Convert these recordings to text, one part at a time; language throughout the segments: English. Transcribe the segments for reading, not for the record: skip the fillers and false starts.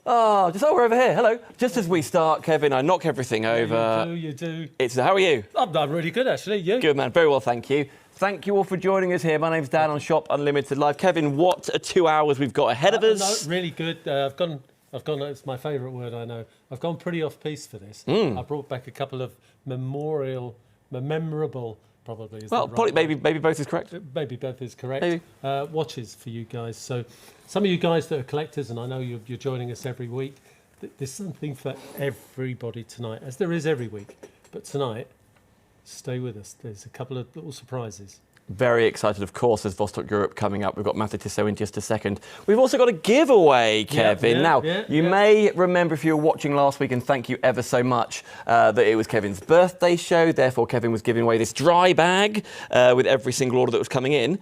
We're over here. Hello. Just as we start, Kevin, I knock everything over. You do. How are you? I'm really good, actually. You? Good, man. Very well, thank you. Thank you all for joining us here. My name's Dan on Shop Unlimited Live. Kevin, what 2 hours we've got ahead of us? No, really good. I've gone. It's my favourite word, I know. I've gone pretty off-piste for this. I brought back a couple of memorable, probably. Well, probably, maybe both is correct. Maybe both is correct. Watches for you guys. So some of you guys that are collectors, and I know you're joining us every week, there's something for everybody tonight, as there is every week. But tonight, stay with us. There's a couple of little surprises. Very excited, of course, there's Vostok-Europe coming up. We've got Mathey-Tissot in just a second. We've also got a giveaway, Kevin. You may remember if you were watching last week, and thank you ever so much, that it was Kevin's birthday show. Therefore, Kevin was giving away this dry bag with every single order that was coming in.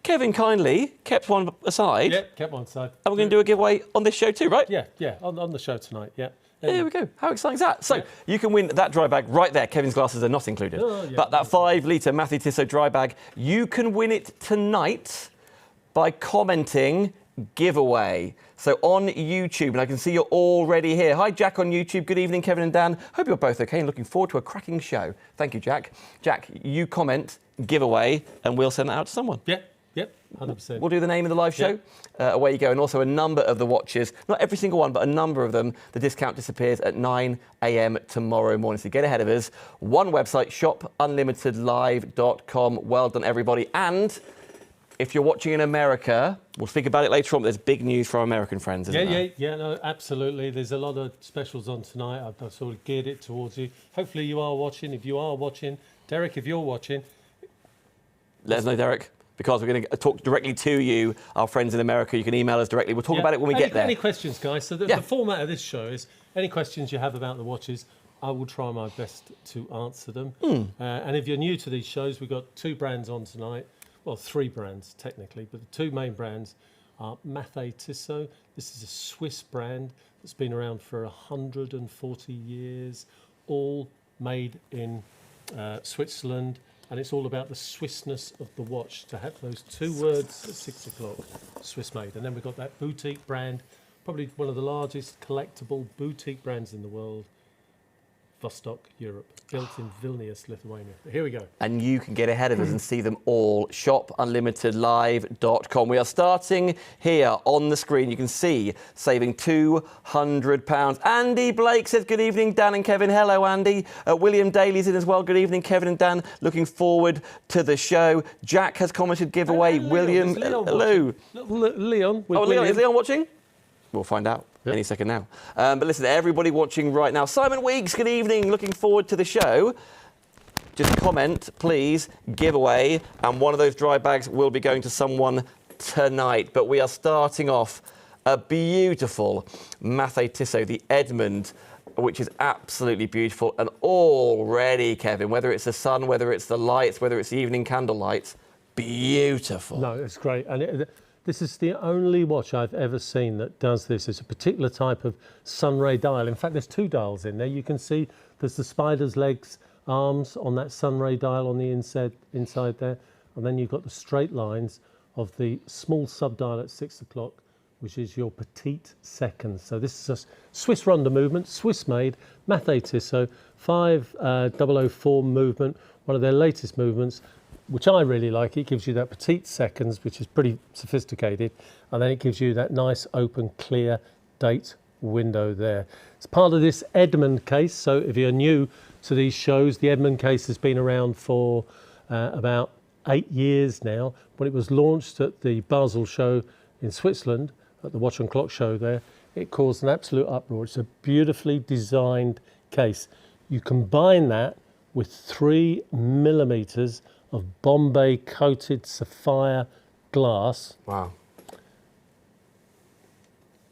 Kevin kindly kept one aside. Yeah, kept one aside. And we're going to do a giveaway on this show too, right? Yeah, on the show tonight, yeah. There we go. How exciting is that? So you can win that dry bag right there. Kevin's glasses are not included. But that 5-litre Mathey-Tissot dry bag, you can win it tonight by commenting giveaway. So on YouTube, and I can see you're already here. Hi, Jack on YouTube. Good evening, Kevin and Dan. Hope you're both okay and looking forward to a cracking show. Thank you, Jack. Jack, you comment giveaway and we'll send that out to someone. Yep, 100%. We'll do the name of the live show. Away you go. And also a number of the watches, not every single one, but a number of them, the discount disappears at 9 a.m. tomorrow morning. So get ahead of us. One website, shopunlimitedlive.com. Well done, everybody. And if you're watching in America, we'll speak about it later on, but there's big news for our American friends, isn't there? Yeah, no, absolutely. There's a lot of specials on tonight. I've sort of geared it towards you. Hopefully you are watching. If you are watching, Derek, if you're watching, let us know, Derek, because we're going to talk directly to you, our friends in America. You can email us directly. We'll talk about it when we get there. Any questions, guys? So the format of this show is any questions you have about the watches, I will try my best to answer them. And if you're new to these shows, we've got 2 brands on tonight. Well, 3 brands, technically, but the 2 main brands are Mathey-Tissot. This is a Swiss brand that's been around for 140 years, all made in Switzerland. And it's all about the Swissness of the watch, to have those 2 words at 6 o'clock, Swiss made. And then we've got that boutique brand, probably one of the largest collectible boutique brands in the world, Vostok-Europe, built in Vilnius, Lithuania. But here we go. And you can get ahead of us and see them all. shopunlimitedlive.com. We are starting here on the screen. You can see saving £200. Andy Blake says, good evening, Dan and Kevin. Hello, Andy. William Daly's in as well. Good evening, Kevin and Dan. Looking forward to the show. Jack has commented giveaway. William, hello. Leon. Leon. Is Leon watching? We'll find out any second now. But listen, everybody watching right now. Simon Weeks, good evening. Looking forward to the show. Just comment, please, giveaway. And one of those dry bags will be going to someone tonight. But we are starting off a beautiful Mathey-Tissot, the Edmund, which is absolutely beautiful. And already, Kevin, whether it's the sun, whether it's the lights, whether it's the evening candle lights, beautiful. No, it's great. And this is the only watch I've ever seen that does this. It's a particular type of sunray dial. In fact, there's 2 dials in there. You can see there's the spider's legs, arms on that sunray dial on the inside there. And then you've got the straight lines of the small sub-dial at 6 o'clock, which is your petite seconds. So this is a Swiss Ronda movement, Swiss made, Mathey-Tissot, 5004 movement, one of their latest movements, which I really like. It gives you that petite seconds, which is pretty sophisticated, and then it gives you that nice open clear date window there. It's part of this Edmund case, so if you're new to these shows, the Edmund case has been around for about 8 years now. When it was launched at the Basel show in Switzerland, at the Watch and Clock show there, it caused an absolute uproar. It's a beautifully designed case. You combine that with 3 millimeters of Bombay coated sapphire glass. Wow.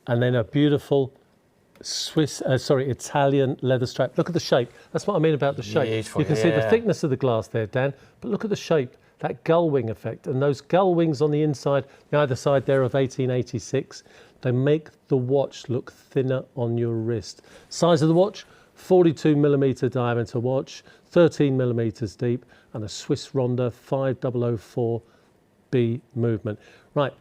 And then a beautiful Italian leather strap. Look at the shape. That's what I mean about the shape. Beautiful. You can see the thickness of the glass there, Dan, but look at the shape, that gull wing effect. And those gull wings on the inside, the either side there of 1886, they make the watch look thinner on your wrist. Size of the watch, 42 millimeter diameter watch, 13 millimeters deep, and a Swiss Ronda 5004B movement. Right,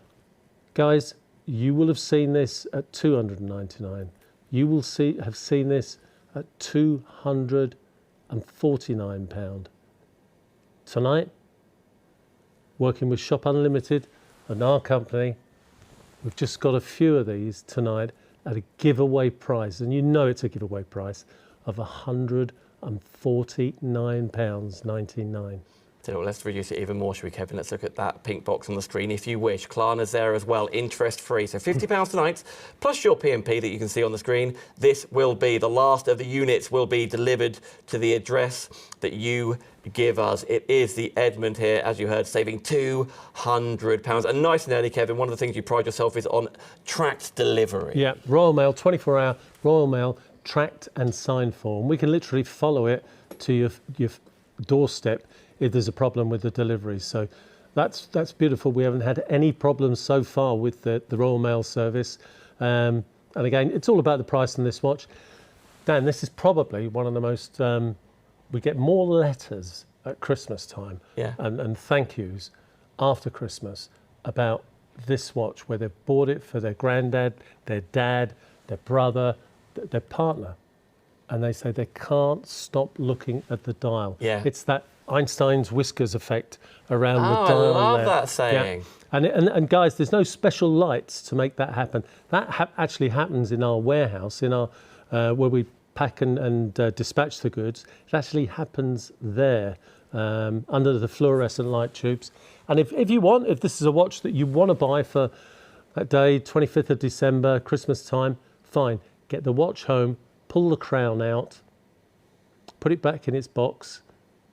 guys, you will have seen this at £299. You will have seen this at £249. Tonight, working with Shop Unlimited and our company, we've just got a few of these tonight at a giveaway price, and you know it's a giveaway price of £149.99. So let's reduce it even more, shall we, Kevin? Let's look at that pink box on the screen if you wish. Klarna's there as well, interest-free. So £50 tonight, plus your P&P that you can see on the screen. This will be, the last of the units will be delivered to the address that you give us. It is the Edmund here, as you heard, saving £200. And nice and early, Kevin, one of the things you pride yourself is on tracked delivery. Yeah, Royal Mail, 24-hour Royal Mail, tracked and signed form. We can literally follow it to your doorstep if there's a problem with the delivery. So that's beautiful. We haven't had any problems so far with the Royal Mail service. And again, it's all about the price on this watch. Dan, this is probably one of the most, we get more letters at Christmas time and thank yous after Christmas about this watch, where they've bought it for their granddad, their dad, their brother, their partner. And they say they can't stop looking at the dial. Yeah. It's that Einstein's whiskers effect around the dial. I love there. that saying. Yeah. And guys, there's no special lights to make that happen. That actually happens in our warehouse, in our where we pack and dispatch the goods. It actually happens there under the fluorescent light tubes. And if this is a watch that you want to buy for that day, 25th of December, Christmas time, fine. Get the watch home, pull the crown out, put it back in its box,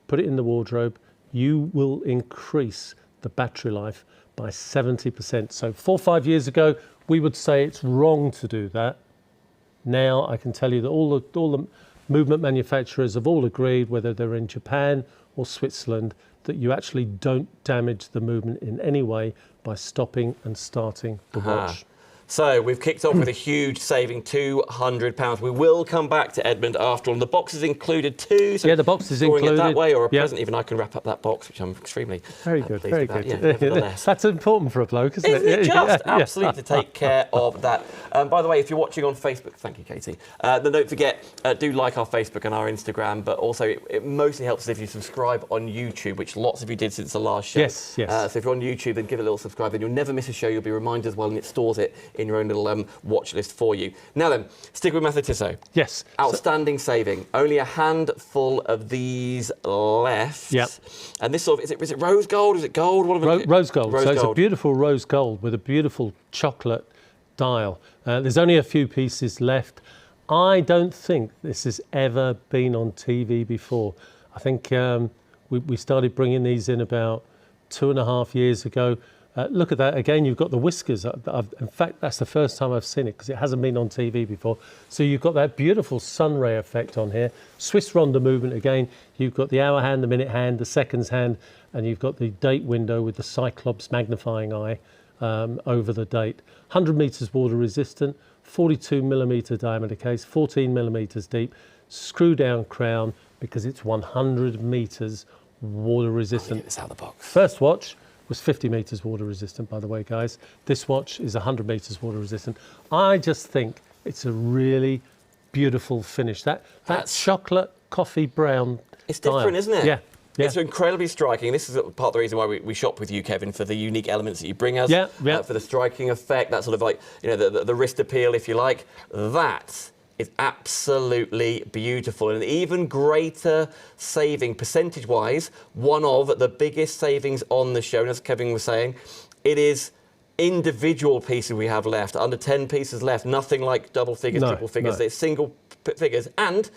put it in the wardrobe. You will increase the battery life by 70%. So 4 or 5 years ago, we would say it's wrong to do that. Now I can tell you that all the movement manufacturers have all agreed, whether they're in Japan or Switzerland, that you actually don't damage the movement in any way by stopping and starting the watch. So we've kicked off with a huge saving, £200. We will come back to Edmund after all. And the box is included too. So yeah, the box is included. It that way or a present, even I can wrap up that box, which I'm extremely very good. Very good. Yeah, nevertheless. That's important for a bloke, isn't it? Isn't it just? Absolutely, to take care of that. By the way, if you're watching on Facebook, thank you, Katie. Then don't forget, do like our Facebook and our Instagram, but also it mostly helps if you subscribe on YouTube, which lots of you did since the last show. Yes. So if you're on YouTube, then give it a little subscribe, then you'll never miss a show. You'll be reminded as well, and it stores it in your own little watch list for you. Now then, stick with Mathey-Tissot. Yes. Outstanding saving. Only a handful of these left. Yep. And this sort of, is it rose gold? Is it gold? Rose gold. It's a beautiful rose gold with a beautiful chocolate dial. There's only a few pieces left. I don't think this has ever been on TV before. I think we started bringing these in about 2.5 years ago. Look at that. Again, you've got the whiskers. In fact, that's the first time I've seen it because it hasn't been on TV before. So you've got that beautiful sun ray effect on here. Swiss Ronda movement again. You've got the hour hand, the minute hand, the seconds hand, and you've got the date window with the Cyclops magnifying eye over the date. 100 metres water resistant, 42mm diameter case, 14mm deep, screw down crown because it's 100 metres water resistant. Get this out of the box. First watch was 50 metres water resistant, by the way, guys. This watch is 100 metres water resistant. I just think it's a really beautiful finish. That chocolate coffee brown. It's different, isn't it? Yeah. It's incredibly striking. This is part of the reason why we shop with you, Kevin, for the unique elements that you bring us. For the striking effect, that sort of like, the wrist appeal, if you like. That is absolutely beautiful. And an even greater saving, percentage-wise, one of the biggest savings on the show. And as Kevin was saying, it is individual pieces we have left, under 10 pieces left, nothing like double figures, triple figures. It's single figures. And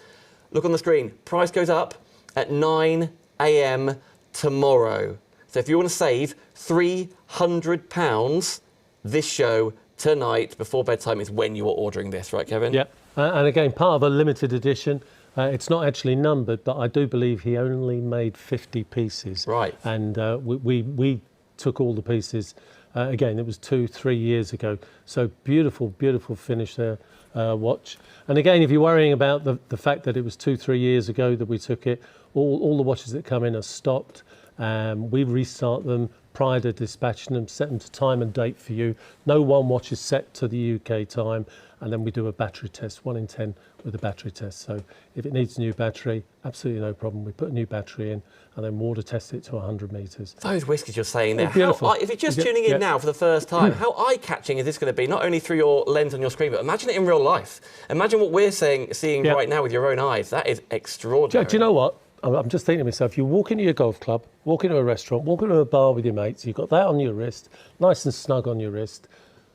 look on the screen, price goes up at 9 a.m. tomorrow. So if you want to save £300, this show tonight before bedtime is when you are ordering this, right, Kevin? Yeah. And again, part of a limited edition. It's not actually numbered, but I do believe he only made 50 pieces. Right. And we took all the pieces. Again, it was 2-3 years ago. So beautiful, beautiful finish there, watch. And again, if you're worrying about the fact that it was 2-3 years ago that we took it, all the watches that come in are stopped. We restart them prior to dispatching them, set them to time and date for you. No one watch is set to the UK time, and then we do a battery test, 1 in 10 with a battery test. So if it needs a new battery, absolutely no problem. We put a new battery in and then water test it to 100 metres. Those whiskies you're saying there, Beautiful. if you're just tuning in now for the first time, how eye-catching is this going to be? Not only through your lens on your screen, but imagine it in real life. Imagine what we're seeing right now with your own eyes. That is extraordinary. Do you know what? I'm just thinking to myself, you walk into your golf club, walk into a restaurant, walk into a bar with your mates, you've got that on your wrist, nice and snug on your wrist,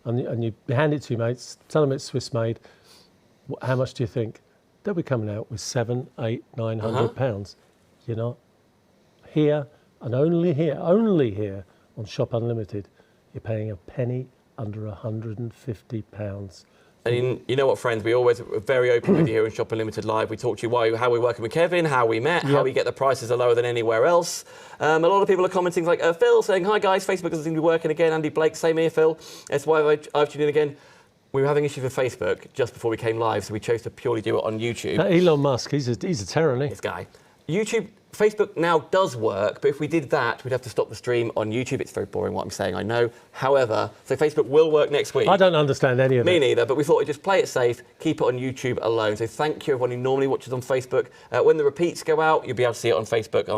and you hand it to your mates, tell them it's Swiss made. How much do you think? They'll be coming out with £700, £800, £900. You're not. Here, and only here on Shop Unlimited, you're paying a penny under £150. And you know what, friends, we always are very open with you here in Shop Unlimited Live. We talk to you how we're working with Kevin, how we met, how we get the prices are lower than anywhere else. A lot of people are commenting like Phil saying, hi guys, Facebook doesn't seem to be working again. Andy Blake, same here, Phil. That's why I've tuned in again. We were having issues with Facebook just before we came live, so we chose to purely do it on YouTube. Elon Musk, he's a terror, isn't he? This guy. Facebook now does work, but if we did that, we'd have to stop the stream on YouTube. It's very boring what I'm saying, I know. However, so Facebook will work next week. I don't understand any of it. Me neither, but we thought we'd just play it safe, keep it on YouTube alone. So thank you everyone who normally watches on Facebook. When the repeats go out, you'll be able to see it on Facebook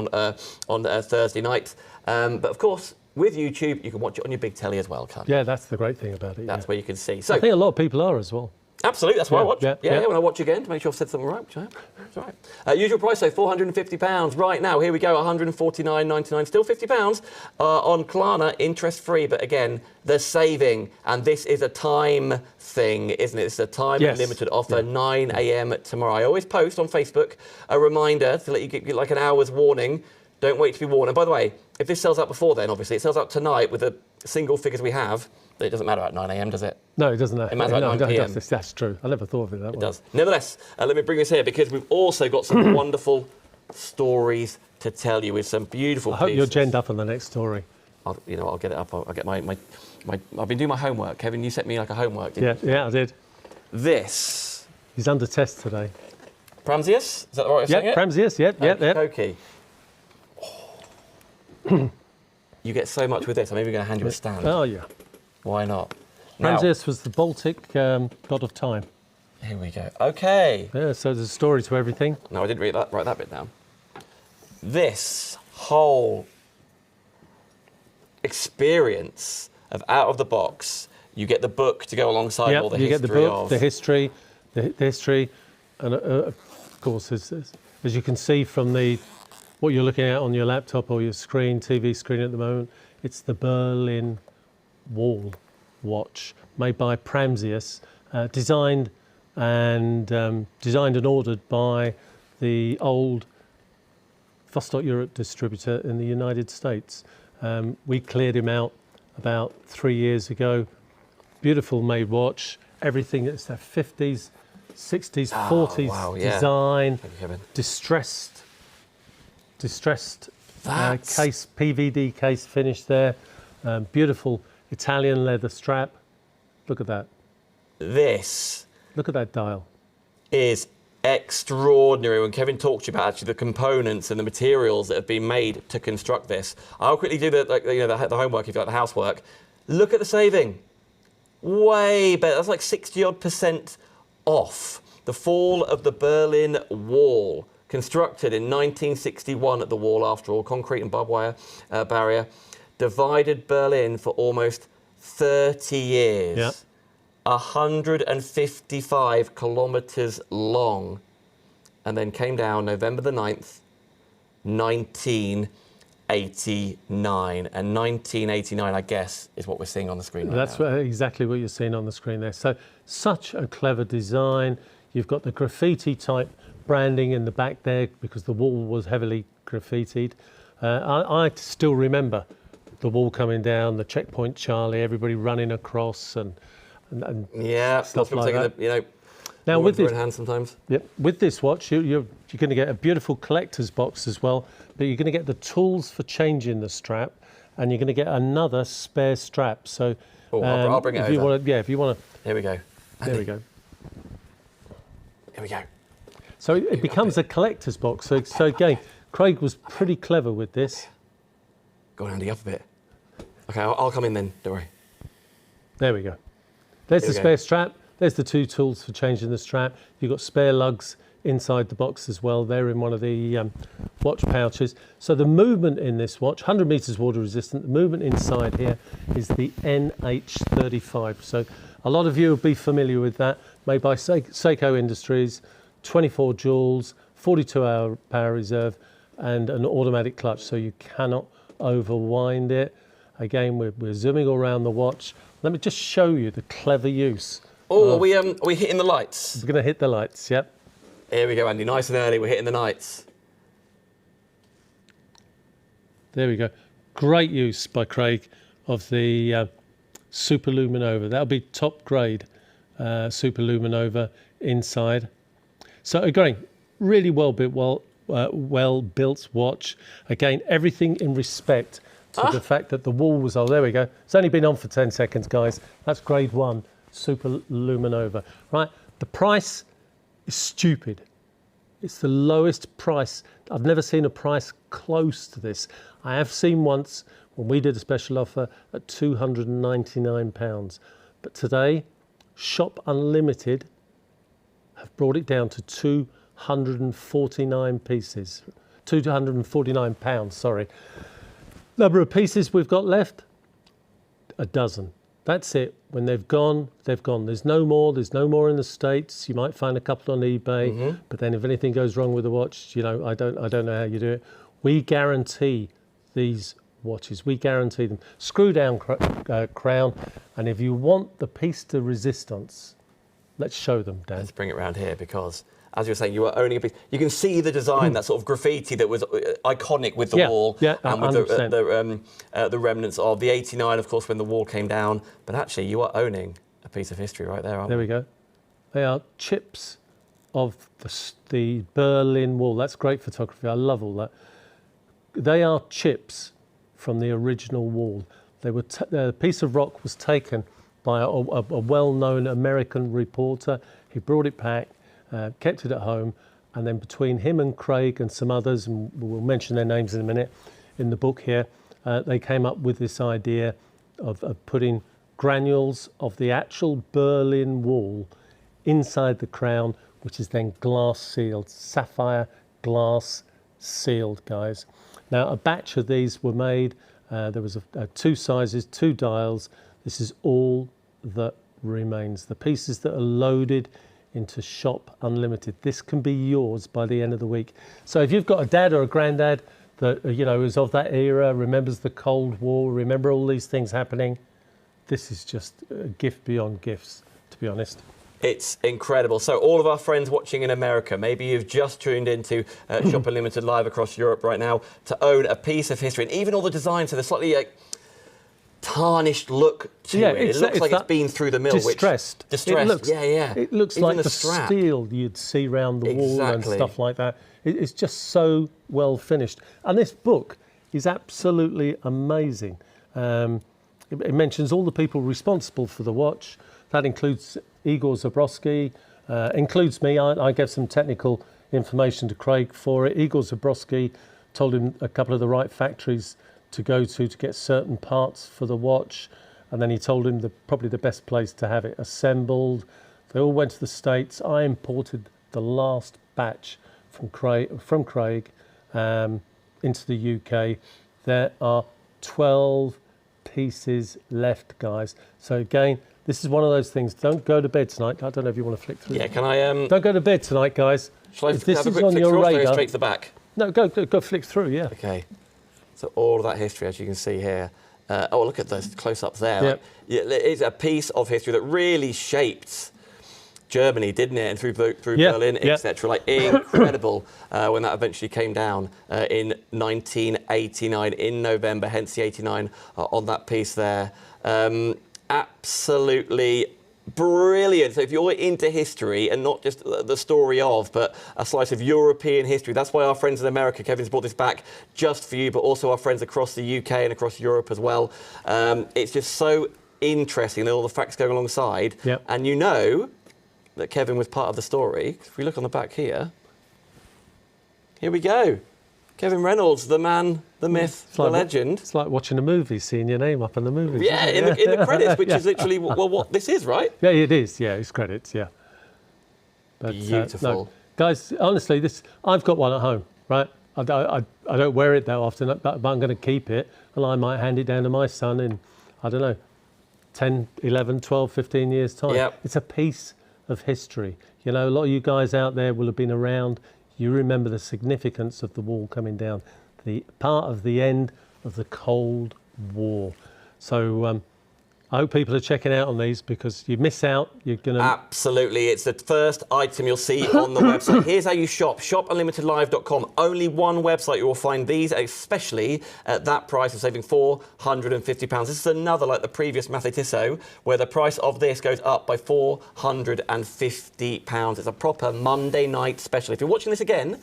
on Thursday night. But of course, with YouTube, you can watch it on your big telly as well, can't you? Yeah, that's the great thing about it. That's where you can see. So I think a lot of people are as well. Absolutely, that's why I watch. Yeah, when I watch again to make sure I've said something right. That's right. Usual price, though, £450. Right now, here we go, £149.99. Still £50 on Klarna, interest-free. But again, they're saving. And this is a time thing, isn't it? It's a time-limited offer, 9 a.m. tomorrow. I always post on Facebook a reminder to let you get like an hour's warning. Don't wait to be warned. And by the way, if this sells out before then, obviously, it sells out tonight with the single figures we have. It doesn't matter at 9 a.m, does it? No, it doesn't matter. It matters at 9 p.m. That's true. I never thought of it that way. It does. Nevertheless, let me bring this here because we've also got some wonderful stories to tell you with some beautiful pieces. I hope you're genned up on the next story. I'll get it up. I'll get my I've been doing my homework. Kevin, you sent me like a homework, didn't you? Yeah, I did. This. He's under test today. Pramzius? Is that the right way of saying it? Pramzius, yep. Okay. You get so much with this. I'm even going to hand you a stand. Oh, yeah. Why not? Pramzius was the Baltic god of time. Here we go. Okay. Yeah, so there's a story to everything. No, I didn't write that bit down. This whole experience of out of the box, you get the book to go alongside all the history. You get the book, the history, and of course, as you can see from what you're looking at on your laptop or your screen, TV screen at the moment, it's the Berlin Wall watch made by Pramzius, designed and ordered by the old Vostok-Europe distributor in the United States. We cleared him out about 3 years ago. Beautiful made watch, everything that's the 50s, 60s, 40s design, distressed case, PVD case finish there. Beautiful Italian leather strap. Look at that. Look at that dial. Is extraordinary. When Kevin talked to you about actually the components and the materials that have been made to construct this, I'll quickly do the homework if you like, the housework. Look at the saving. Way better. That's like 60-odd% off. The fall of the Berlin Wall, constructed in 1961 at the wall, after all, concrete and barbed wire barrier, divided Berlin for almost 30 years. Yeah. 155 kilometres long, and then came down November the 9th, 1989. And 1989, I guess, is what we're seeing on the screen right That's now. Exactly what you're seeing on the screen there. So, such a clever design. You've got the graffiti type branding in the back there because the wall was heavily graffitied. I still remember the wall coming down, the checkpoint Charlie, everybody running across and stuff like that. Now with this, hand sometimes. Yep, with this watch, you're going to get a beautiful collector's box as well, but you're going to get the tools for changing the strap, and you're going to get another spare strap. So, I'll bring it over. If you want to. Here we go. There we go. Here we go. So it becomes a collector's box. So again, Craig was pretty clever with this. Go on, Andy, up a bit. Okay, I'll come in then, don't worry. There we go. There's the spare strap. There's the 2 tools for changing the strap. You've got spare lugs inside the box as well. They're in one of the watch pouches. So the movement in this watch, 100 meters water resistant, the movement inside here is the NH35. So a lot of you will be familiar with that, made by Seiko Industries, 24 joules, 42-hour power reserve, and an automatic clutch, so you cannot overwind it. Again, we're zooming all around the watch. Let me just show you the clever use. Oh, are we hitting the lights? We're going to hit the lights, yep. Here we go, Andy, nice and early, we're hitting the lights. There we go. Great use by Craig of the Super Luminova. That'll be top grade Super Luminova inside. So again, really well built watch. Again, everything in respect to the fact that the wall was, oh, there we go. It's only been on for 10 seconds, guys. That's grade 1 Super Luminova. Right, the price is stupid. It's the lowest price. I've never seen a price close to this. I have seen once when we did a special offer at £299. But today, Shop Unlimited have brought it down to 249 pieces. £249, sorry. Number of pieces we've got left, a dozen. That's it. When they've gone, they've gone. There's no more. There's no more in the States. You might find a couple on eBay, but then if anything goes wrong with the watch, you know, I don't know how you do it. We guarantee these watches. We guarantee them. Screw down crown, and if you want the piece de resistance, let's show them, Dan. Let's bring it around here because, as you were saying, you are owning a piece. You can see the design, that sort of graffiti that was iconic with the wall and with the remnants of the 89, of course, when the wall came down. But actually, you are owning a piece of history right there, aren't you? There we go. They are chips of the Berlin Wall. That's great photography. I love all that. They are chips from the original wall. They were the piece of rock was taken by a well-known American reporter. He brought it back, kept it at home, and then between him and Craig and some others, and we'll mention their names in a minute in the book here, they came up with this idea of putting granules of the actual Berlin Wall inside the crown, which is then glass sealed, sapphire glass sealed, guys. Now, a batch of these were made. There was 2 sizes, 2 dials. This is all that remains. The pieces that are loaded into Shop Unlimited. This can be yours by the end of the week. So if you've got a dad or a granddad that, you know, is of that era, remembers the Cold War, remember all these things happening, this is just a gift beyond gifts, to be honest. It's incredible. So all of our friends watching in America, maybe you've just tuned into Shop Unlimited live across Europe right now, to own a piece of history, and even all the designs, so the slightly tarnished look to it. It looks like it's been through the mill. Distressed. Distressed, It looks even like the steel you'd see around the wall and stuff like that. It's just so well finished. And this book is absolutely amazing. It mentions all the people responsible for the watch. That includes Igor Zabrowski, includes me. I gave some technical information to Craig for it. Igor Zabrowski told him a couple of the right factories to go to get certain parts for the watch, and then he told him probably the best place to have it assembled. They all went to the States. I imported the last batch from Craig into the UK. There are 12 pieces left, guys. So again, this is one of those things. Don't go to bed tonight. I don't know if you want to flick through. Yeah, can I? Don't go to bed tonight, guys. Shall I if this have a is quick on flick your through or radar, straight to the back? No, go flick through. Yeah. Okay. So all of that history, as you can see here. Oh, look at those close-ups there. Yep. It's a piece of history that really shaped Germany, didn't it? And through Berlin, etc. Like incredible when that eventually came down in 1989 in November. Hence the 89 on that piece there. Absolutely brilliant. So if you're into history and not just the story of, but a slice of European history, that's why our friends in America, Kevin's brought this back just for you, but also our friends across the UK and across Europe as well. It's just so interesting, all the facts going alongside. Yep. And you know that Kevin was part of the story. If we look on the back here we go. Kevin Reynolds, the man the myth, It's the legend. It's like watching a movie, seeing your name up in the movies. Yeah, in the credits, which is literally what this is, right? Yeah, it is. Yeah, it's credits. Yeah. But, Beautiful. no, guys, honestly, I've got one at home, right? I don't wear it that often, but I'm going to keep it, and I might hand it down to my son in, I don't know, 10, 11, 12, 15 years' time. Yep. It's a piece of history. You know, a lot of you guys out there will have been around. You remember the significance of the wall coming down, the part of the end of the Cold War. So I hope people are checking out on these, because you miss out, you're going to... Absolutely. It's the first item you'll see on the website. Here's how you shop. ShopUnlimitedLive.com. Only one website you will find these, especially at that price of saving £450. This is another, like the previous Mathey-Tissot, where the price of this goes up by £450. It's a proper Monday night special. If you're watching this again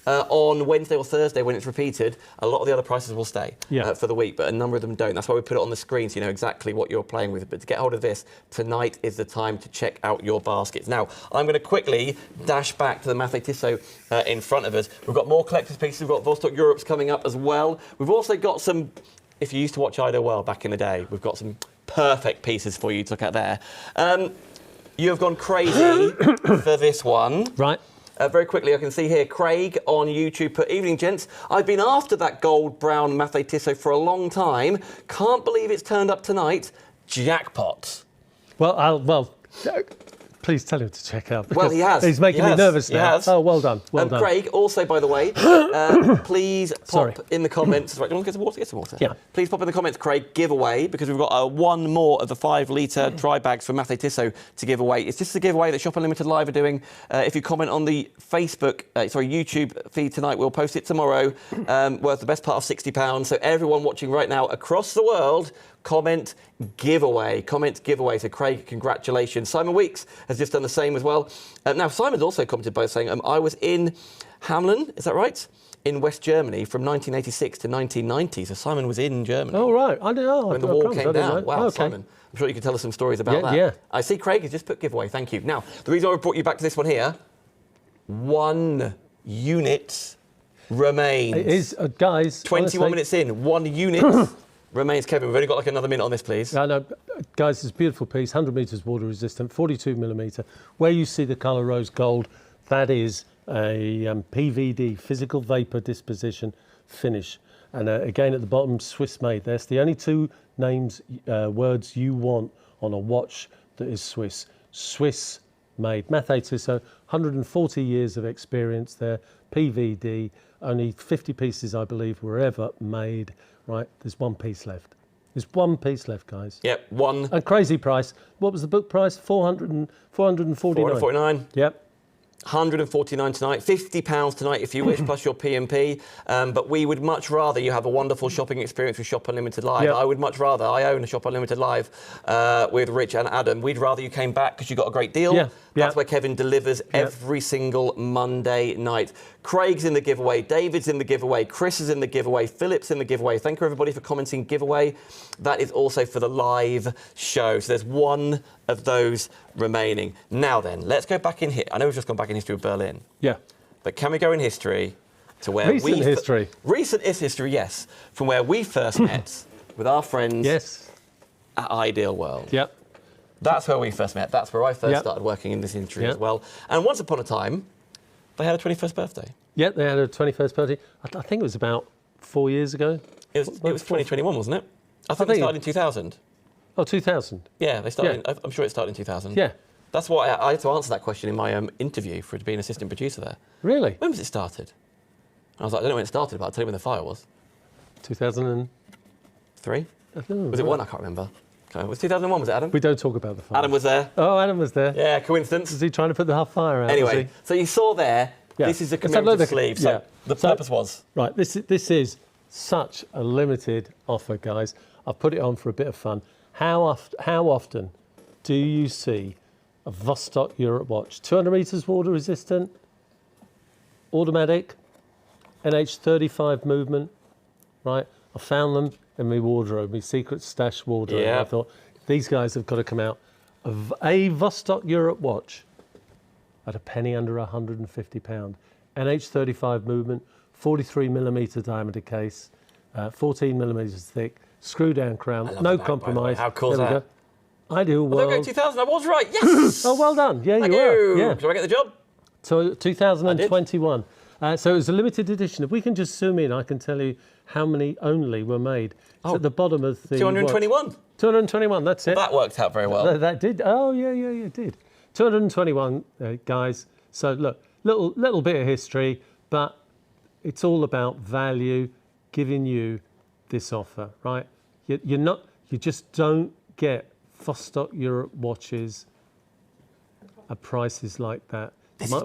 on Wednesday or Thursday when it's repeated, a lot of the other prices will stay for the week, but a number of them don't. That's why we put it on the screen so you know exactly what you're playing with. But to get hold of this, tonight is the time to check out your baskets. Now, I'm going to quickly dash back to the Mathey-Tissot in front of us. We've got more collector's pieces. We've got Vostok-Europe's coming up as well. We've also got some, if you used to watch Idle World back in the day, we've got some perfect pieces for you to look at there. You have gone crazy for this one. Right. Very quickly, I can see here, Craig on YouTube put, "Evening, gents. I've been after that gold-brown Mathey-Tissot for a long time. Can't believe it's turned up tonight. Jackpot." Well, please tell him to check out. Well, he has. He's making me nervous now. He has. Oh, well done. Well done. Craig, also, by the way, please pop in the comments. Right, do you want to get some water? Get some water. Yeah. Please pop in the comments, Craig, giveaway, because we've got one more of the 5-litre dry bags for Mathey-Tissot to give away. It's just a giveaway that Shop Unlimited Live are doing. If you comment on the YouTube feed tonight, we'll post it tomorrow. Worth the best part of £60. So everyone watching right now across the world, comment giveaway. Comment giveaway. So Craig, congratulations. Simon Weeks has just done the same as well. Now, Simon's also commented by saying, I was in Hamelin, is that right? In West Germany from 1986 to 1990. So Simon was in Germany. Oh, right. I don't know. When the wall came down. Wow, okay. Simon. I'm sure you can tell us some stories about that. Yeah. I see Craig has just put giveaway. Thank you. Now, the reason I brought you back to this one here, 1 unit remains. It is, guys. 21 minutes in, 1 unit remains. Kevin, we've only got like another minute on this, please. No, guys, it's a beautiful piece, 100 metres water resistant, 42 millimetre. Where you see the colour rose gold, that is a PVD, physical vapour disposition finish. And again, at the bottom, Swiss made. That's the only two words you want on a watch that is Swiss. Swiss made. Mathey-Tissot, 140 years of experience there. PVD, only 50 pieces, I believe, were ever made. Right, there's 1 piece left. There's 1 piece left, guys. Yep, 1. A crazy price. What was the book price? 449. 449. Yep. 149 tonight, £50 tonight if you wish, plus your P&P. But we would much rather you have a wonderful shopping experience with Shop Unlimited Live. Yep. I would much rather, I own a Shop Unlimited Live with Rich and Adam. We'd rather you came back because you got a great deal. Yeah. That's where Kevin delivers every single Monday night. Craig's in the giveaway, David's in the giveaway, Chris is in the giveaway, Philip's in the giveaway. Thank you everybody for commenting giveaway. That is also for the live show. So there's 1 of those remaining. Now then, let's go back in here. I know we've just gone back in history of Berlin. Yeah. But can we go in history to where Recent history. Recent is history, yes. From where we first met with our friends at Ideal World. Yep. That's where we first met. That's where I first started working in this industry as well. And once upon a time, they had a 21st birthday. Yeah, they had a 21st birthday. I think it was about 4 years ago. It was 2021, wasn't it? I think it started in 2000. Oh, 2000. Yeah, they started. I'm sure it started in 2000. Yeah. That's why I had to answer that question in my interview for being assistant producer there. Really? When was it started? I was like, I don't know when it started, but I'll tell you when the fire was. 2003? Was it 1? I can't remember. Okay. Was it 2001, was it, Adam? We don't talk about the fire. Adam was there. Oh, Adam was there. Yeah, coincidence. Was he trying to put the fire out? Anyway, so you saw there, this is a commemorative sleeve. So the purpose was? Right, this is such a limited offer, guys. I've put it on for a bit of fun. How often do you see a Vostok-Europe watch? 200 metres water resistant, automatic, NH35 movement, right? I found them in my wardrobe, my secret stash wardrobe. Yeah. I thought, these guys have got to come out. A Vostok-Europe watch at a penny under £150. NH35 movement, 43 millimetre diameter case. 14 millimeters thick, screw down crown, no compromise. How cool is that? Ideal world. Logo 2000, I was right, yes! Oh, well done. Yeah, Thank you were. Yeah. Did I get the job? So 2021. So it was a limited edition. If we can just zoom in, I can tell you how many only were made. It's at the bottom of the 221. watch. 221, that's it. That worked out very well. That did. Oh, yeah, it did. 221, guys. So look, little bit of history, but it's all about value, giving you this offer, right? You just don't get Vostok-Europe watches at prices like that.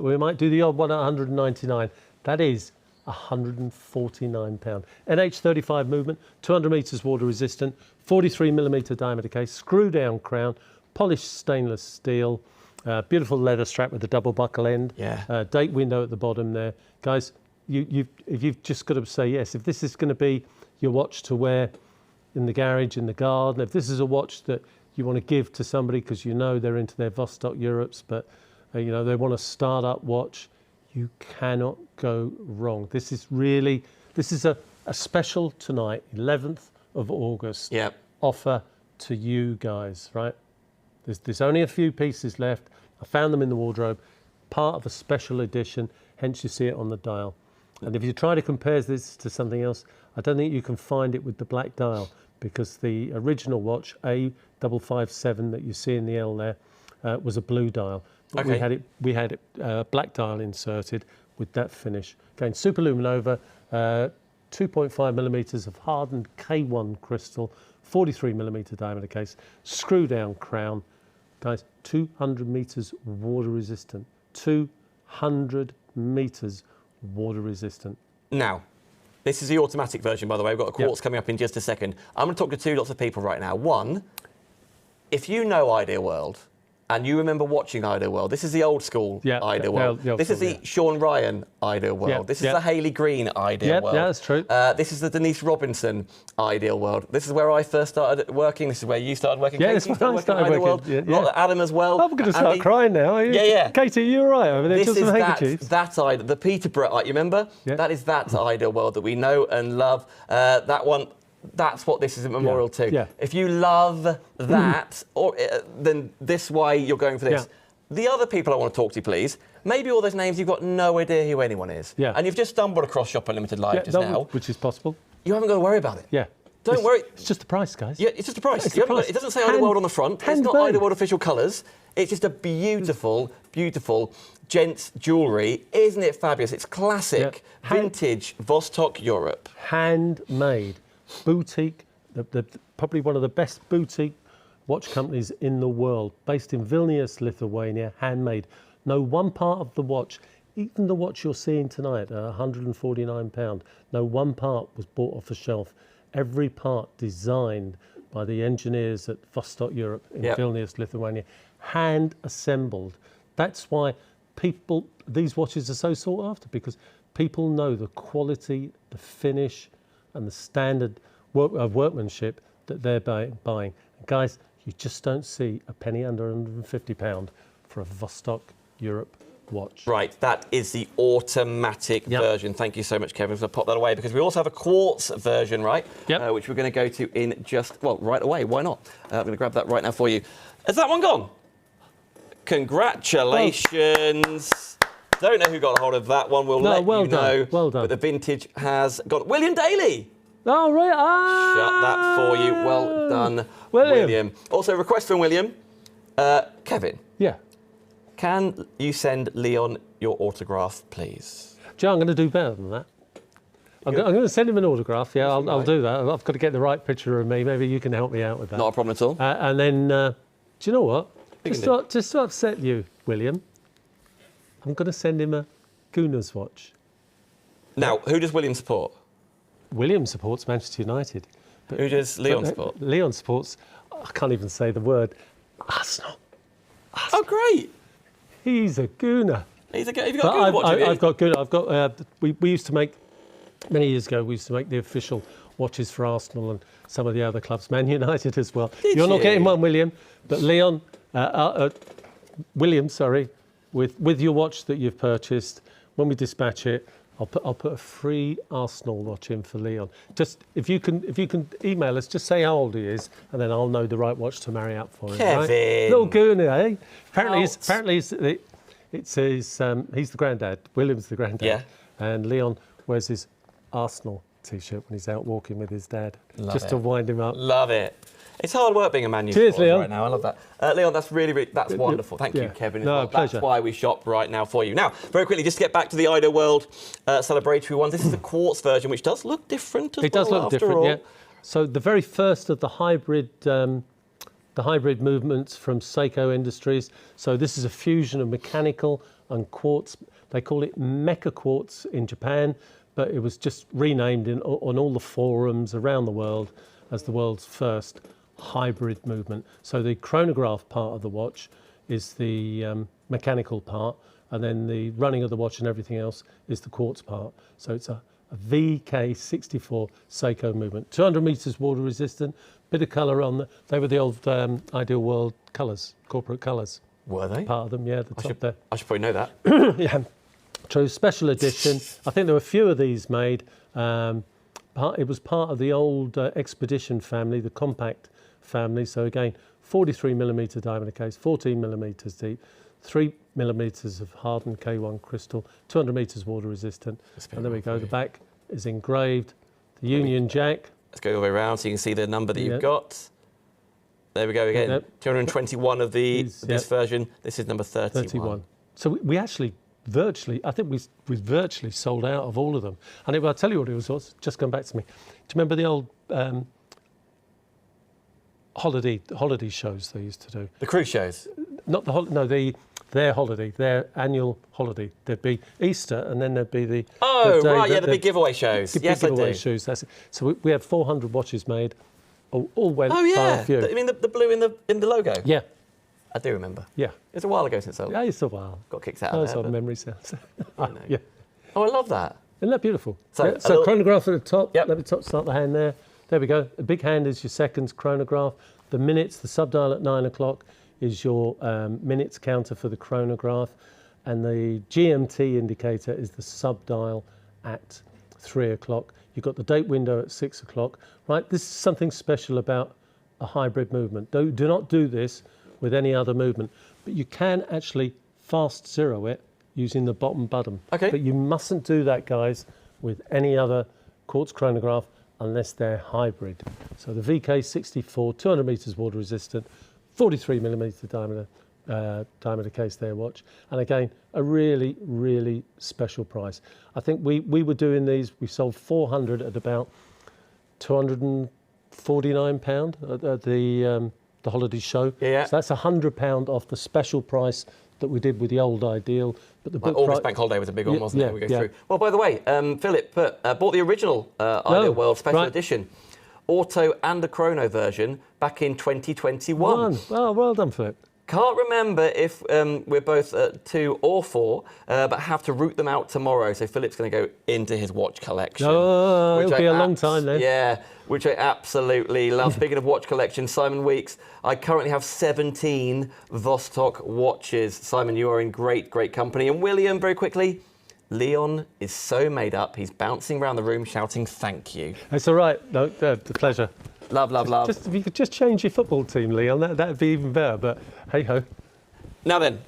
We might do the odd one at 199. That is £149. NH35 movement, 200 metres water resistant, 43 millimetre diameter case, screw down crown, polished stainless steel, beautiful leather strap with a double buckle end, date window at the bottom there. Guys, you've just got to say yes. If this is going to be your watch to wear in the garage, in the garden, if this is a watch that you want to give to somebody because you know they're into their Vostok-Europes, but they want a start-up watch, you cannot go wrong. This is a special tonight, 11th of August offer to you guys, right? There's only a few pieces left. I found them in the wardrobe, part of a special edition, hence you see it on the dial. And if you try to compare this to something else, I don't think you can find it with the black dial, because the original watch, A557 that you see in the L there, was a blue dial. But we had it black dial inserted with that finish. Again, super luminova, 2.5 millimeters of hardened K1 crystal, 43 millimeter diameter case, screw down crown. Guys, 200 meters water resistant. 200 meters water resistant. Now, this is the automatic version, by the way. We've got a quartz coming up in just a second. I'm going to talk to two lots of people right now. One, if you know Ideal World, and you remember watching Ideal World, this is the old school Ideal World. This is the Sean Ryan Ideal World. This is the Hayley Green Ideal World. Yeah, that's true. This is the Denise Robinson Ideal World. This is where I first started working. This is where you started working. Yeah, Katie, that's where I started working. Adam as well. I'm going to start crying now. Yeah. Katie, you're right over there. This just is some handkerchiefs. that Ideal, the Peterborough, you remember? Yeah. That is that Ideal World that we know and love. That one. That's what this is a memorial to. Yeah. If you love that, then this way you're going for this. Yeah. The other people I want to talk to, please. Maybe all those names you've got no idea who anyone is. Yeah. And you've just stumbled across Shop Unlimited Live just now. Which is possible. You haven't got to worry about it. Yeah. Don't worry. It's just the price, guys. Yeah, it's just the price. It doesn't say Ideal World on the front. It's not Ideal World official colours. It's just a beautiful, beautiful gents jewellery. Isn't it fabulous? It's classic, vintage Vostok-Europe. Handmade, boutique. Probably one of the best boutique watch companies in the world, based in Vilnius, Lithuania, handmade. No one part of the watch, even the watch you're seeing tonight, £149, no one part was bought off the shelf. Every part designed by the engineers at Vostok-Europe in Vilnius, Lithuania, hand assembled. That's why these watches are so sought after, because people know the quality, the finish, and the standard of workmanship that they're buying. And guys, you just don't see a penny under £150 for a Vostok-Europe watch. Right, that is the automatic version. Thank you so much, Kevin. I'm going to pop that away, because we also have a quartz version, right? Which we're going to go to in right away. Why not? I'm going to grab that right now for you. Has that one gone? Congratulations. Don't know who got a hold of that one. We'll let you know. Well done. But the vintage has got William Daly. Oh, right. Shut that for you. Well done, William. Also, request from William. Kevin. Yeah. Can you send Leon your autograph, please? Joe, I'm going to do better than that. I'm going to send him an autograph. Yeah, I'll do that. I've got to get the right picture of me. Maybe you can help me out with that. Not a problem at all. And then, do you know what? Just to upset you, William, I'm going to send him a Gunners watch. Now, who does William support? William supports Manchester United. Who does Leon support? Leon supports, I can't even say the word, Arsenal. Oh, great. He's a Gooner. Have you got a Gooner watch? I've got Gooner. We used to make, many years ago, we used to make the official watches for Arsenal and some of the other clubs, Man United as well. You're not getting one, William, but Leon, William, sorry, with your watch that you've purchased, when we dispatch it, I'll put a free Arsenal watch in for Leon. Just if you can email us, just say how old he is, and then I'll know the right watch to marry up for him. Kevin, right? Little goon, eh? Apparently he's he's the granddad. William's the granddad. Yeah. And Leon wears his Arsenal t-shirt when he's out walking with his dad, Love to it. wind him up. Love it. It's hard work being a Man U Cheers, supporter Leon. right now. I love that. Leon, that's really that's wonderful. Thank you, Kevin. No, That's pleasure. why we shop right now for you. Now, very quickly, just to get back to the Ideal World celebratory ones. This is the quartz version, which does look different as well. It does look different, all. yeah. So the very first of the hybrid movements from Seiko Industries. So this is a fusion of mechanical and quartz. They call it mecha quartz in Japan, but it was just renamed on all the forums around the world as the world's first hybrid movement. So the chronograph part of the watch is the mechanical part, and then the running of the watch and everything else is the quartz part. So it's a VK64 Seiko movement. 200 meters water resistant, bit of colour on they were the old Ideal World colours, corporate colours. Were they? Part of them, yeah, the top there. I should probably know that. Yeah. So special edition. I think there were a few of these made. It was part of the old Expedition family, the compact family. So again, 43mm diameter case, 14mm deep, 3mm of hardened K1 crystal, 200 meters water resistant. And there we go. The back is engraved. The Union Jack. Let's go all the way around so you can see the number that you've got. There we go again. Yep. 221 of this version. This is number 31. So we actually virtually, I think we virtually sold out of all of them. And I'll tell you what it was, just come back to me. Do you remember the old holiday shows they used to do? The cruise shows? Not their holiday, their annual holiday. There'd be Easter, and then there'd be the the big giveaway shows. Yes, I do. Shows. That's it. So we had 400 watches made. All went by a few. I mean the blue in the logo. Yeah. I do remember. Yeah. It's a while ago since I Yeah, it's a while. got kicked out of Those there. are memory cells. Yeah. Oh, I love that. Isn't that beautiful? So, So chronograph at the top. Yep. Let me start the hand there. There we go. A big hand is your seconds chronograph. The minutes, the subdial at 9 o'clock is your minutes counter for the chronograph. And the GMT indicator is the subdial at 3 o'clock. You've got the date window at 6 o'clock. Right, this is something special about a hybrid movement. Do not do this with any other movement. But you can actually fast zero it using the bottom button. Okay. But you mustn't do that, guys, with any other quartz chronograph unless they're hybrid. So the VK64, 200 meters water resistant, 43mm diameter case there, watch. And again, a really, really special price. I think we were doing these, we sold 400 at about £249 at the holiday show. Yeah. So that's £100 off the special price that we did with the old Ideal. But the August Bank Holiday was a big one, wasn't it? We go through. Well, by the way, Philip bought the original Ideal World Special Edition, Auto and the Chrono version, back in 2021. Oh, well done, Philip. Can't remember if we're both 2 or 4, but have to root them out tomorrow. So Philip's going to go into his watch collection. Oh, it'll be a long time then. Yeah, which I absolutely love. Speaking of watch collection, Simon Weeks, I currently have 17 Vostok watches. Simon, you are in great, great company. And William, very quickly, Leon is so made up. He's bouncing around the room shouting thank you. It's all right. No, the pleasure. Love, love, love. If you could just change your football team, Leon, that'd be even better. But hey ho. Now then,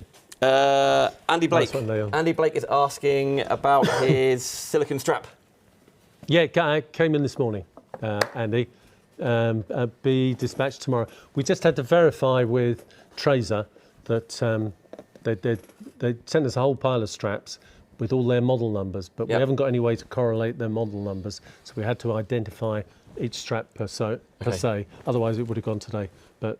Andy Blake. Nice one, Leon. Andy Blake is asking about his silicon strap. Yeah, came in this morning, Andy. Be dispatched tomorrow. We just had to verify with Traser that they sent us a whole pile of straps with all their model numbers, but we haven't got any way to correlate their model numbers, so we had to identify each strap per se. Otherwise, it would have gone today. But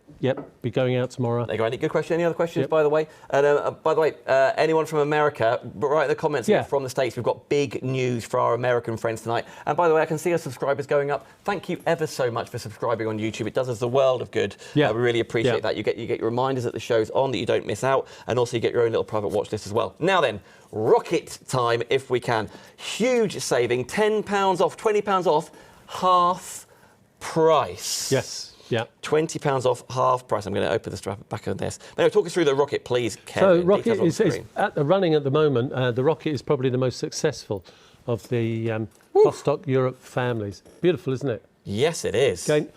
be going out tomorrow. There you go, Andy. Good question. Any other questions, by the way? By the way, anyone from America, write in the comments if you're from the States. We've got big news for our American friends tonight. And by the way, I can see our subscribers going up. Thank you ever so much for subscribing on YouTube. It does us the world of good. We really appreciate that. You get your reminders that the show's on, that you don't miss out, and also you get your own little private watch list as well. Now then, Rocket time if we can. Huge saving, £10 off, £20 off, half price. Yes. Yeah. £20 off, half price. I'm going to open the strap back on this. Now, talk us through the Rocket, please, Kevin. So Rocket is running at the moment. The Rocket is probably the most successful of the Vostok-Europe families. Beautiful, isn't it? Yes, it is. Again,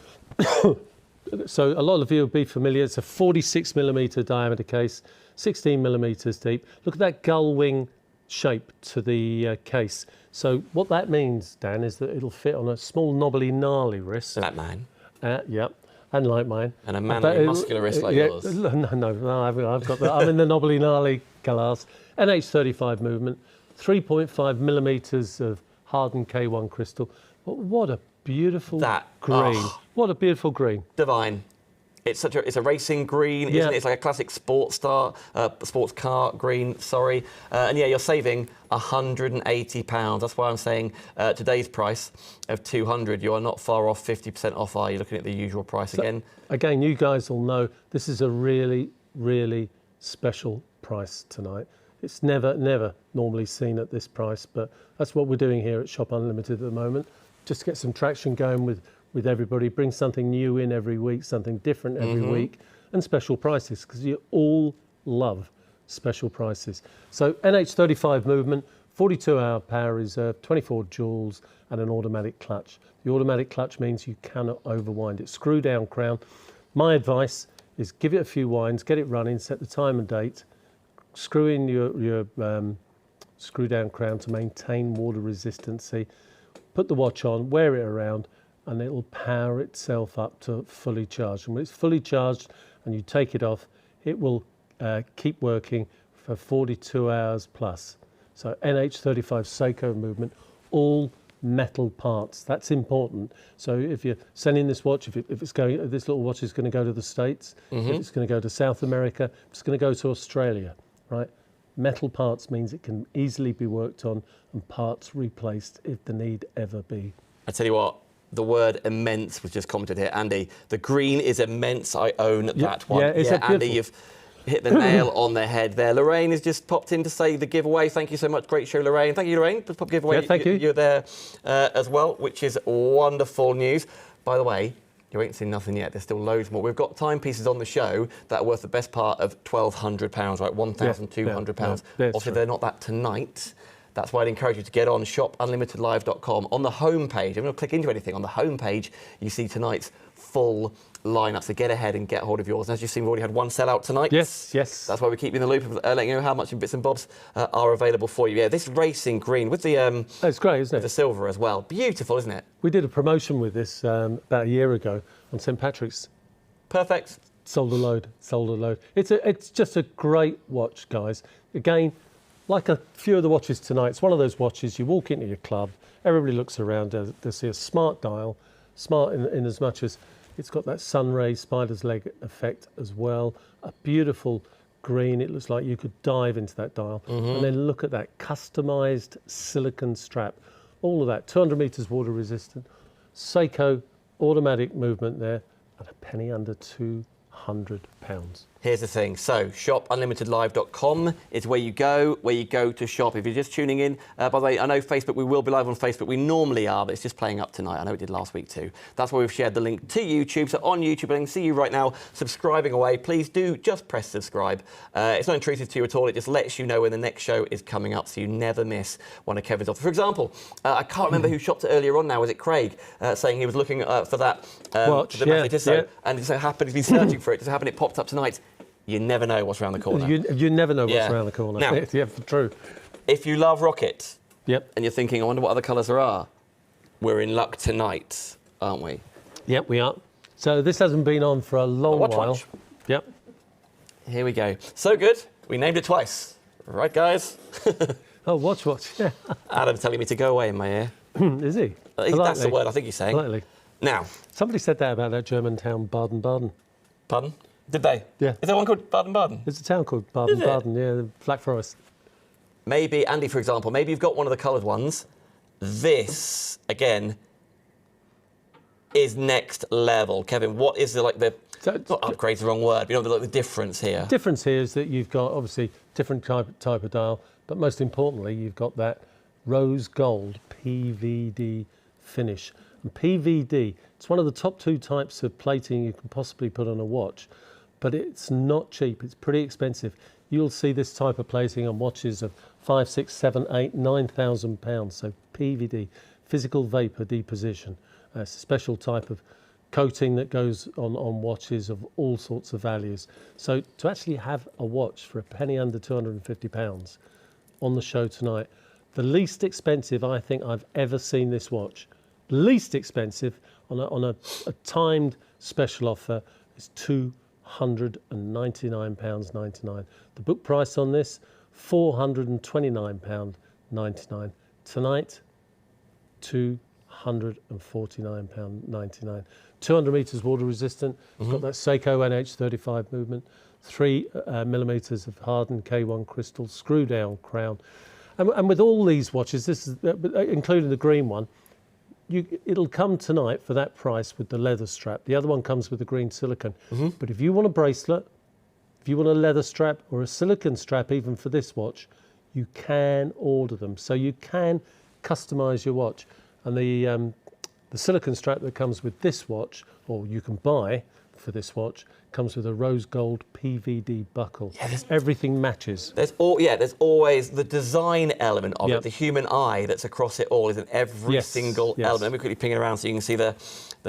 so a lot of you will be familiar. It's a 46mm diameter case, 16mm deep. Look at that gull wing shape to the case. So what that means, Dan, is that it'll fit on a small knobbly gnarly wrist. Like mine. Yep, and like mine. And a manly muscular wrist like yours. No, I've got that. I'm in the knobbly gnarly class. NH35 movement, 3.5mm of hardened K1 crystal. But what a beautiful green. What a beautiful green. Divine. It's a racing green, isn't it? It's like a classic sports car green, sorry. And yeah, you're saving £180. That's why I'm saying today's price of 200, you are not far off 50% off, are you? Looking at the usual price again. Again, you guys will know this is a really, really special price tonight. It's never normally seen at this price, but that's what we're doing here at Shop Unlimited at the moment. Just to get some traction going with everybody, bring something new in every week, something different every week, and special prices, because you all love special prices. So NH35 movement, 42-hour power reserve, 24 joules, and an automatic clutch. The automatic clutch means you cannot overwind it. Screw down crown. My advice is give it a few winds, get it running, set the time and date, screw in your screw down crown to maintain water resistancy, put the watch on, wear it around, and it will power itself up to fully charged. And when it's fully charged and you take it off, it will keep working for 42 hours plus. So NH35 Seiko movement, all metal parts. That's important. So if you're sending this watch, if it's going, this little watch is going to go to the States, if it's going to go to South America, if it's going to go to Australia, right? Metal parts means it can easily be worked on and parts replaced if the need ever be. I tell you what, the word immense was just commented here. Andy, the green is immense. I own that one. Yeah, Andy, you've hit the nail on the head there. Lorraine has just popped in to say the giveaway. Thank you so much. Great show, Lorraine. Thank you, Lorraine, for the giveaway. Yeah, thank you. You're there as well, which is wonderful news. By the way, you ain't seen nothing yet. There's still loads more. We've got timepieces on the show that are worth the best part of £1,200, right? £1,200. Obviously, they're not that tonight. That's why I'd encourage you to get on shopunlimitedlive.com. On the homepage, I'm going to click into anything. On the homepage, you see tonight's full lineup. So get ahead and get hold of yours. And as you've seen, we've already had one sellout tonight. Yes. That's why we keep you in the loop of letting you know how much bits and bobs are available for you. Yeah, this racing green with the it's great, isn't it? The silver as well. Beautiful, isn't it? We did a promotion with this about a year ago on St Patrick's. Perfect. Sold a load. It's just a great watch, guys. Again, like a few of the watches tonight, it's one of those watches you walk into your club, everybody looks around, they see a smart dial, smart in as much as it's got that sunray spider's leg effect as well, a beautiful green, it looks like you could dive into that dial, and then look at that customised silicon strap, all of that, 200 metres water resistant, Seiko automatic movement there, and a penny under £200. Here's the thing. So, shopunlimitedlive.com is where you go to shop. If you're just tuning in, by the way, I know Facebook, we will be live on Facebook. We normally are, but it's just playing up tonight. I know it did last week too. That's why we've shared the link to YouTube. So on YouTube, I can see you right now subscribing away. Please do just press subscribe. It's not intrusive to you at all. It just lets you know when the next show is coming up, so you never miss one of Kevin's offers. For example, I can't remember who shopped it earlier on now. Was it Craig saying he was looking for that watch, the Mathey-Tissot, and it so happened he's been searching for it. It so happened it popped up tonight. You never know what's around the corner. You never know what's around the corner. Now, yeah, true. If you love Rocket, and you're thinking, I wonder what other colours there are, we're in luck tonight, aren't we? Yep, we are. So this hasn't been on for a long while. Watch. Yep. Here we go. So good, we named it twice. Right, guys? Oh, watch. Yeah. Adam's telling me to go away in my ear. Is he? That's the word I think he's saying. Politely. Now. Somebody said that about that German town, Baden-Baden. Pardon? Did they? Yeah. Is there one called Baden-Baden? There's a town called Baden-Baden, yeah, the Black Forest. Maybe, Andy, for example, maybe you've got one of the coloured ones. This, again, is next level. Kevin, what is not upgrade's the wrong word, but the difference here? The difference here is that you've got, obviously, different type of dial, but most importantly, you've got that rose gold PVD finish. And PVD, it's one of the top two types of plating you can possibly put on a watch, but it's not cheap. It's pretty expensive. you'll see this type of plating on watches of 5, 6, 7, 8, 9,000 pounds. So PVD, physical vapor deposition. It's a special type of coating that goes on watches of all sorts of values. So to actually have a watch for a penny under £250 on the show tonight, the least expensive I think I've ever seen this watch, least expensive on a timed special offer is £299.99. The book price on this, £429.99. Tonight, £249.99. 200 metres water resistant. It's got that Seiko NH35 movement, 3 millimetres of hardened K1 crystal, screw down crown. And with all these watches, this is including the green one, it'll come tonight for that price with the leather strap. The other one comes with the green silicone. But if you want a bracelet, if you want a leather strap or a silicone strap even for this watch, you can order them. So you can customise your watch. And the silicone strap that comes with this watch, or you can buy for this watch, comes with a rose gold PVD buckle. Yeah, everything matches. There's always the design element of it, the human eye that's across it all is in every single element. Let me quickly ping it around so you can see the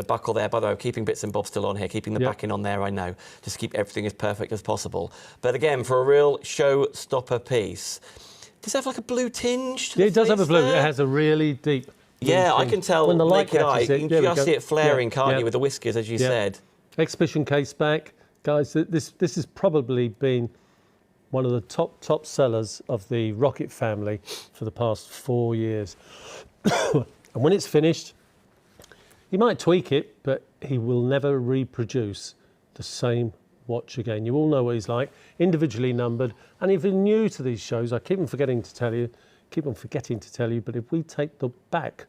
buckle there. By the way, keeping bits and bobs still on here, keeping the backing on there, I know, just to keep everything as perfect as possible. But again, for a real showstopper piece, does it have like a blue tinge to it does have a blue. It has a really deep blue tinge. I can tell when the light naked eye. catches You can just see it flaring, can't you, with the whiskers, as you said. Exhibition case back. Guys, this has probably been one of the top sellers of the Rocket family for the past 4 years. And when it's finished, he might tweak it, but he will never reproduce the same watch again. You all know what he's like, individually numbered. And if you're new to these shows, I keep on forgetting to tell you, but if we take the back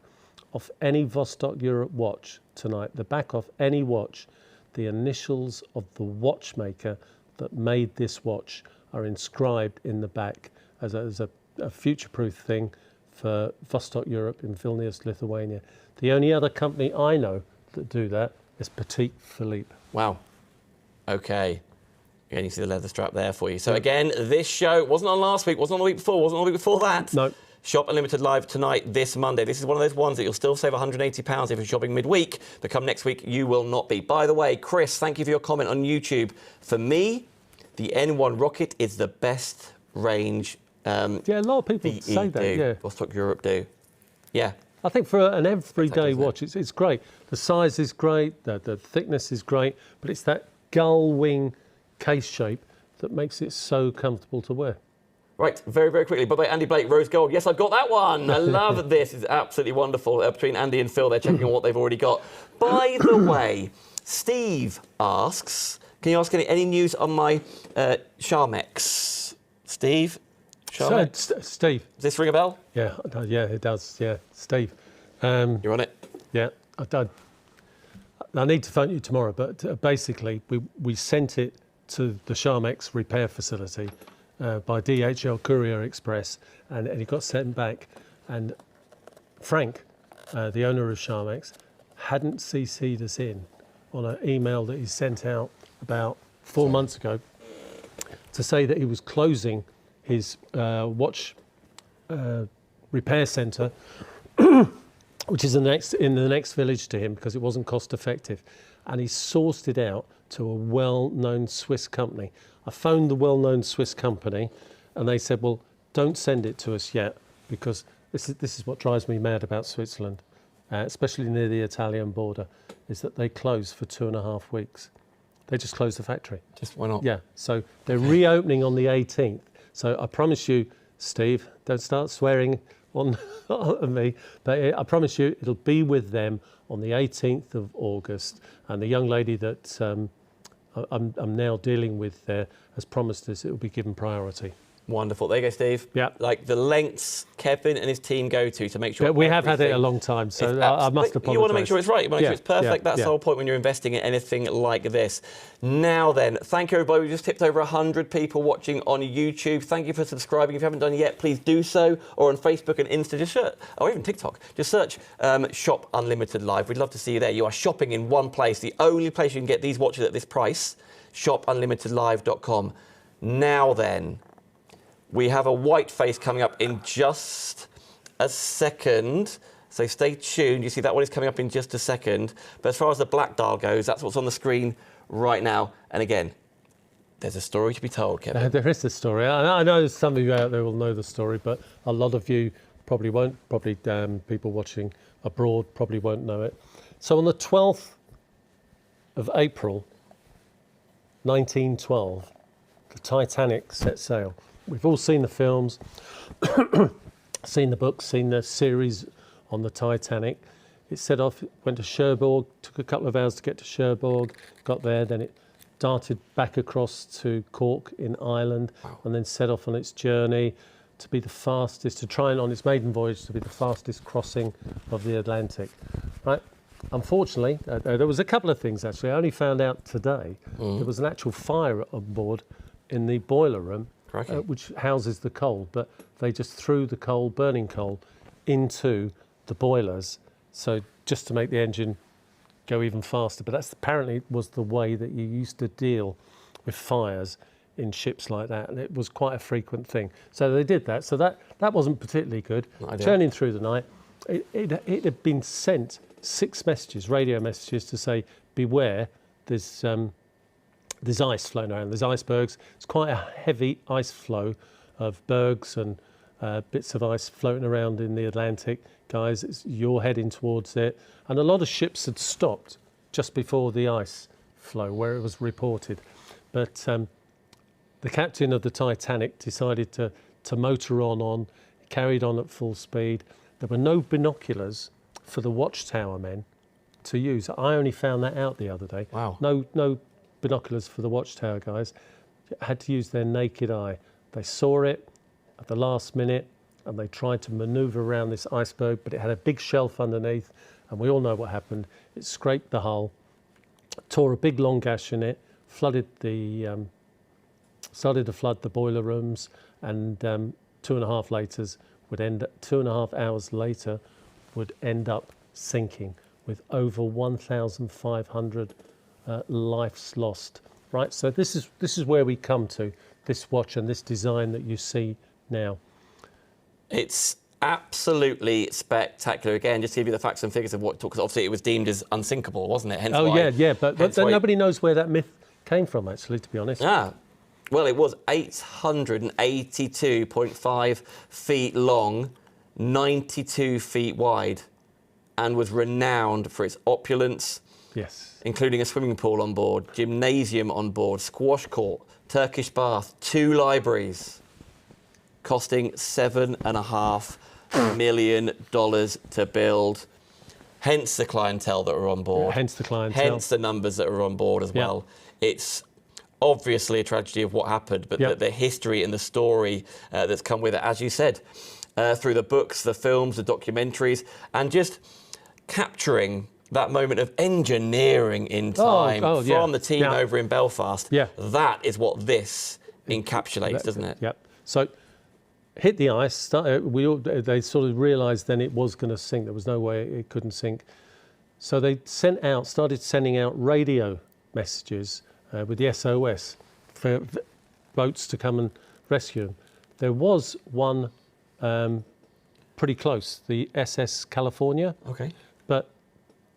off any Vostok-Europe watch tonight, the back off any watch, the initials of the watchmaker that made this watch are inscribed in the back as a future-proof thing for Vostok-Europe in Vilnius, Lithuania. The only other company I know that do that is Petit Philippe. Wow. Okay. Again, you see the leather strap there for you. So again, this show wasn't on last week, wasn't on the week before, wasn't on the week before that. No. Shop Unlimited live tonight, this Monday. This is one of those ones that you'll still save £180 if you're shopping midweek, but come next week, you will not be. By the way, Chris, thank you for your comment on YouTube. For me, the N1 Rocket is the best range. A lot of people say that, Vostok-Europe do. Yeah. I think for an everyday watch, it's great. The size is great, the thickness is great, but it's that gull wing case shape that makes it so comfortable to wear. Right, very, very quickly. By Andy Blake, Rose Gold. Yes, I've got that one. I love this. It's absolutely wonderful. Between Andy and Phil, they're checking on what they've already got. By the way, Steve asks, can you ask any news on my Charmex? Steve? Steve. Does this ring a bell? Yeah, it does. Yeah, Steve. You're on it? Yeah, I need to phone you tomorrow, but basically we sent it to the Charmex repair facility by DHL Courier Express, and it got sent back. And Frank, the owner of Charmex, hadn't CC'd us in on an email that he sent out about 4 months ago to say that he was closing his watch repair centre, which is in the next village to him, because it wasn't cost effective. And he sourced it out to a well-known Swiss company. I phoned the well-known Swiss company, and they said, well, don't send it to us yet, because this is what drives me mad about Switzerland, especially near the Italian border, is that they close for 2.5 weeks. They just close the factory. Just why not? Yeah, so they're reopening on the 18th. So I promise you, Steve, don't start swearing on me, but I promise you it'll be with them on the 18th of August. And the young lady that I'm now dealing with there has promised us it will be given priority. Wonderful. There you go, Steve. Yeah. Like the lengths Kevin and his team go to make sure. Yeah, we have had it a long time, so I must apologise. You want to make sure it's right. You want to make sure it's perfect. That's the whole point when you're investing in anything like this. Now then, thank you everybody. We just tipped over 100 people watching on YouTube. Thank you for subscribing. If you haven't done it yet, please do so. Or on Facebook and Insta, just search, or even TikTok. Just search Shop Unlimited Live. We'd love to see you there. You are shopping in one place. The only place you can get these watches at this price. ShopUnlimitedLive.com. Now then, we have a white face coming up in just a second. So stay tuned. You see that one is coming up in just a second. But as far as the black dial goes, that's what's on the screen right now. And again, there's a story to be told, Kevin. There is a story. I know some of you out there will know the story, but a lot of you probably won't. Probably people watching abroad probably won't know it. So on the 12th of April, 1912, the Titanic set sail. We've all seen the films, seen the books, seen the series on the Titanic. It set off, went to Cherbourg, took a couple of hours to get to Cherbourg, got there, then it darted back across to Cork in Ireland, and then set off on its journey to be the fastest, to try and on its maiden voyage to be the fastest crossing of the Atlantic. Right? Unfortunately, there was a couple of things actually. I only found out today there was an actual fire on board in the boiler room, which houses the coal, but they just threw the coal, burning coal, into the boilers, so just to make the engine go even faster. But that's apparently was the way that you used to deal with fires in ships like that, and it was quite a frequent thing. So they did that. So that wasn't particularly good. Churning through the night, it had been sent 6 messages, radio messages, to say beware. There's ice floating around. There's icebergs. It's quite a heavy ice flow of bergs and bits of ice floating around in the Atlantic. Guys, you're heading towards it. And a lot of ships had stopped just before the ice flow where it was reported. But the captain of the Titanic decided to motor on, carried on at full speed. There were no binoculars for the watchtower men to use. I only found that out the other day. Wow. No binoculars for the watchtower guys. Had to use their naked eye. They saw it at the last minute and they tried to maneuver around this iceberg, but it had a big shelf underneath, and we all know what happened. It scraped the hull, tore a big long gash in it, started to flood the boiler rooms, and 2.5 hours later would end up sinking with over 1,500 lives lost. Right, so this is where we come to this watch and this design that you see now. It's absolutely spectacular. Again, just to give you the facts and figures of what it took, because obviously it was deemed as unsinkable, wasn't it? Hence yeah, but nobody knows where that myth came from, actually, to be honest. Yeah. Well, it was 882.5 feet long, 92 feet wide, and was renowned for its opulence. Yes. Including a swimming pool on board, gymnasium on board, squash court, Turkish bath, 2 libraries, costing $7.5 million to build. Hence the clientele that are on board. Hence the clientele. Hence the numbers that are on board as well. It's obviously a tragedy of what happened, but the history and the story that's come with it, as you said, through the books, the films, the documentaries, and just capturing that moment of engineering in time from the team over in Belfast. Yeah. That is what this encapsulates, doesn't it? Yep. So hit the ice. They sort of realised then it was going to sink. There was no way it couldn't sink. So they started sending out radio messages with the SOS for boats to come and rescue them. There was one pretty close, the SS California. Okay. But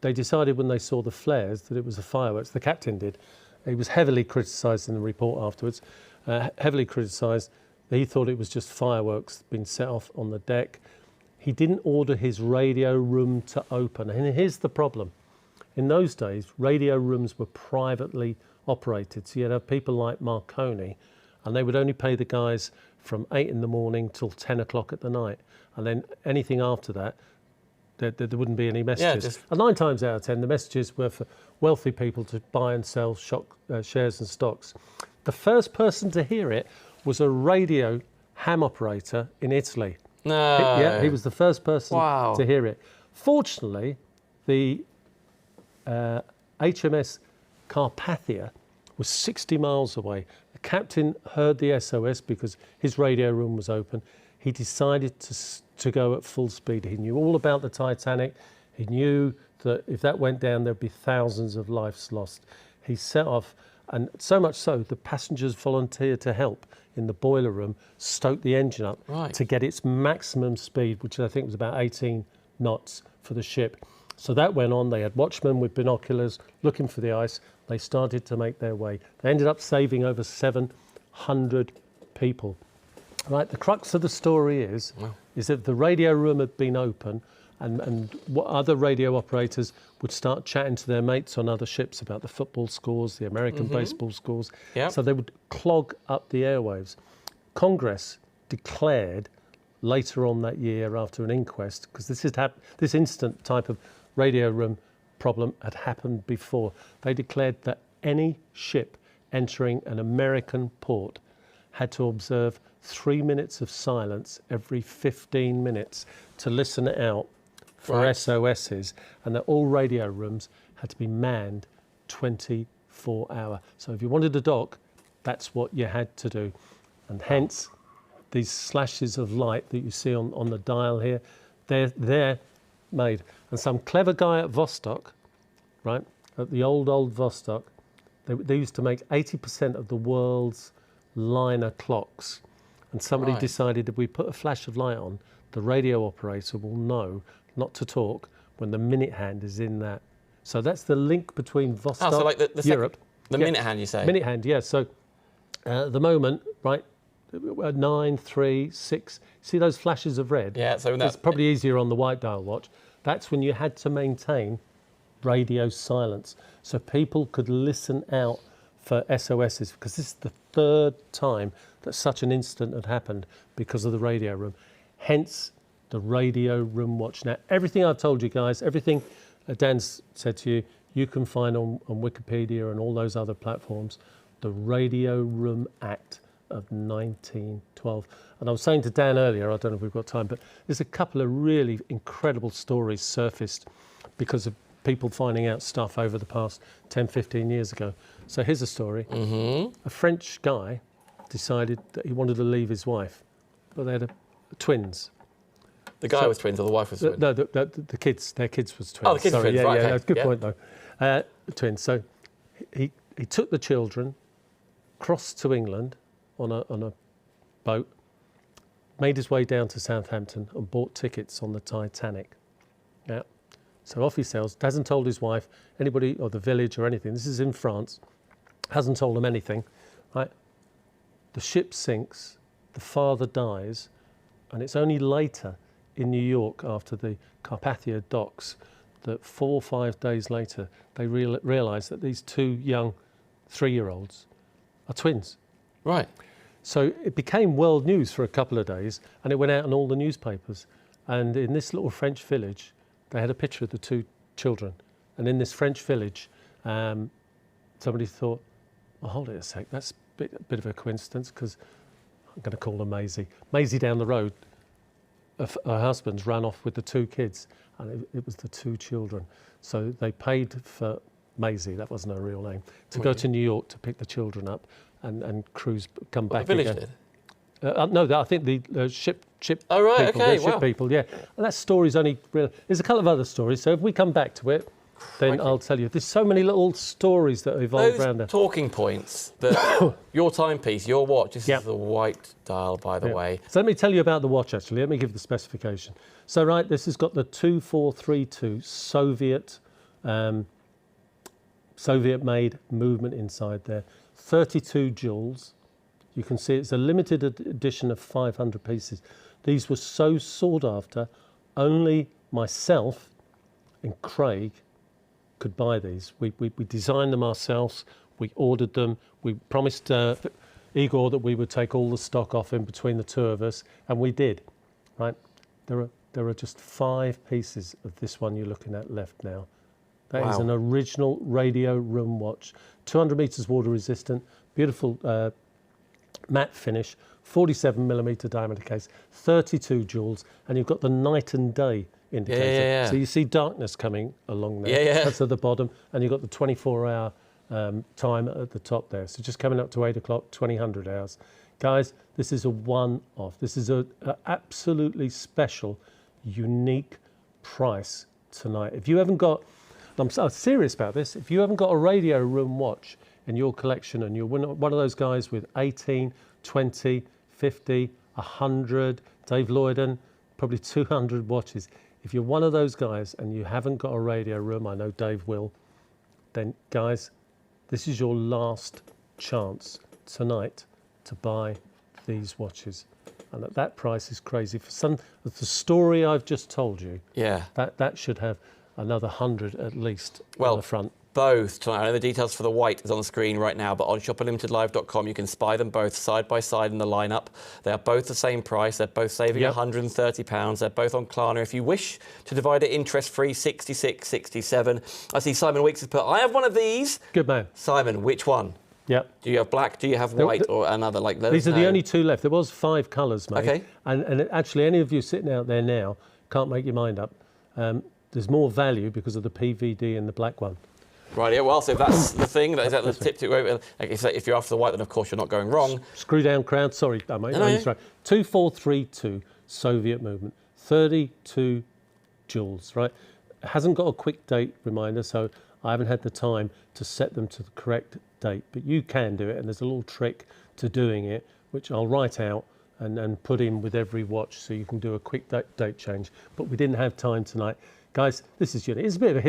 they decided when they saw the flares that it was the fireworks. The captain did. He was heavily criticised in the report afterwards, heavily criticised. He thought it was just fireworks being set off on the deck. He didn't order his radio room to open. And here's the problem. In those days, radio rooms were privately operated. So you'd have people like Marconi, and they would only pay the guys from 8 in the morning till 10 o'clock at the night. And then anything after that, there wouldn't be any messages. And 9 times out of 10, the messages were for wealthy people to buy and sell shares and stocks. The first person to hear it was a radio ham operator in Italy. No. He was the first person to hear it. Fortunately, the HMS Carpathia was 60 miles away. The captain heard the SOS because his radio room was open. He decided to go at full speed. He knew all about the Titanic. He knew that if that went down, there'd be thousands of lives lost. He set off And so much so, the passengers volunteered to help in the boiler room stoke the engine up to get its maximum speed, which I think was about 18 knots for the ship. So that went on. They had watchmen with binoculars looking for the ice. They started to make their way. They ended up saving over 700 people. Right, the crux of the story is that the radio room had been open, and what other radio operators would start chatting to their mates on other ships about the football scores, the American baseball scores. So they would clog up the airwaves. Congress declared later on that year, after an inquest, because this instant type of radio room problem had happened before, they declared that any ship entering an American port had to observe 3 minutes of silence every 15 minutes to listen out for SOSs, and that all radio rooms had to be manned 24 hours. So if you wanted to dock, that's what you had to do. And hence, these slashes of light that you see on the dial here, they're made. And some clever guy at Vostok, right, at the old Vostok, they used to make 80% of the world's liner clocks. And somebody decided if we put a flash of light on, the radio operator will know not to talk when the minute hand is in that. So that's the link between Vostok, so like the Europe. The minute hand, you say? Minute hand, yeah. So at the moment, right, 9, 3, 6, see those flashes of red? Yeah, so it's probably easier on the white dial watch. That's when you had to maintain radio silence so people could listen out for SOSs, because this is the third time that such an incident had happened because of the radio room. Hence the radio room watch. Now, everything I've told you guys, everything Dan's said to you, you can find on Wikipedia and all those other platforms. The Radio Room Act of 1912. And I was saying to Dan earlier, I don't know if we've got time, but there's a couple of really incredible stories surfaced because of people finding out stuff over the past 10, 15 years ago. So here's a story. A French guy decided that he wanted to leave his wife, but they had twins. The guy was twins or the wife was twins? No, the kids, their kids was twins. Oh, the kids were twins, yeah, right, yeah, okay. That's a good point though. Twins. So he took the children, crossed to England on a boat, made his way down to Southampton and bought tickets on the Titanic. Yeah. So off he sails, hasn't told his wife, anybody, or the village or anything. This is in France. Hasn't told them anything, right? The ship sinks, the father dies, and it's only later in New York after the Carpathia docks that 4 or 5 days later they realise that these two young 3-year-olds are twins. Right. So it became world news for a couple of days, and it went out in all the newspapers. And in this little French village, they had a picture of the two children. And in this French village, somebody thought, well, hold it a sec, that's a bit of a coincidence, because I'm going to call her Maisie. Maisie down the road, her husband's ran off with the 2 kids, and it was the 2 children. So they paid for Maisie, that wasn't her real name, to go to New York to pick the children up and cruise, come back the village again. did? No, I think the ship Oh, right, people, okay, ship people, yeah. And that story's only real. There's a couple of other stories, so if we come back to it, then I'll tell you. There's so many little stories that evolved around there. Those talking points, that your timepiece, your watch, this is the white dial, by the way. So let me tell you about the watch, actually. Let me give the specification. So, right, this has got the 2432 Soviet-made movement inside there. 32 joules. You can see it's a limited edition of 500 pieces. These were so sought after, only myself and Craig could buy these. We designed them ourselves, we ordered them, we promised Igor that we would take all the stock off in between the two of us, and we did. Right? There are just 5 pieces of this one you're looking at left now. That is an original radio room watch, 200 metres water resistant, beautiful matte finish, 47mm diameter case, 32 joules, and you've got the night and day indicator. Yeah. So you see darkness coming along there. Yeah. That's at the bottom, and you've got the 24-hour time at the top there. So just coming up to 8 o'clock, 2000 hours. Guys, this is a one-off. This is a absolutely special, unique price tonight. If you haven't got, I'm serious about this, if you haven't got a radio room watch in your collection and you're one of those guys with 18, 20, 50, 100, Dave Lloyden, probably 200 watches. If you're one of those guys and you haven't got a radio room, I know Dave will, then guys, this is your last chance tonight to buy these watches. And at that price is crazy. For some, the story I've just told you, that should have another 100 at least on the front. Both tonight. I know the details for the white is on the screen right now, but on shopunlimitedlive.com you can spy them both side by side in the lineup. They are both the same price. They're both saving £130. They're both on Klarna. If you wish to divide it interest-free, 66, 67. I see Simon Weeks has put, I have one of these. Good man. Simon, which one? Yep. Do you have black? Do you have white or another like those? These are the only two left. There was 5 colours, mate. Okay. And actually, any of you sitting out there now can't make your mind up. There's more value because of the PVD and the black one. Right, yeah, well, so if that's the thing, is that the tip to go over? If you're after the white, then of course you're not going wrong. Screw down crown, sorry, mate. No, 2432 Soviet movement, 32 joules, right? It hasn't got a quick date reminder, so I haven't had the time to set them to the correct date, but you can do it, and there's a little trick to doing it, which I'll write out and put in with every watch so you can do a quick date change. But we didn't have time tonight. Guys, this is unique. It's a bit of a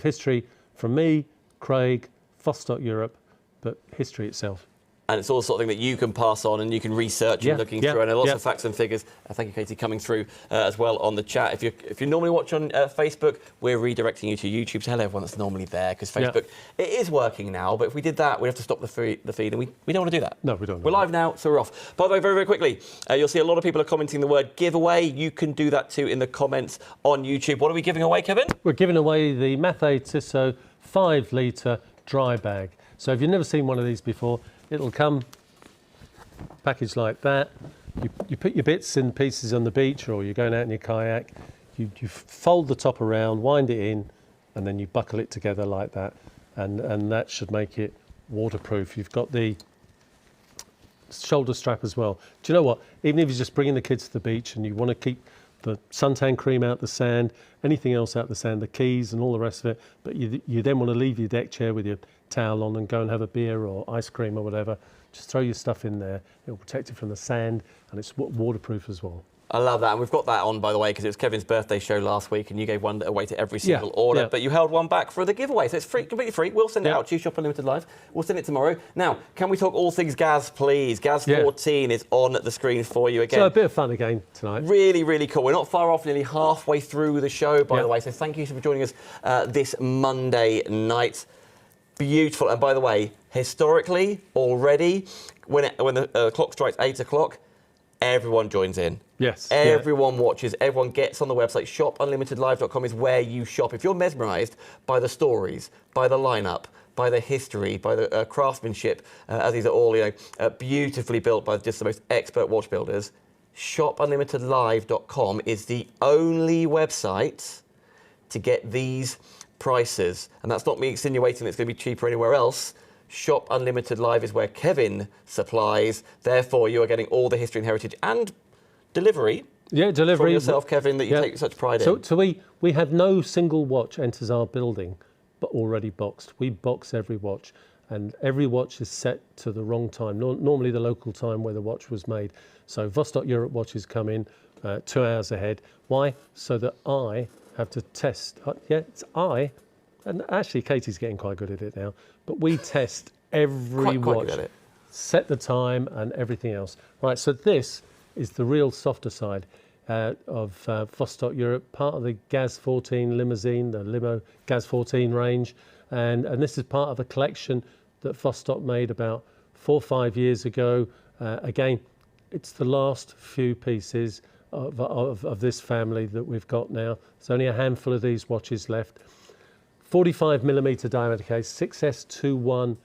history from me, Craig, Vostok-Europe, but history itself. And it's all the sort of thing that you can pass on and you can research and looking through. And lots of facts and figures. Thank you, Katie, coming through as well on the chat. If you normally watch on Facebook, we're redirecting you to YouTube. So hello, everyone that's normally there, because Facebook, it is working now. But if we did that, we'd have to stop the feed, and we don't want to do that. No, we don't. We're live now, so we're off. By the way, very, very quickly, you'll see a lot of people are commenting the word giveaway. You can do that too in the comments on YouTube. What are we giving away, Kevin? We're giving away the Mathey-Tissot 5-litre dry bag. So if you've never seen one of these before, it'll come packaged like that. You put your bits and pieces on the beach, or you're going out in your kayak. You fold the top around, wind it in, and then you buckle it together like that. And that should make it waterproof. You've got the shoulder strap as well. Do you know what? Even if you're just bringing the kids to the beach and you want to keep the suntan cream out the sand, anything else out the sand, the keys and all the rest of it, but you then want to leave your deck chair with your towel on and go and have a beer or ice cream or whatever, just throw your stuff in there. It will protect it from the sand, and it's waterproof as well. I love that. And we've got that on, by the way, because it was Kevin's birthday show last week and you gave one away to every single order, but you held one back for the giveaway. So it's free, completely free. We'll send it out to you, Shop Unlimited Live. We'll send it tomorrow. Now, can we talk all things Gaz, please? Gaz-14 is on the screen for you again. So a bit of fun again tonight. Really, really cool. We're not far off, nearly halfway through the show, by the way. So thank you for joining us this Monday night. Beautiful. And by the way, historically, already, when the clock strikes 8 o'clock, everyone joins in. Yes. Everyone watches. Everyone gets on the website. ShopUnlimitedLive.com is where you shop. If you're mesmerised by the stories, by the lineup, by the history, by the craftsmanship, as these are all beautifully built by just the most expert watch builders, ShopUnlimitedLive.com is the only website to get these prices. And that's not me insinuating it's going to be cheaper anywhere else. Shop Unlimited Live is where Kevin supplies. Therefore, you are getting all the history and heritage and delivery. Yeah, delivery. From yourself, Kevin, that you take such pride in. So we have no single watch enters our building, but already boxed. We box every watch, and every watch is set to the wrong time, normally the local time where the watch was made. So Vostok-Europe watches come in 2 hours ahead. Why? So that I have to test. It's I. And actually, Katie's getting quite good at it now. But we test every watch, good at it. set the time and everything else. Right, so this is the real softer side of Vostok-Europe, part of the Gaz-14 Limousine, the Limo Gaz-14 range. And this is part of a collection that Vostok made about 4 or 5 years ago. Again, it's the last few pieces of this family that we've got now. There's only a handful of these watches left. 45mm diameter case, 6S21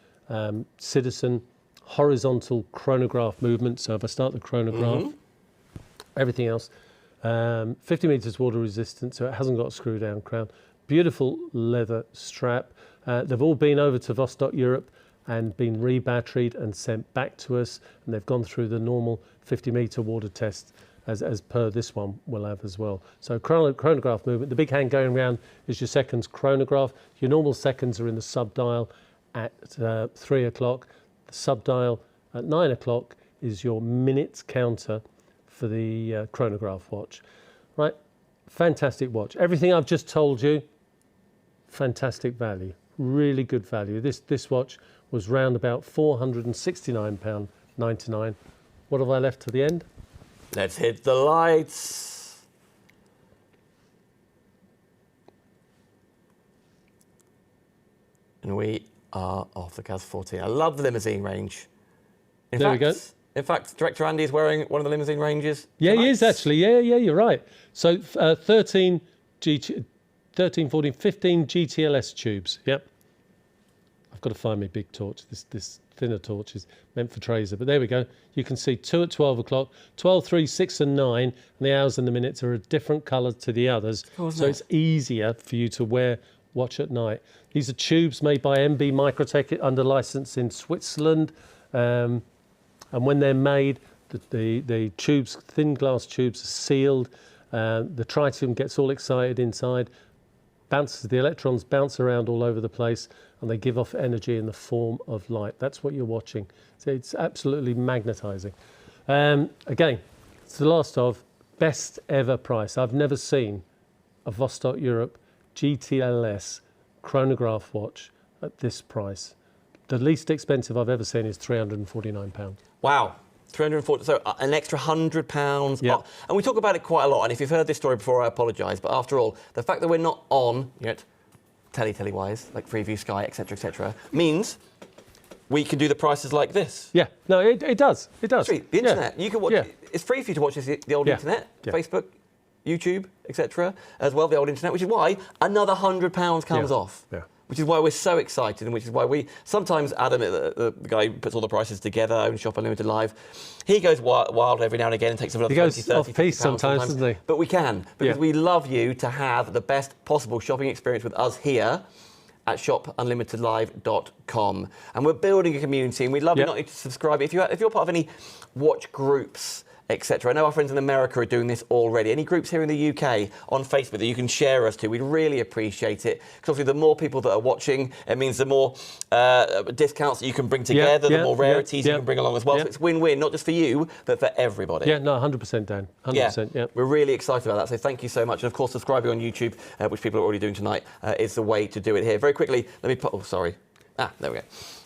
Citizen horizontal chronograph movement. So if I start the chronograph, everything else, 50 meters water resistant, so it hasn't got a screw down crown. Beautiful leather strap. They've all been over to Vostok-Europe and been re-batteried and sent back to us, and they've gone through the normal 50-meter water test as per this one will have as well. So chronograph movement, the big hand going around is your seconds chronograph. Your normal seconds are in the sub-dial, at 3 o'clock. The subdial at 9 o'clock is your minutes counter for the chronograph watch. Right, fantastic watch. Everything I've just told you, fantastic value, really good value. This watch was round about £469.99. What have I left to the end? Let's hit the lights. And we are off the Gaz-14. I love the limousine range. There we go. In fact, Director Andy is wearing one of the limousine ranges. Yeah, tonight. he is actually. Yeah, you're right. So 13, 14, 15 GTLS tubes. Yep. I've got to find my big torch. This thinner torch is meant for Traser. But there we go. You can see 2 at 12 o'clock, 12, 3, 6 and 9. And the hours and the minutes are a different colour to the others. So it's easier for you to watch at night. These are tubes made by MB Microtech under licence in Switzerland. And when they're made, the tubes, thin glass tubes, are sealed. The tritium gets all excited inside. The electrons bounce around all over the place, and they give off energy in the form of light. That's what you're watching. So it's absolutely magnetising. Again, it's the last of best ever price. I've never seen a Vostok-Europe GTLS chronograph watch at this price. The least expensive I've ever seen is £349. Wow. 340, so an extra £100. Yeah. And we talk about it quite a lot, and if you've heard this story before, I apologise, but after all, the fact that we're not on yet, telly-wise, like Freeview, Sky, etc., means we can do the prices like this. Yeah, no, it does. It does. The internet, you can watch, it's free for you to watch the old internet, Facebook, YouTube, etc., as well, the old internet, which is why another £100 comes off. Yeah. Which is why we're so excited, and which is why we sometimes Adam, the guy who puts all the prices together, own Shop Unlimited Live, he goes wild every now and again and takes another 20, 30, off piece sometimes, doesn't he? But we can, because we love you to have the best possible shopping experience with us here at shopunlimitedlive.com. And we're building a community, and we'd love you not only to subscribe. If you're part of any watch groups, etc. I know our friends in America are doing this already. Any groups here in the UK on Facebook that you can share us to, we'd really appreciate it. Because obviously the more people that are watching, it means the more discounts that you can bring together, the more rarities you can bring along as well. So it's win-win, not just for you, but for everybody. Yeah, no, 100%, Dan. 100%, yeah. We're really excited about that, so thank you so much. And of course, subscribing on YouTube, which people are already doing tonight, is the way to do it here. Very quickly, let me put, there we go.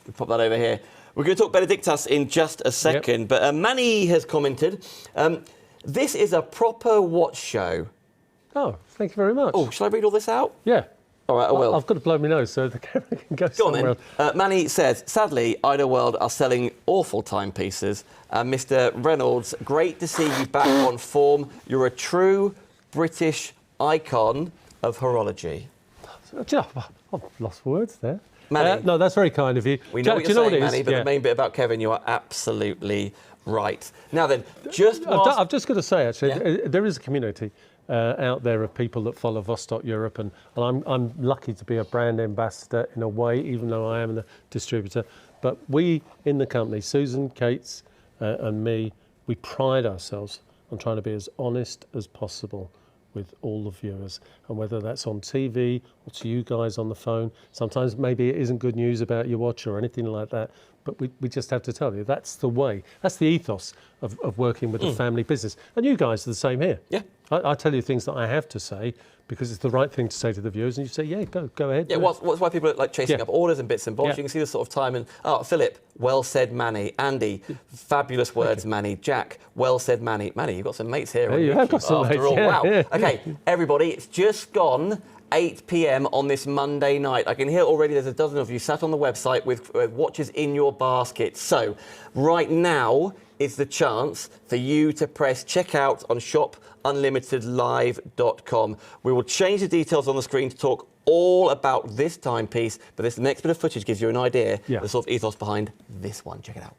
We pop that over here. We're going to talk Benediktas in just a second, but Manny has commented, this is a proper watch show. Oh, thank you very much. Oh, shall I read all this out? Yeah. All right, I will. I've got to blow my nose so the camera can go somewhere else. Go on then. Manny says, sadly, Idle World are selling awful timepieces. Mr. Reynolds, great to see you back on form. You're a true British icon of horology. I've lost words there. Manny, no, that's very kind of you. We know what you're saying, Manny, but the main bit about Kevin, you are absolutely right. Now then, I've just got to say, actually, there is a community out there of people that follow Vostok-Europe, and I'm lucky to be a brand ambassador in a way, even though I am the distributor. But we in the company, Susan, Kates, and me, we pride ourselves on trying to be as honest as possible with all the viewers, and whether that's on TV or to you guys on the phone. Sometimes maybe it isn't good news about your watch or anything like that, but we just have to tell you that's the way, that's the ethos of working with a family business. And you guys are the same here. Yeah. I tell you things that I have to say because it's the right thing to say to the viewers, and you say, yeah, go ahead. Yeah, what's why people are like chasing up orders and bits and bobs. You can see the sort of time. And Philip, well said, Manny. Andy, fabulous words, Manny. Jack, well said, Manny. Manny, you've got some mates here. You have got some mates. After all, wow. Okay, everybody, it's just gone 8 p.m. on this Monday night. I can hear already there's a dozen of you sat on the website with watches in your basket. So right now is the chance for you to press checkout on shopunlimitedlive.com. We will change the details on the screen to talk all about this timepiece, but this next bit of footage gives you an idea of the sort of ethos behind this one. Check it out.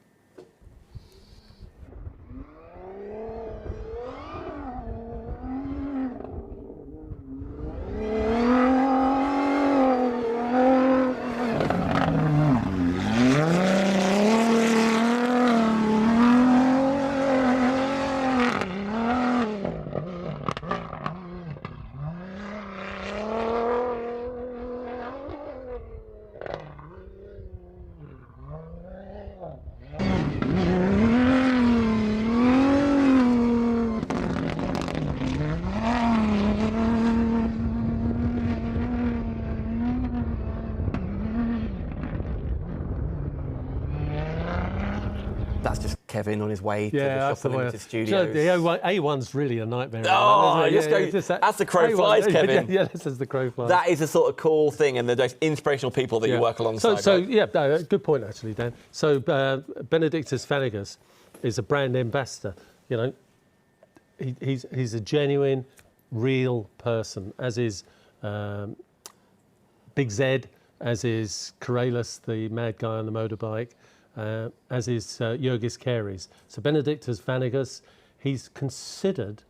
That's just Kevin on his way to the that's Shop the way. Unlimited studios. The A1's really a nightmare. Oh, Isn't it? just go, as the crow flies, Kevin. Yeah, this is the crow flies. That is the sort of cool thing and the most inspirational people that you work alongside. So right? yeah, no, good point actually, Dan. So Benediktas Vanagas is a brand ambassador. You know, he's a genuine, real person, as is Big Zed, as is Corrales, the mad guy on the motorbike, as is Jurgis Keres. So Benediktas Vanagas, he's considered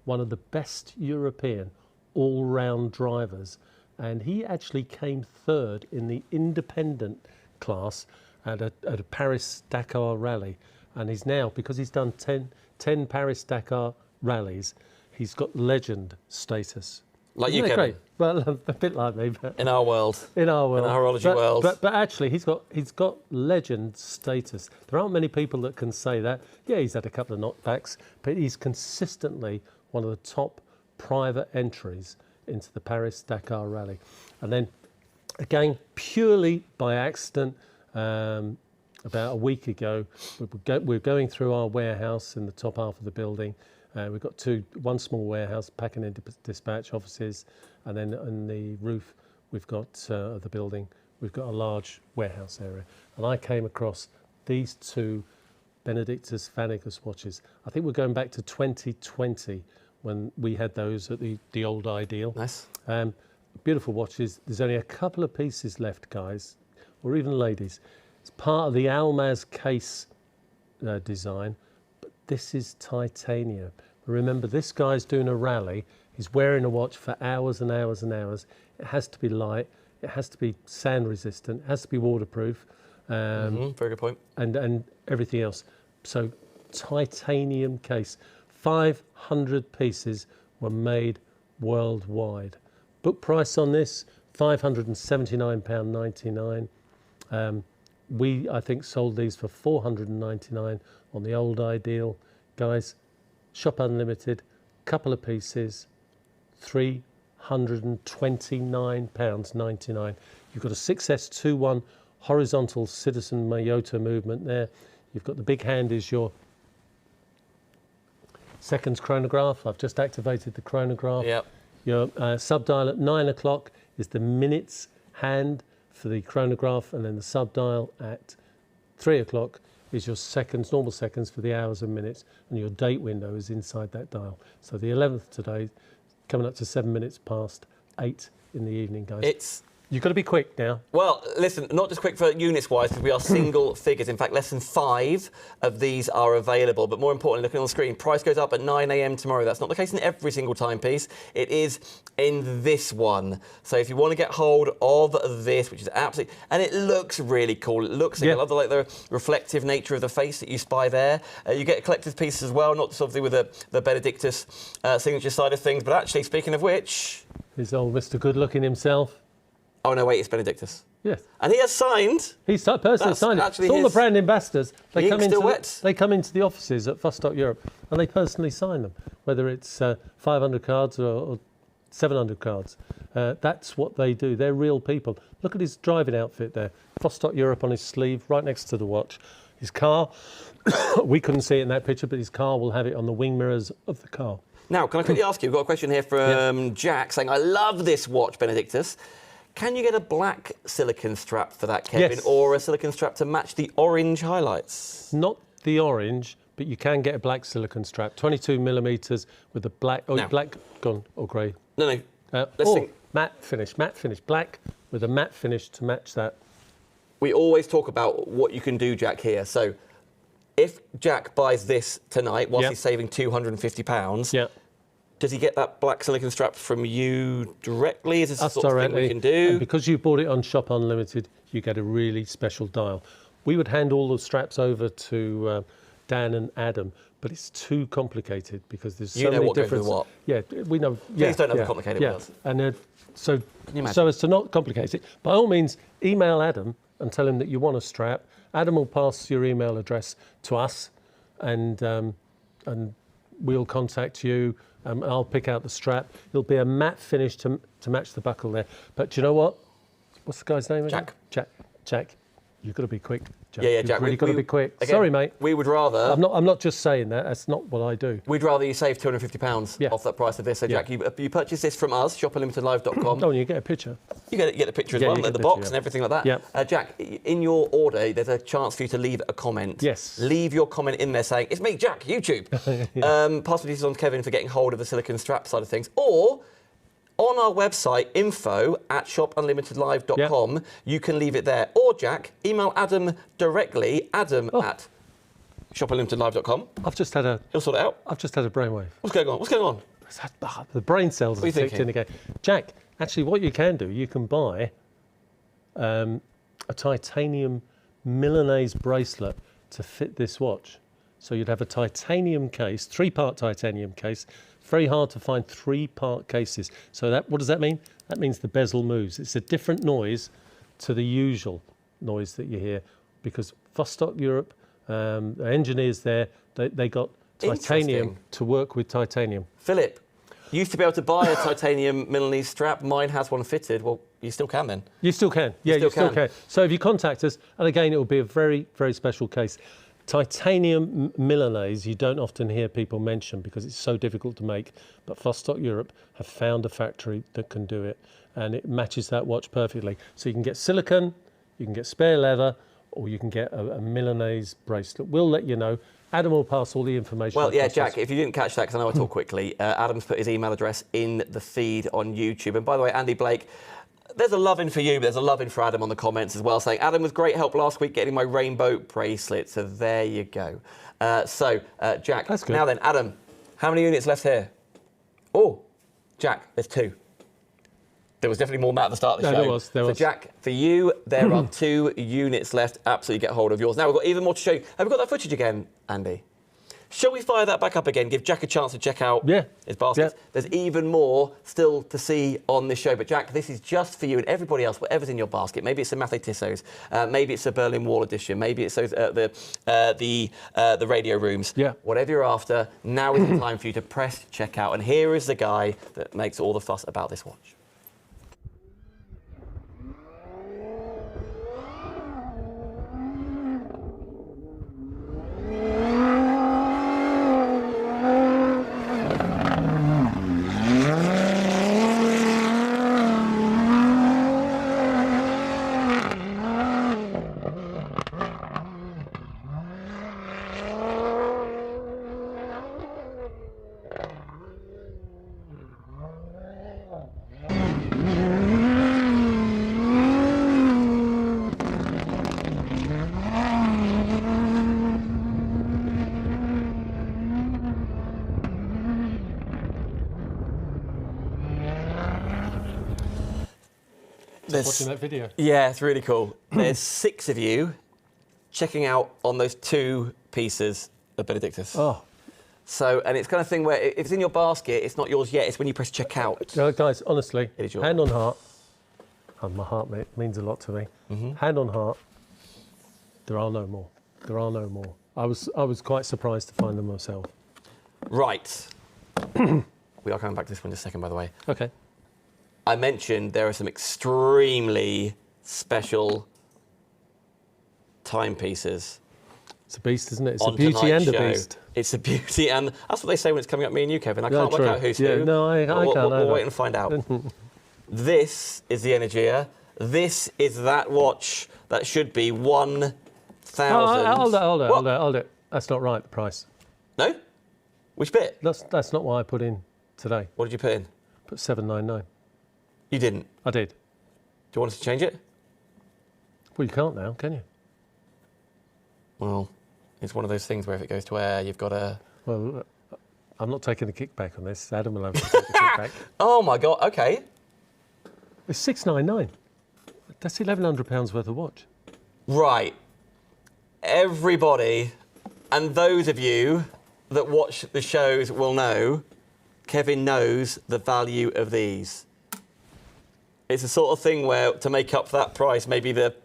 one of the best European all-round drivers, and he actually came third in the independent class at a Paris-Dakar rally. And he's now, because he's done 10 Paris-Dakar rallies, he's got legend status. Like you, Kevin. Kevin. Well, a bit like me, but In our world. in our world, In our horology world. But actually, he's got legend status. There aren't many people that can say that. Yeah, he's had a couple of knockbacks, but he's consistently one of the top private entries into the Paris-Dakar rally. And then, again, purely by accident, about a week ago, we're going through our warehouse in the top half of the building. We've got one small warehouse, packing and dispatch offices, and then on the roof we've got the building, we've got a large warehouse area. And I came across these two Benediktas Vanagas watches. I think we're going back to 2020 when we had those at the old Ideal. Nice. Beautiful watches. There's only a couple of pieces left, guys, or even ladies. It's part of the Almaz case design, but this is titanium. Remember, this guy's doing a rally. He's wearing a watch for hours and hours and hours. It has to be light. It has to be sand resistant. It has to be waterproof. Very good point. And everything else. So titanium case. 500 pieces were made worldwide. Book price on this, £579.99. I think, sold these for $499 on the old Ideal. Guys, Shop Unlimited, couple of pieces, £329.99. You've got a 6S21 horizontal Citizen Mayoto movement there. You've got the big hand is your seconds chronograph. I've just activated the chronograph. Yep. Your subdial at 9 o'clock is the minutes hand for the chronograph, and then the subdial at 3 o'clock is your seconds, normal seconds for the hours and minutes, and your date window is inside that dial. So the 11th today, coming up to 7 minutes past 8 in the evening, guys. You've got to be quick now. Well, listen, not just quick for units-wise, because we are single figures. In fact, less than 5 of these are available. But more importantly, looking on the screen, price goes up at 9 a.m. tomorrow. That's not the case in every single timepiece. It is in this one. So if you want to get hold of this, which is absolutely... And it looks really cool. It looks... I love the reflective nature of the face that you spy there. You get collector's pieces as well, not just obviously with the Benediktas signature side of things. But actually, speaking of which... Here's old Mr. Good-looking himself. Oh, no, wait, it's Benediktas. Yes. And he has signed. He's personally signed it. It's all the brand ambassadors. They come into the offices at Vostok-Europe and they personally sign them, whether it's 500 cards or 700 cards. That's what they do. They're real people. Look at his driving outfit there. Vostok-Europe on his sleeve, right next to the watch. His car, we couldn't see it in that picture, but his car will have it on the wing mirrors of the car. Now, can I quickly ask you, we've got a question here from Jack saying, I love this watch, Benediktas. Can you get a black silicon strap for that, Kevin, or a silicon strap to match the orange highlights? Not the orange, but you can get a black silicon strap, 22 millimetres with a black, black gone or grey. No. Matte finish, black with a matte finish to match that. We always talk about what you can do, Jack, here. So if Jack buys this tonight whilst he's saving £250, does he get that black silicon strap from you directly? Is this the sort of thing we can do? And because you bought it on Shop Unlimited, you get a really special dial. We would hand all the straps over to Dan and Adam, but it's too complicated because there's so many different... what? Yeah, we know. Please don't overcomplicate it with us. And so as to not complicate it, by all means, email Adam and tell him that you want a strap. Adam will pass your email address to us, and we'll contact you. I'll pick out the strap. It'll be a matte finish to match the buckle there. But do you know what? What's the guy's name again? Jack. You've got to be quick, Jack. Yeah, Jack. You've really got to be quick. Again, Sorry, mate. We would rather. I'm not just saying that. That's not what I do. We'd rather you save £250 off that price of this. So, Jack, you purchase this from us, shopunlimitedlive.com. Oh, and you get a picture. You get the picture as well, the box and everything like that. Yeah. Jack, in your order, there's a chance for you to leave a comment. Yes. Leave your comment in there saying, it's me, Jack, YouTube. Pass the details on to Kevin for getting hold of the silicone strap side of things. Or on our website, info@shopunlimitedlive.com, you can leave it there. Or, Jack, email Adam directly, at shopunlimitedlive.com. He'll sort it out. I've just had a brainwave. What's going on? What's going on? The brain cells What are are you kicked in again. Jack, actually, what you can do, you can buy a titanium Milanese bracelet to fit this watch. So you'd have a titanium case, 3-part titanium case. Very hard to find 3-part cases. So what does that mean? That means the bezel moves. It's a different noise to the usual noise that you hear, because Vostok-Europe, the engineers there, they got titanium to work with titanium. Philip, you used to be able to buy a titanium Milanese strap. Mine has one fitted. Well, you still can then. You still can. Yeah, you still can. So if you contact us, and again, it will be a very, very special case. Titanium Milanese, you don't often hear people mention because it's so difficult to make, but Vostok-Europe have found a factory that can do it, and it matches that watch perfectly. So you can get silicone, you can get spare leather, or you can get a Milanese bracelet. We'll let you know. Adam will pass all the information. Well, yeah, Jack, if you didn't catch that, because I know I talk quickly, Adam's put his email address in the feed on YouTube. And by the way, Andy Blake, there's a love-in for you, but there's a love-in for Adam on the comments as well, saying, Adam was great help last week getting my rainbow bracelet. So there you go. Jack, that's good. Now then, Adam, how many units left here? Oh, Jack, there's 2. There was definitely more than that at the start of the show. There was. Jack, for you, there are 2 units left. Absolutely get hold of yours. Now, we've got even more to show you. Have we got that footage again, Andy? Shall we fire that back up again? Give Jack a chance to check out his basket. There's even more still to see on this show. But, Jack, this is just for you and everybody else, whatever's in your basket. Maybe it's the Mathey-Tissots. Maybe it's the Berlin Wall edition. Maybe it's those, the radio rooms. Yeah. Whatever you're after, now is the time for you to press checkout. And here is the guy that makes all the fuss about this watch. Watching that video. Yeah, it's really cool. There's 6 of you checking out on those 2 pieces of Benediktas. Oh. So, and it's kind of thing where if it's in your basket, it's not yours yet. It's when you press checkout. Guys, honestly, it is yours. Hand on heart. And my heart means a lot to me. Hand on heart. There are no more. There are no more. I was quite surprised to find them myself. Right. We are coming back to this one in a second, by the way. Okay. I mentioned there are some extremely special timepieces. It's a beast, isn't it? It's a beauty and a beast. It's a beauty, and that's what they say when it's coming up me and you, Kevin. I can't work out who's who. No, I can't. We'll wait and find out. This is the Energia. This is that watch that should be 1,000. Hold it. That's not right, the price. No? Which bit? That's not what I put in today. What did you put in? Put 799. You didn't? I did. Do you want us to change it? Well, you can't now, can you? Well, it's one of those things where if it goes to air, you've got to... Well, I'm not taking the kickback on this. Adam will have to take the kickback. Oh, my God. OK. It's 699. That's £1,100 worth of watch. Right. Everybody, and those of you that watch the shows will know, Kevin knows the value of these. It's the sort of thing where, to make up for that price, maybe the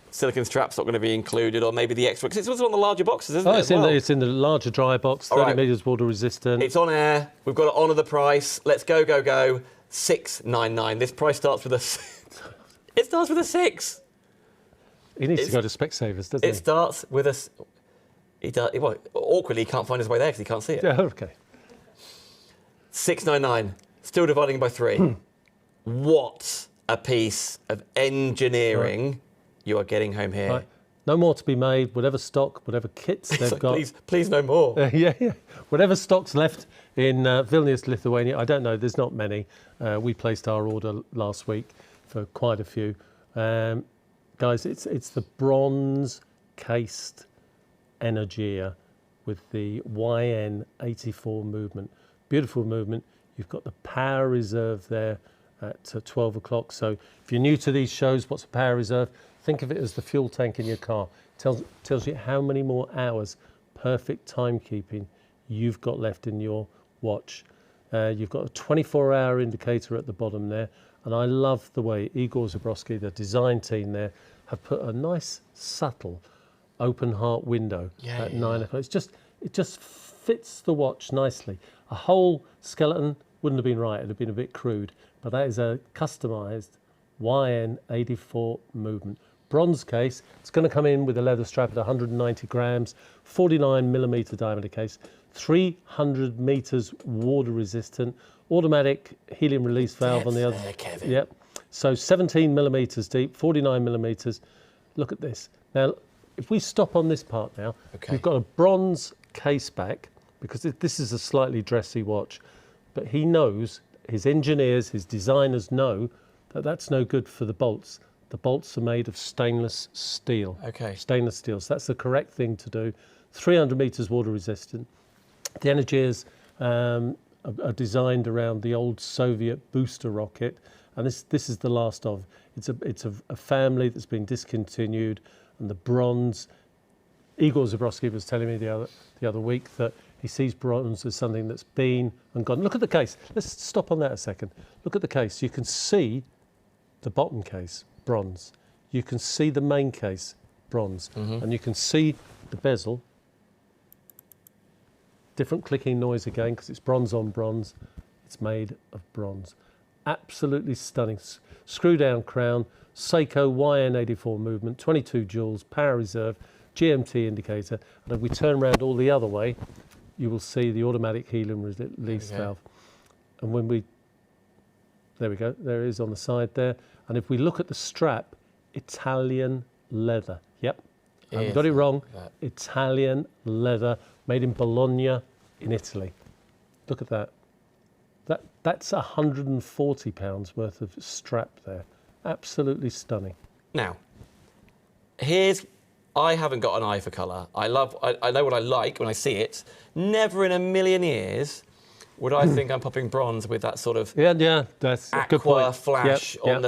silicone strap's not going to be included, or maybe the extra, because it's also on the larger boxes, isn't it? It's in the larger dry box, 30 metres water resistant. It's on air. We've got to honour the price. Let's go. $699. This price starts with a... It starts with a 6. He needs to go to Specsavers, doesn't he? It starts with a... Well, awkwardly, he can't find his way there because he can't see it. Yeah, okay. 699, still dividing by 3. What a piece of engineering you are getting home here. Right. No more to be made. Whatever stock, whatever kits they've got. Please no more. Yeah. Whatever stock's left in Vilnius, Lithuania. I don't know. There's not many. We placed our order last week for quite a few. Guys, it's the bronze cased Energia with the YN84 movement. Beautiful movement. You've got the power reserve there at 12 o'clock. So if you're new to these shows, what's a power reserve? Think of it as the fuel tank in your car. Tells you how many more hours perfect timekeeping you've got left in your watch. You've got a 24-hour indicator at the bottom there. And I love the way Igor Zabrowski, the design team there, have put a nice, subtle open heart window at 9 o'clock. It just fits the watch nicely. A whole skeleton wouldn't have been right. It would have been a bit crude. But that is a customised YN84 movement. Bronze case. It's going to come in with a leather strap at 190 grams, 49 millimetre diameter case, 300 metres water resistant, automatic helium release valve on the other. There, Kevin. Yep. So 17 millimetres deep, 49 millimetres. Look at this. Now, if we stop on this part now, we've got a bronze case back because this is a slightly dressy watch, but he knows, his engineers, his designers know that that's no good for the bolts. The bolts are made of stainless steel. Okay. Stainless steel. So that's the correct thing to do. 300 metres water resistant. The Energias are designed around the old Soviet booster rocket, and this is the last of. It's a family that's been discontinued, and the bronze. Igor Zabrowski was telling me the other week that he sees bronze as something that's been and gone. Look at the case. Let's stop on that a second. Look at the case. You can see the bottom case, bronze. You can see the main case, bronze. And you can see the bezel. Different clicking noise again because it's bronze on bronze. It's made of bronze. Absolutely stunning. Screw down crown, Seiko YN84 movement, 22 joules, power reserve, GMT indicator. And if we turn around all the other way, you will see the automatic helium release valve. And when we, there we go, there it is on the side there. And if we look at the strap, Italian leather. Yep, I haven't got it wrong. Italian leather, made in Bologna in Italy. Look at that. That's £140 worth of strap there. Absolutely stunning. Now, I haven't got an eye for colour. I know what I like when I see it. Never in a million years would I think I'm popping bronze with that sort of that's a good point. Aqua flash on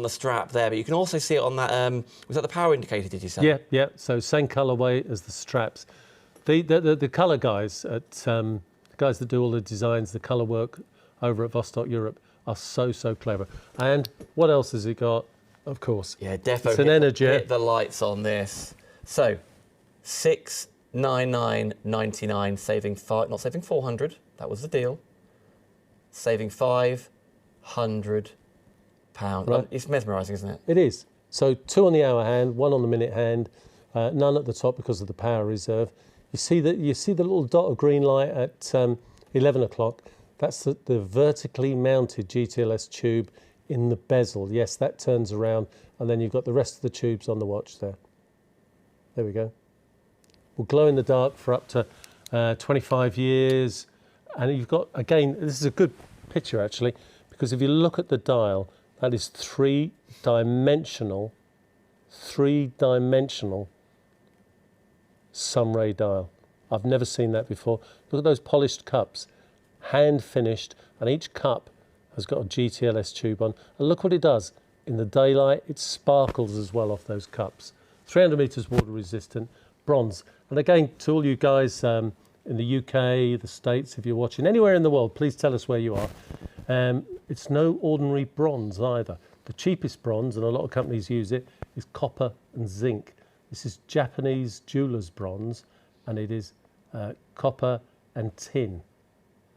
the strap there. But you can also see it on that. Was that the power indicator? Did you say? Yeah. So same colourway as the straps. The colour guys at the guys that do all the designs, the colour work over at Vostok-Europe are so clever. And what else has it got? Of course. Yeah, defo. It's an Energia. Hit the lights on this. So, $699.99, saving not saving 400. That was the deal. Saving £500. Right. It's mesmerising, isn't it? It is. So 2 on the hour hand, 1 on the minute hand, none at the top because of the power reserve. You see the little dot of green light at 11 o'clock. That's the vertically mounted GTLS tube in the bezel. Yes, that turns around, and then you've got the rest of the tubes on the watch there. There we go. Will glow in the dark for up to 25 years. And you've got, again, this is a good picture actually, because if you look at the dial, that is three-dimensional sunray dial. I've never seen that before. Look at those polished cups, hand finished, and each cup has got a GTLS tube on. And look what it does. In the daylight, it sparkles as well off those cups. 300 metres water resistant, bronze. And again, to all you guys in the UK, the States, if you're watching, anywhere in the world, please tell us where you are. It's no ordinary bronze either. The cheapest bronze, and a lot of companies use it, is copper and zinc. This is Japanese jeweler's bronze, and it is copper and tin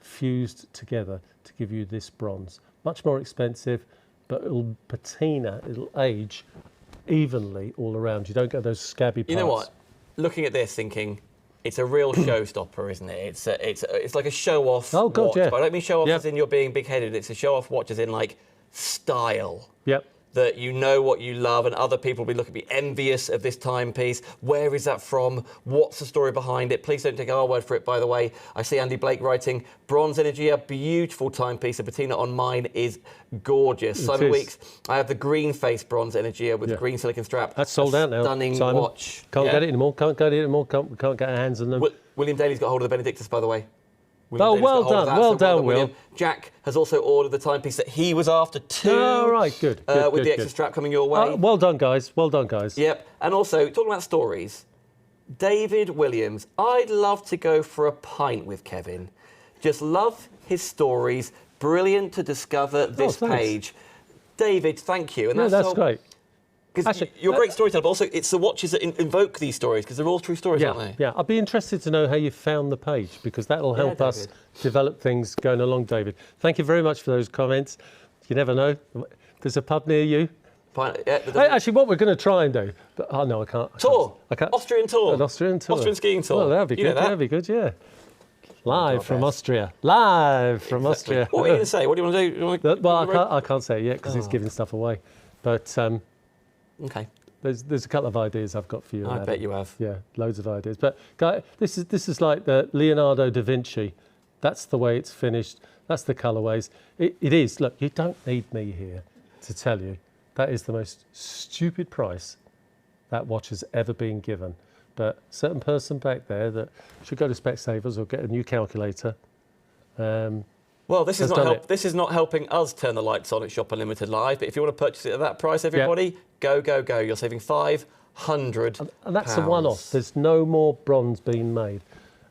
fused together to give you this bronze. Much more expensive, but it'll patina, it'll age evenly all around. You don't get those scabby parts. You know what? Looking at this, thinking, it's a real showstopper, isn't it? It's like a show-off Oh, God, watch. yeah. But I don't mean show-off Yeah. as in you're being big-headed. It's a show-off watch as in, like, style. Yep. That you know what you love, and other people will be envious of this timepiece. Where is that from? What's the story behind it? Please don't take our word for it, by the way. I see Andy Blake writing, Bronze Energia, beautiful timepiece. The patina on mine is gorgeous. Simon Weeks, I have the green face Bronze Energia with the green silicon strap. That's sold out now. Stunning Simon. watch. Can't get it anymore. Can't get it anymore. Can't get our hands on them. William Daly's got hold of the Benediktas, by the way. William Oh, Daly's well got hold of done. that, Well so done, William. Will. Jack has also ordered the timepiece that he was after too. Oh, right. Good. With the extra strap coming your way. Well done, guys. Well done, guys. Yep. And also, talking about stories, David Williams, I'd love to go for a pint with Kevin. Just love his stories. Brilliant to discover this thanks. page. David, thank you. And Yeah, that's great. Because you're a great storyteller, but also it's the watches that invoke these stories, because they're all true stories, aren't they? Yeah, I'd be interested to know how you found the page, because that'll help us David. develop things going along, David. Thank you very much for those comments. You never know. There's a pub near you. Yeah, Hey, actually, what we're going to try and do... But, oh, no, I can't. Tour. I can't. Austrian tour. An Austrian tour. Austrian skiing tour. Well, that'd be You know good. that. That'd be good, yeah. Live from Austria. Live from Austria. What are you going to say? What do you want to do? You want to Well, I can't say it yet because he's giving stuff away. But Okay. there's a couple of ideas I've got for you. I Adam. bet you have. Yeah, loads of ideas. But guy, this is like the Leonardo da Vinci. That's the way it's finished. That's the colourways. It is. Look, you don't need me here to tell you that is the most stupid price that watch has ever been given. But a certain person back there that should go to Specsavers or get a new calculator. Well, this is not helping us turn the lights on at Shop Unlimited Live. But if you want to purchase it at that price, everybody, go, go, go. You're saving £500. And that's a one-off. There's no more bronze being made.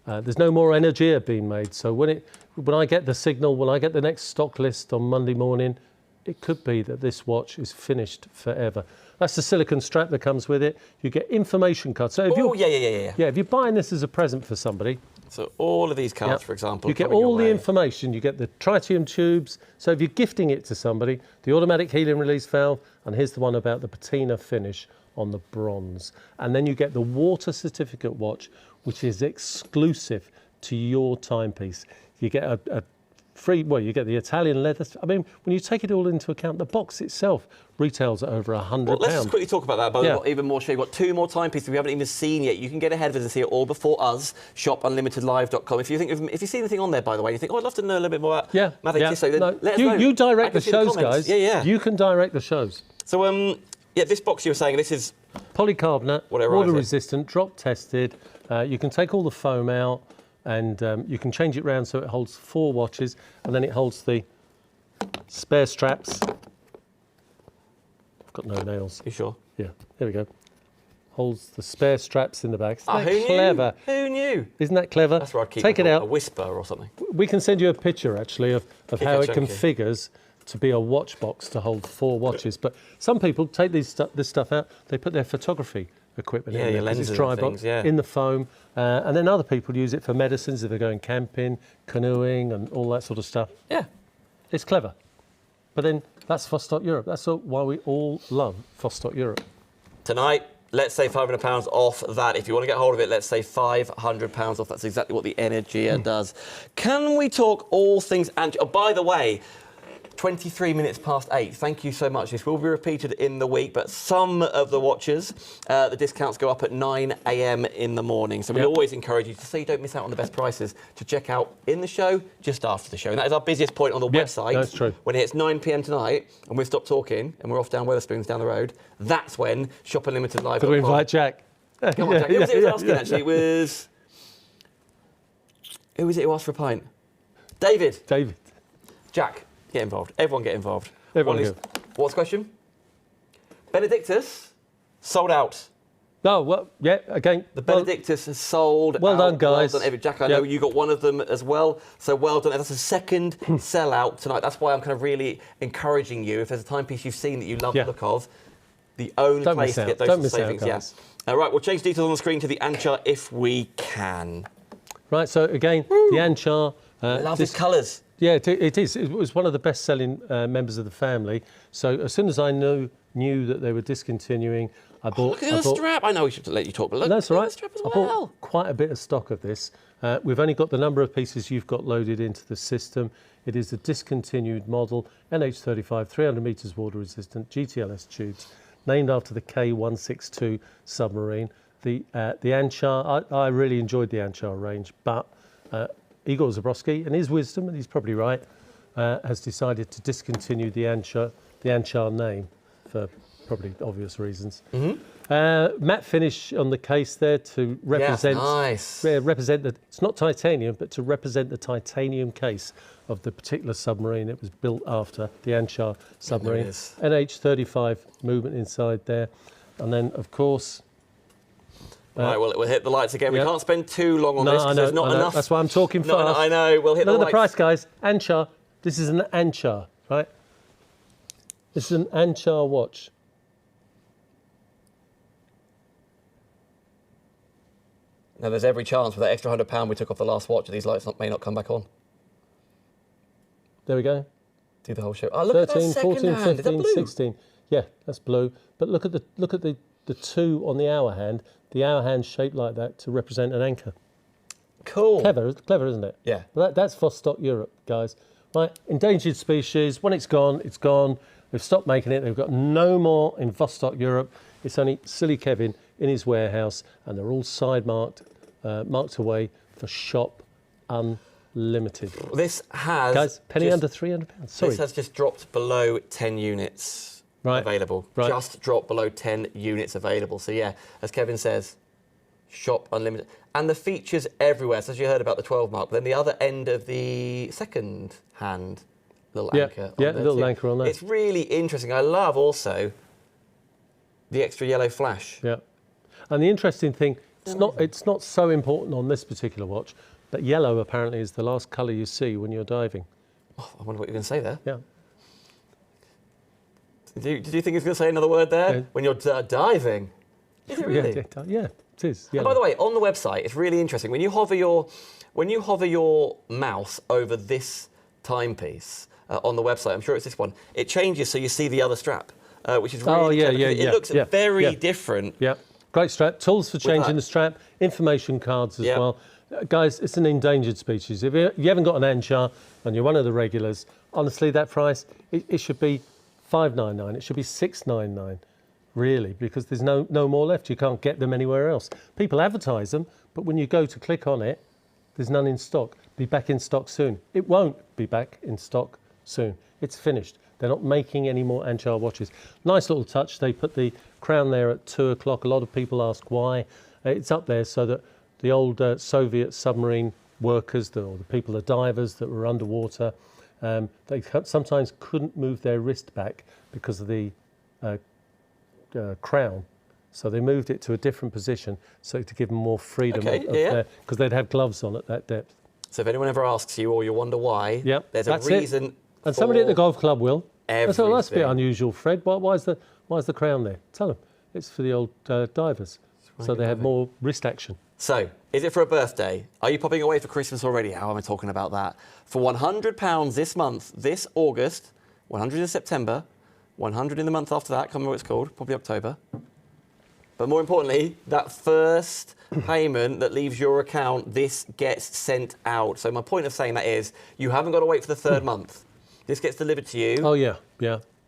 There's no more Energia being made. So when I get the signal, when I get the next stock list on Monday morning, it could be that this watch is finished forever. That's the silicon strap that comes with it. You get information cards. So if yeah. if you're buying this as a present for somebody, so all of these cards, for example, you get all the information. You get the tritium tubes. So if you're gifting it to somebody, the automatic helium release valve, and here's the one about the patina finish on the bronze. And then you get the water certificate watch, which is exclusive to your timepiece. You get a free, well, you get the Italian leather. I mean, when you take it all into account, the box itself retails at over £100. Well, let's just quickly talk about that, but we've got even more show. You've got 2 more timepieces we haven't even seen yet. You can get ahead of us and see it all before us, shopunlimitedlive.com. If you see anything on there, by the way, you think, I'd love to know a little bit more about Mathey-Tissot, then let us know. You direct the shows, guys. Yeah. You can direct the shows. So, this box you were saying, this is... Polycarbonate, water resistant, drop tested. You can take all the foam out and you can change it around so it holds 4 watches, and then it holds the spare straps. I've got no nails. You sure? Yeah, there we go. Holds the spare straps in the back. Isn't that who clever? Knew? Who knew? Isn't that clever? That's where I'd keep Take it out. A whisper or something. We can send you a picture, actually, of how it configures to be a watch box to hold 4 watches. But some people take this stuff out, they put their photography equipment in your there. lenses It's dry and things, box in the foam. And then other people use it for medicines if they're going camping, canoeing and all that sort of stuff. Yeah. It's clever. But then that's Vostok-Europe. That's why we all love Vostok-Europe. Tonight, let's say £500 off that. If you want to get hold of it, let's say £500 off. That's exactly what the Energia does. Can we talk all things... Oh, by the way, 23 minutes past 8. Thank you so much. This will be repeated in the week, but some of the watches, the discounts go up at 9 a.m. in the morning. So we always encourage you to, so you don't miss out on the best prices, to check out in the show, just after the show. And that is our busiest point on the website. That's true. When it hits 9 p.m. tonight and we've stopped talking and we're off down Wetherspoons down the road, that's when Shop Unlimited Live. Could we invite Jack? Come on, Jack. Who was it who was asking, actually? It was... Who was it who asked for a pint? David. Jack. Get involved. Everyone get involved. Everyone What's the question? Benediktas sold out. No, well, yeah, again. The Benediktas has sold out. Well done, guys. Well done, Jack, I know you got one of them as well, so well done. That's a second sellout tonight. That's why I'm kind of really encouraging you. If there's a timepiece you've seen that you love the look of, the only place to get those savings. Yes. Right, we'll change details on the screen to the Anchar if we can. Right, so again, the Anchar. I love these colours. Yeah, it is. It was one of the best-selling members of the family. So as soon as I knew that they were discontinuing, I bought. Look at the strap. I know we should let you talk, but look, that's all right. At the strap as I well. bought quite a bit of stock of this. We've only got the number of pieces you've got loaded into the system. It is a discontinued model, NH35, 300 metres water resistant, GTLS tubes, named after the K162 submarine. The Anchar, I really enjoyed the Anchar range, but Igor Zabrowski, in his wisdom, and he's probably right, has decided to discontinue the Anchar name for probably obvious reasons. Matte finish on the case there to represent, represent that it's not titanium, but to represent the titanium case of the particular submarine it was built after, the Anchar submarine. NH35 movement inside there, and then of course. Right, well, we'll hit the lights again. We can't spend too long on this because there's not enough. That's why I'm talking fast. No, I know. We'll hit the lights. Look at the price, guys. Anchar. This is an Anchar, right? This is an Anchar watch. Now, there's every chance with that extra £100 we took off the last watch that these lights may not come back on. There we go. Do the whole show. Oh, look 13, at that 14, second hand. 15, 16. Yeah, that's blue. But look at the two on the hour hand. The hour hand shaped like that to represent an anchor. Cool. Clever, isn't it? Yeah. Well, that's Vostok-Europe, guys. Right, endangered species. When it's gone, it's gone. They've stopped making it. They've got no more in Vostok-Europe. It's only silly Kevin in his warehouse, and they're all side marked, marked away for shop unlimited. This has... Guys, penny under £300. Sorry. This has just dropped below 10 units. Available. Right. Just dropped below 10 units available. So yeah, as Kevin says, shop unlimited. And the features everywhere. So as you heard about the 12 mark, but then the other end of the second hand little anchor. Yeah, the little anchor on there. It's really interesting. I love also the extra yellow flash. Yeah. And the interesting thing, it's not so important on this particular watch, but yellow apparently is the last colour you see when you're diving. Oh, I wonder what you're going to say there. Yeah. Did you think he was going to say another word there? When you're diving? Is it really? Yeah, it is. And by the way, on the website, it's really interesting. When you hover your mouse over this timepiece on the website, I'm sure it's this one, it changes so you see the other strap, which is really it looks very different. Yeah, great strap. Tools for changing the strap, information cards as well. Guys, it's an endangered species. If you haven't got an Anchar and you're one of the regulars, honestly, that price, it should be $5.99. It should be $6.99, really, because there's no more left. You can't get them anywhere else. People advertise them, but when you go to click on it, there's none in stock. Be back in stock soon. It won't be back in stock soon. It's finished. They're not making any more Anchar watches. Nice little touch. They put the crown there at 2 o'clock. A lot of people ask why. It's up there so that the old Soviet submarine workers, or the people, the divers that were underwater, they sometimes couldn't move their wrist back because of the crown. So they moved it to a different position so to give them more freedom because they'd have gloves on at that depth. So if anyone ever asks you or you wonder why, there's a reason. It. And somebody at the golf club will. That's a bit unusual, Fred. Why is the crown there? Tell them. It's for the old divers. So they have more wrist action. So, is it for a birthday? Are you popping away for Christmas already? How am I talking about that? For £100 this month, this August, 100 in September, 100 in the month after that, can't remember what it's called, probably October. But more importantly, that first payment that leaves your account, this gets sent out. So my point of saying that is, you haven't got to wait for the third month. This gets delivered to you. Oh, yeah.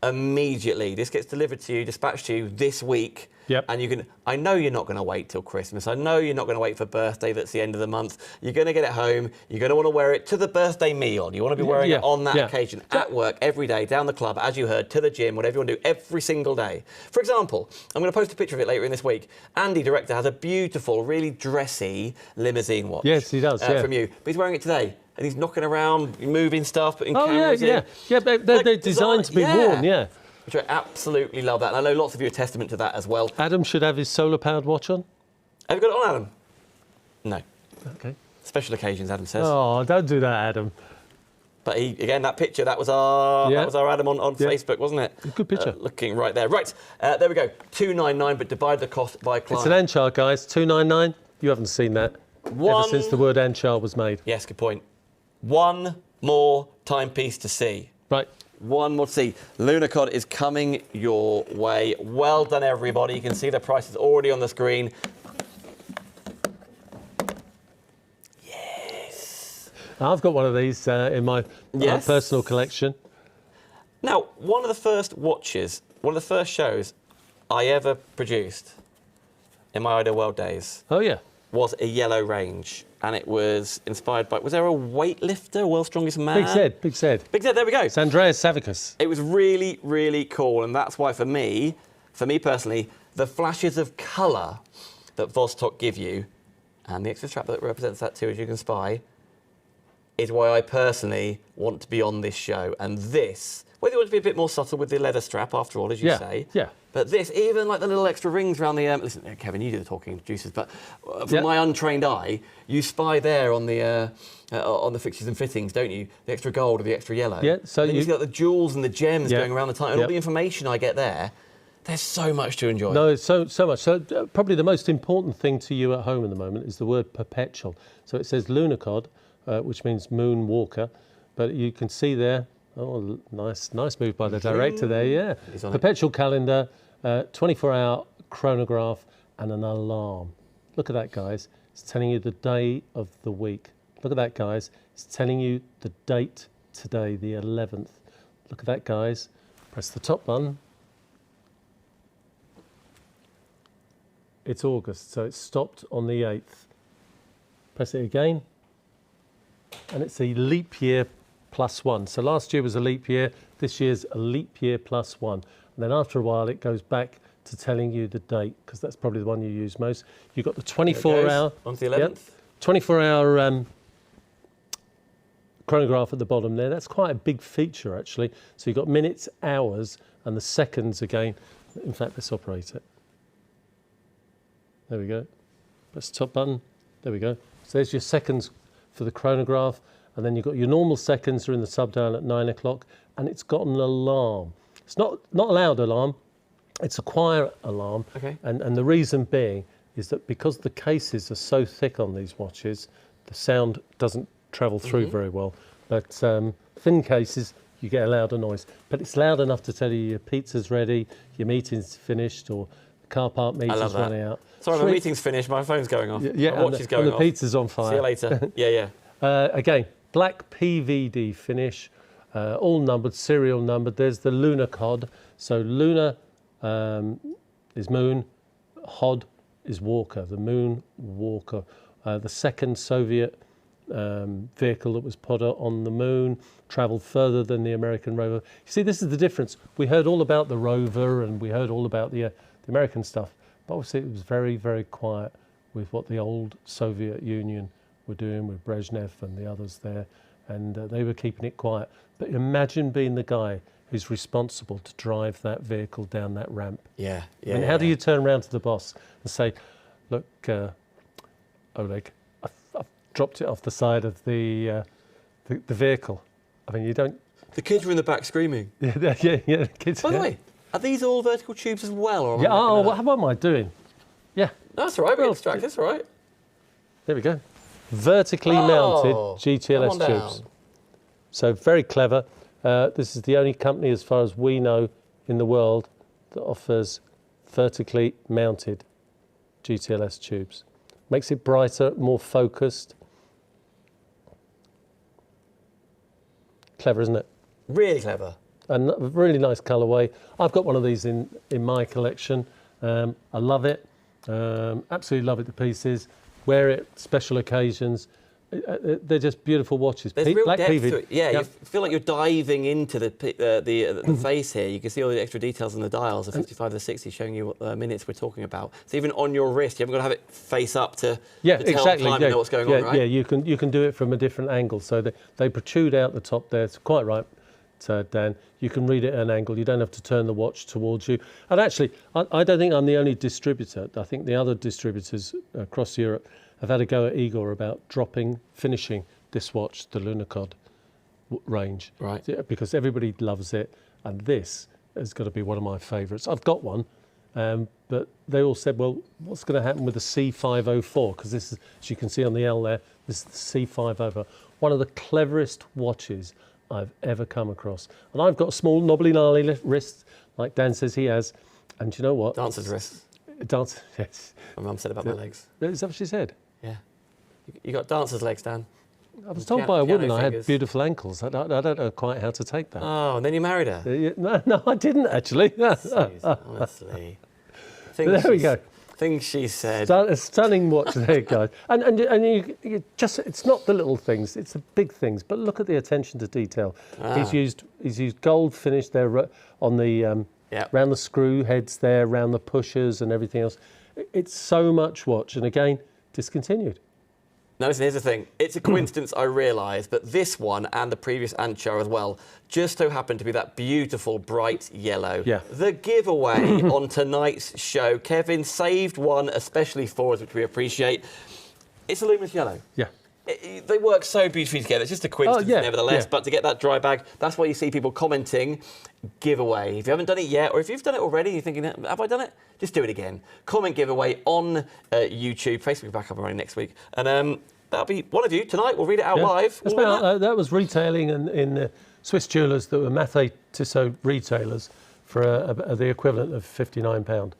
Immediately. This gets delivered to you, dispatched to you this week. Yep. And you can. I know you're not going to wait till Christmas. I know you're not going to wait for birthday. That's the end of the month. You're going to get it home. You're going to want to wear it to the birthday meal. You want to be wearing it on that occasion, at work, every day, down the club, as you heard, to the gym, whatever you want to do, every single day. For example, I'm going to post a picture of it later in this week. Andy, director, has a beautiful, really dressy limousine watch. Yes, he does. From you, but he's wearing it today. And he's knocking around, moving stuff, putting cameras in. Yeah, they're designed to be worn, Which I absolutely love that. And I know lots of you are testament to that as well. Adam should have his solar-powered watch on. Have you got it on, Adam? No. Okay. Special occasions, Adam says. Oh, don't do that, Adam. But again, that picture, that was our Adam on Facebook, wasn't it? Good picture. Looking right there. Right, there we go. $299, but divide the cost by client. It's an Anchar, guys. $299. You haven't seen that ever since the word Anchar was made. Yes, good point. £1 more timepiece to see. Right. One more to see. Lunokhod is coming your way. Well done, everybody. You can see the prices already on the screen. Yes. I've got one of these in my personal collection. Now, one of the first watches, one of the first shows I ever produced in my Ideal World days. Oh, yeah. Was a yellow range, and it was inspired by, was there a weightlifter, World's Strongest Man? Big Zed. Big Zed, there we go. It's Andreas Savickas. It was really, really cool, and that's why for me personally, the flashes of colour that Vostok give you, and the extra strap that represents that too, as you can spy, is why I personally want to be on this show. And this, whether you want to be a bit more subtle with the leather strap, after all, as you say. Yeah. But this, even like the little extra rings around the... listen, Kevin, you do the talking, introducers, but from my untrained eye, you spy there on the fixtures and fittings, don't you? The extra gold or the extra yellow. Yeah, so you see like the jewels and the gems going around the time, and all the information I get there. There's so much to enjoy. No, so much. So probably the most important thing to you at home at the moment is the word perpetual. So it says Lunokhod, which means moon walker, but you can see there. Oh, nice move by the director there, yeah. Perpetual calendar, 24-hour chronograph and an alarm. Look at that, guys. It's telling you the day of the week. Look at that, guys. It's telling you the date today, the 11th. Look at that, guys. Press the top button. It's August, so it's stopped on the 8th. Press it again. And it's a leap year +1. So last year was a leap year, this year's a leap year +1. And then after a while it goes back to telling you the date, because that's probably the one you use most. You've got the 24-hour... On to the 11th. 24-hour chronograph at the bottom there. That's quite a big feature, actually. So you've got minutes, hours, and the seconds again. In fact, let's operate it. There we go. Press the top button. There we go. So there's your seconds for the chronograph. And then you've got your normal seconds are in the sub-dial at 9 o'clock, and it's got an alarm. It's not a loud alarm, it's a quiet alarm. Okay. And the reason being is that because the cases are so thick on these watches, the sound doesn't travel through very well. But thin cases, you get a louder noise. But it's loud enough to tell you your pizza's ready, your meeting's finished, or the car park meter's running out. Sorry, my meeting's finished, my phone's going off. Yeah, my watch is going off. off. And the pizza's on fire. See you later. Yeah. Again, black PVD finish, all numbered, serial numbered. There's the Lunokhod. So Luna is moon, Hod is walker, the moon walker. The second Soviet vehicle that was put on the moon, travelled further than the American rover. You see, this is the difference. We heard all about the rover and we heard all about the American stuff, but obviously it was very, very quiet with what the old Soviet Union were doing with Brezhnev and the others there, and they were keeping it quiet. But imagine being the guy who's responsible to drive that vehicle down that ramp. Yeah. And how do you turn around to the boss and say, look, Oleg, I've dropped it off the side of the vehicle. I mean, you don't... The kids were in the back screaming. Yeah, the kids... By the way, are these all vertical tubes as well? Or what am I doing? Yeah. No, that's all right, we'll extract, that's all right. There we go. Vertically mounted GTLS tubes. So very clever. This is the only company, as far as we know, in the world that offers vertically mounted GTLS tubes. Makes it brighter, more focused. Clever, isn't it? Really clever. And a really nice colourway. I've got one of these in my collection. I love it. Absolutely love it to pieces. Wear it, special occasions. They're just beautiful watches. There's real depth PVD. to it. Yeah, you feel like you're diving into the face here. You can see all the extra details on the dials, the 55 to 60, showing you what minutes we're talking about. So even on your wrist, you haven't got to have it face up to tell time and know what's going on, right? Yeah, you can do it from a different angle. So they protrude out the top there. It's quite right, Dan. You can read it at an angle. You don't have to turn the watch towards you. And actually, I don't think I'm the only distributor. I think the other distributors across Europe have had a go at Igor about finishing this watch, the Lunokhod range. Right. Because everybody loves it, and this is going to be one of my favourites. I've got one, but they all said, well, what's going to happen with the C504? Because this is, as you can see on the L there, this is the C504. one of the cleverest watches I've ever come across. And I've got small, knobbly, gnarly wrists, like Dan says he has. And do you know what? Dancer's wrists. Dance, yes. My mum said about my legs. Is that what she said? Yeah. You got dancer's legs, Dan. I was told by a woman I had beautiful ankles. I don't know quite how to take that. Oh, and then you married her? No, I didn't actually. Honestly. There we go. Things she said. A stunning watch there, guys. And you just, it's not the little things, it's the big things. But look at the attention to detail. He's used gold finish there on the around the screw heads there, around the pushers and everything else. It's so much watch, and again, discontinued. Now listen, here's the thing. It's a coincidence, I realise, but this one and the previous Anchar as well just so happened to be that beautiful bright yellow. Yeah. The giveaway on tonight's show. Kevin saved one especially for us, which we appreciate. It's a luminous yellow. Yeah. They work so beautifully together. It's just a coincidence, nevertheless. But to get that dry bag, that's why you see people commenting, giveaway. If you haven't done it yet, or if you've done it already, you're thinking, have I done it? Just do it again. Comment giveaway on YouTube. Facebook will be back up and running next week. And that'll be one of you tonight. We'll read it out live. That was retailing in Swiss jewellers that were Mathey-Tissot retailers for the equivalent of £59.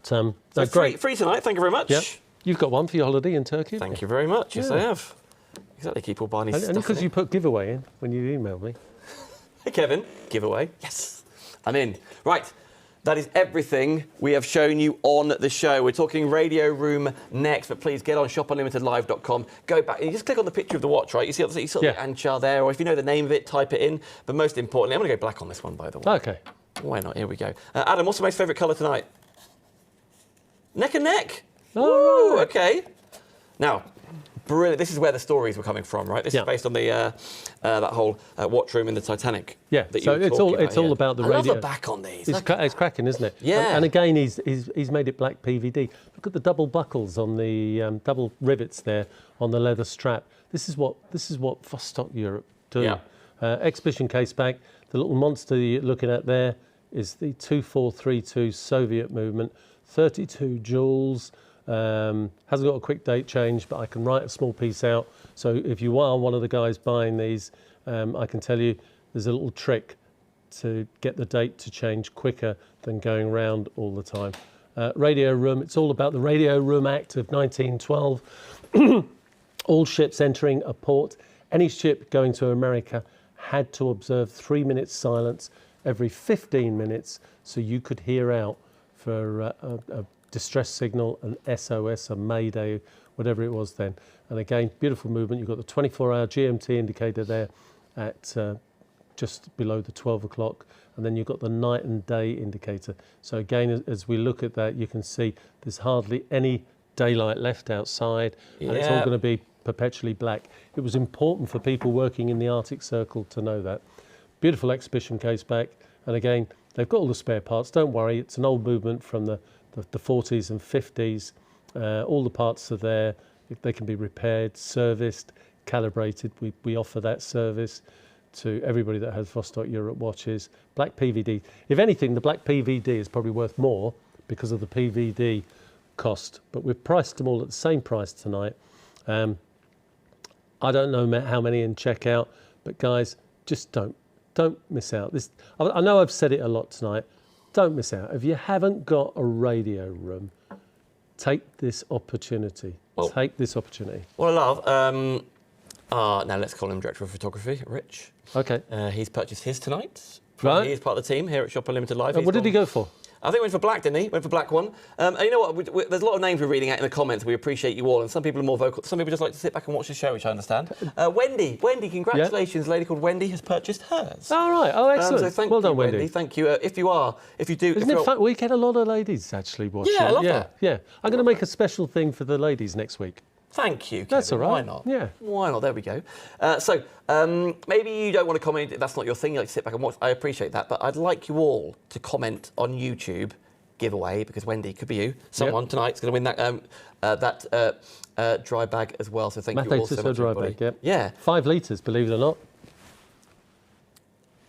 So great. Free tonight. Thank you very much. Yep. You've got one for your holiday in Turkey. Thank you very much. Yes, I have. Exactly. Keep all buying these stuff. And because you put giveaway in when you emailed me. Hey, Kevin. Giveaway. Yes. I'm in. Right. That is everything we have shown you on the show. We're talking Radio Room next, but please get on shopunlimitedlive.com. Go back and you just click on the picture of the watch, right? You see the Anchar there, or if you know the name of it, type it in. But most importantly, I'm going to go black on this one, by the way. Okay. Why not? Here we go. Adam, what's the most favourite colour tonight? Neck and neck. Oh, right. Okay. Now, brilliant. This is where the stories were coming from, right? This is based on the that whole watch room in the Titanic. Yeah. So it's all about the radio. I love the back on these. It's cracking, isn't it? Yeah. And again, he's made it black PVD. Look at the double buckles on the double rivets there on the leather strap. This is what Vostok-Europe do. Yeah. Exhibition case back. The little monster you're looking at there is the 2432 Soviet movement, 32 jewels. Hasn't got a quick date change, but I can write a small piece out. So if you are one of the guys buying these, I can tell you there's a little trick to get the date to change quicker than going round all the time. Radio Room, it's all about the Radio Room Act of 1912. All ships entering a port, any ship going to America had to observe 3 minutes silence every 15 minutes so you could hear out for a distress signal, an SOS, a Mayday, whatever it was then. And again, beautiful movement. You've got the 24-hour GMT indicator there at just below the 12 o'clock. And then you've got the night and day indicator. So again, as we look at that, you can see there's hardly any daylight left outside. And it's all going to be perpetually black. It was important for people working in the Arctic Circle to know that. Beautiful exhibition case back. And again, they've got all the spare parts. Don't worry, it's an old movement from the 40s and 50s. All the parts are there. They can be repaired, serviced, calibrated. We offer that service to everybody that has Vostok-Europe watches. Black PVD. If anything, the black PVD is probably worth more because of the PVD cost. But we've priced them all at the same price tonight. I don't know how many in checkout, but guys, just don't miss out. I know I've said it a lot tonight. Don't miss out. If you haven't got a radio room, take this opportunity. Take this opportunity. What I love, now let's call him Director of Photography, Rich. Okay. He's purchased his tonight. Right. He's part of the team here at Shop Unlimited Live. What did he go for? I think he went for black, didn't he? Went for black one. And you know what? There's a lot of names we're reading out in the comments. We appreciate you all. And some people are more vocal. Some people just like to sit back and watch the show, which I understand. Wendy, congratulations. A lady called Wendy has purchased hers. Oh, right. Oh, excellent. So thank well you, done, Wendy. Thank you. If you do... Isn't it fun? We get a lot of ladies actually watching. Yeah, I love that. Yeah. I'm going to make a special thing for the ladies next week. Thank you, Kevin. That's all right. Why not? Yeah. Why not? There we go. So maybe you don't want to comment. That's not your thing. You like to sit back and watch. I appreciate that. But I'd like you all to comment on YouTube giveaway, because Wendy, could be you. Someone tonight's going to win that dry bag as well. So thank you all so much, dry everybody. bag, Yeah. 5 litres, believe it or not.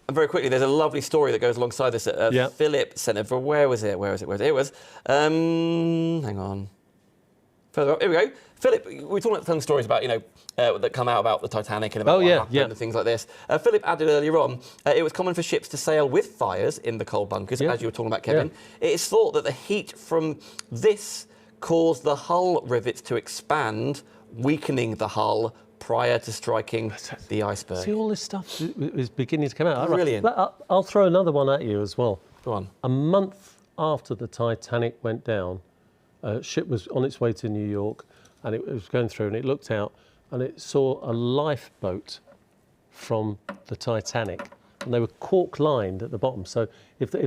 And very quickly, there's a lovely story that goes alongside this. Philip sent it for, where was it? It was, hang on. Further up, here we go. Philip, we're talking about some stories about, that come out about the Titanic and about what happened and things like this. Philip added earlier on, it was common for ships to sail with fires in the coal bunkers, as you were talking about, Kevin. It is thought that the heat from this caused the hull rivets to expand, weakening the hull prior to striking the iceberg. See, all this stuff is beginning to come out. Brilliant. I'll throw another one at you as well. Go on. A month after the Titanic went down, a ship was on its way to New York, and it was going through, and it looked out, and it saw a lifeboat from the Titanic, and they were cork-lined at the bottom. So if they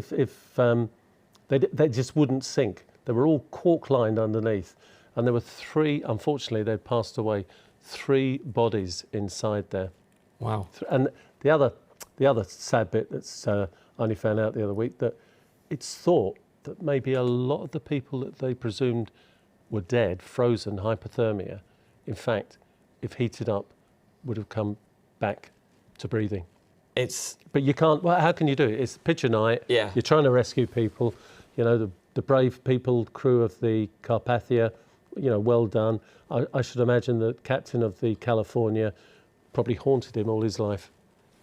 just wouldn't sink. They were all cork-lined underneath, and there were three. Unfortunately, they'd passed away. 3 bodies inside there. Wow. And the other sad bit that's I only found out the other week, that it's thought that maybe a lot of the people that they presumed were dead, frozen, hypothermia, in fact, if heated up, would have come back to breathing. But you can't. Well, how can you do it? It's picture night. Yeah. You're trying to rescue people. The brave people, crew of the Carpathia. Well done. I should imagine the captain of the California probably haunted him all his life.